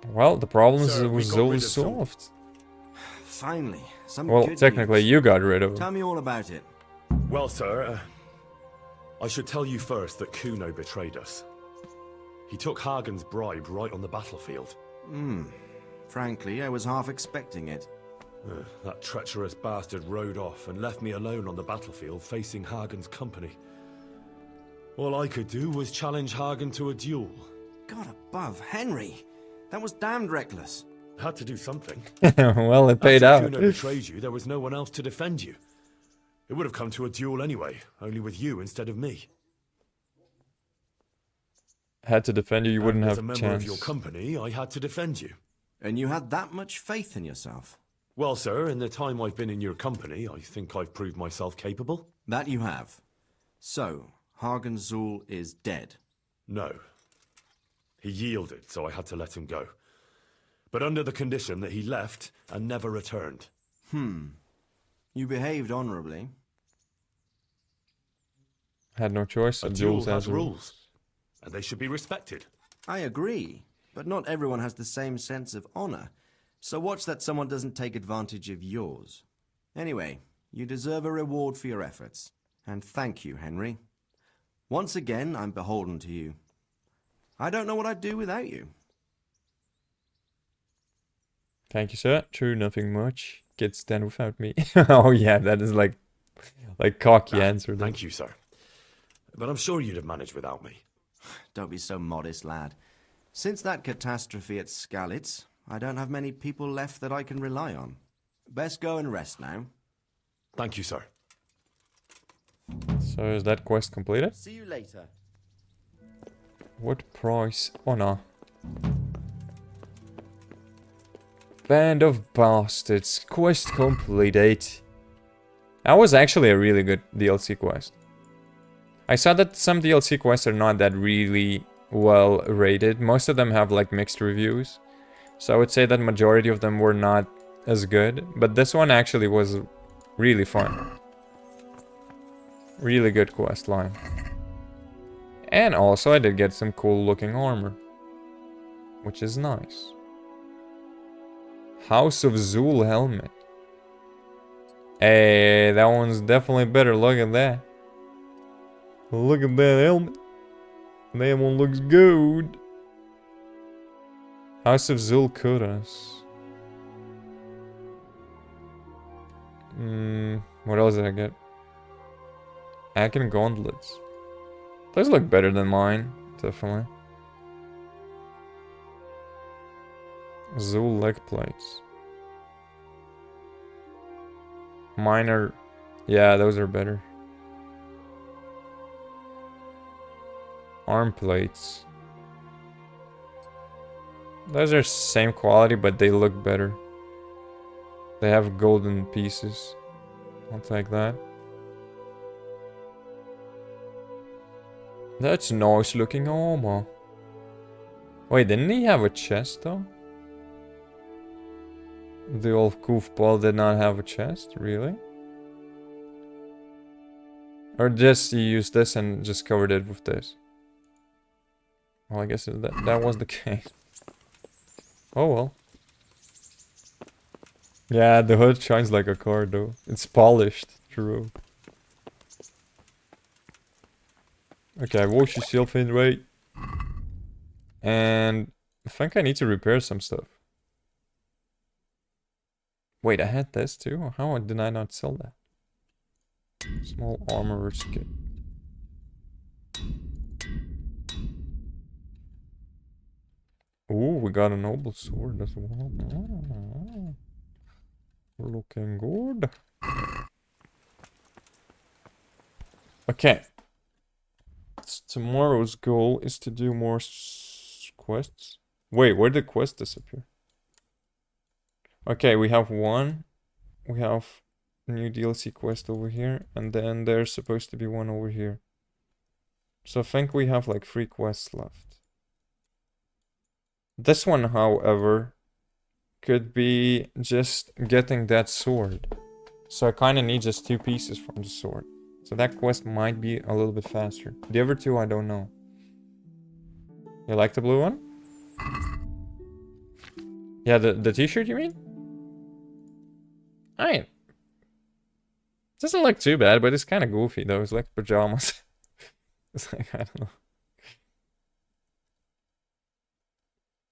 Well, the problems
Sir, we
was
got rid
always
of some-
solved.
Finally, some
Well,
good
technically
news.
you got rid of
Tell
them.
me all about it.
Well, sir, I should tell you first that Kuno betrayed us. He took Hagen's bribe right on the battlefield.
Frankly, I was half expecting it.
That treacherous bastard rode off and left me alone on the battlefield facing Hagen's company. All I could do was challenge Hagen to a duel.
God above, Henry! That was damned reckless.
Had to do something.
Well, it paid
After
out.
Kuno betrayed you, there was no one else to defend you. It would have come to a duel anyway, only with you instead of me.
Had to defend you, you wouldn't
And
have
as a
a
member
chance.
of your company, I had to defend you.
And you had that much faith in yourself?
Well, sir, in the time I've been in your company, I think I've proved myself capable.
That you have. So, Hagen Zul is dead?
No. He yielded, so I had to let him go. But under the condition that he left and never returned.
You behaved honorably.
Had no choice.
A duel has rules, and they should be respected.
I agree, but not everyone has the same sense of honor. So watch that someone doesn't take advantage of yours. Anyway, you deserve a reward for your efforts. And thank you, Henry. Once again, I'm beholden to you. I don't know what I'd do without you.
Thank you, sir. True, nothing much. Gets done without me. Oh yeah, that is like cocky answer.
Thank you, sir. But I'm sure you'd have managed without me.
Don't be so modest, lad. Since that catastrophe at Skalitz, I don't have many people left that I can rely on. Best go and rest now.
Thank you, sir.
So is that quest completed?
See you later.
What price? Oh no. Band of Bastards. Quest completed. That was actually a really good DLC quest. I saw that some DLC quests are not that really well rated. Most of them have like mixed reviews. So I would say that majority of them were not as good. But this one actually was really fun. Really good quest line. And also I did get some cool looking armor. Which is nice. House of Zul helmet. Hey, that one's definitely better. Look at that. Look at that helmet. That one looks good. House of Zul Kudas. What else did I get? Akin gauntlets. Those look better than mine, definitely. Zul leg plates. Mine are... yeah, those are better. Arm plates. Those are same quality, but they look better. They have golden pieces. I'll take that. That's nice looking armor. Wait, didn't he have a chest though? The old goofball did not have a chest? Really? Or just he used this and just covered it with this? Well, I guess that was the case. Oh well. Yeah, the hood shines like a car though. It's polished, true. Okay, wash yourself in, right? And I think I need to repair some stuff. Wait, I had this too? How did I not sell that? Small armorer's kit. Ooh, we got a noble sword as well. Oh, looking good. Okay. Tomorrow's goal is to do more quests. Wait, where did the quest disappear? Okay, we have one. We have a new DLC quest over here. And then there's supposed to be one over here. So I think we have like 3 quests left. This one, however, could be just getting that sword. So I kind of need just 2 pieces from the sword. So that quest might be a little bit faster. The other 2, I don't know. You like the blue one? Yeah, the t-shirt you mean? Alright. Doesn't look too bad, but it's kind of goofy though. It's like pajamas. It's like, I don't know.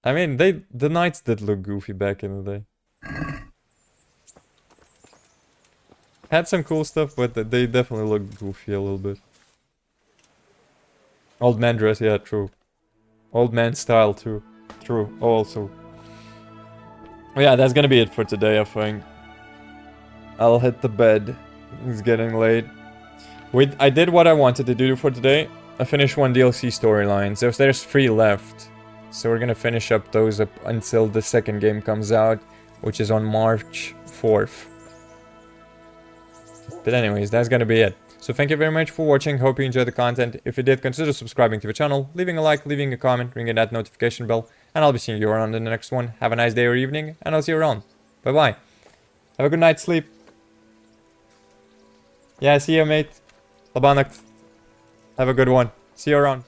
I mean, the knights did look goofy back in the day. Had some cool stuff, but they definitely looked goofy a little bit. Old man dress, yeah, true. Old man style too. True, also. Yeah, that's gonna be it for today, I think. I'll hit the bed. It's getting late. I did what I wanted to do for today. I finished 1 DLC storyline, so there's 3 left. So we're gonna finish up those up until the second game comes out, which is on March 4th. But anyways, that's gonna be it. So thank you very much for watching, hope you enjoyed the content. If you did, consider subscribing to the channel, leaving a like, leaving a comment, ringing that notification bell, and I'll be seeing you around in the next one. Have a nice day or evening, and I'll see you around. Bye bye. Have a good night's sleep. Yeah, see you mate. Labanakt. Have a good one. See you around.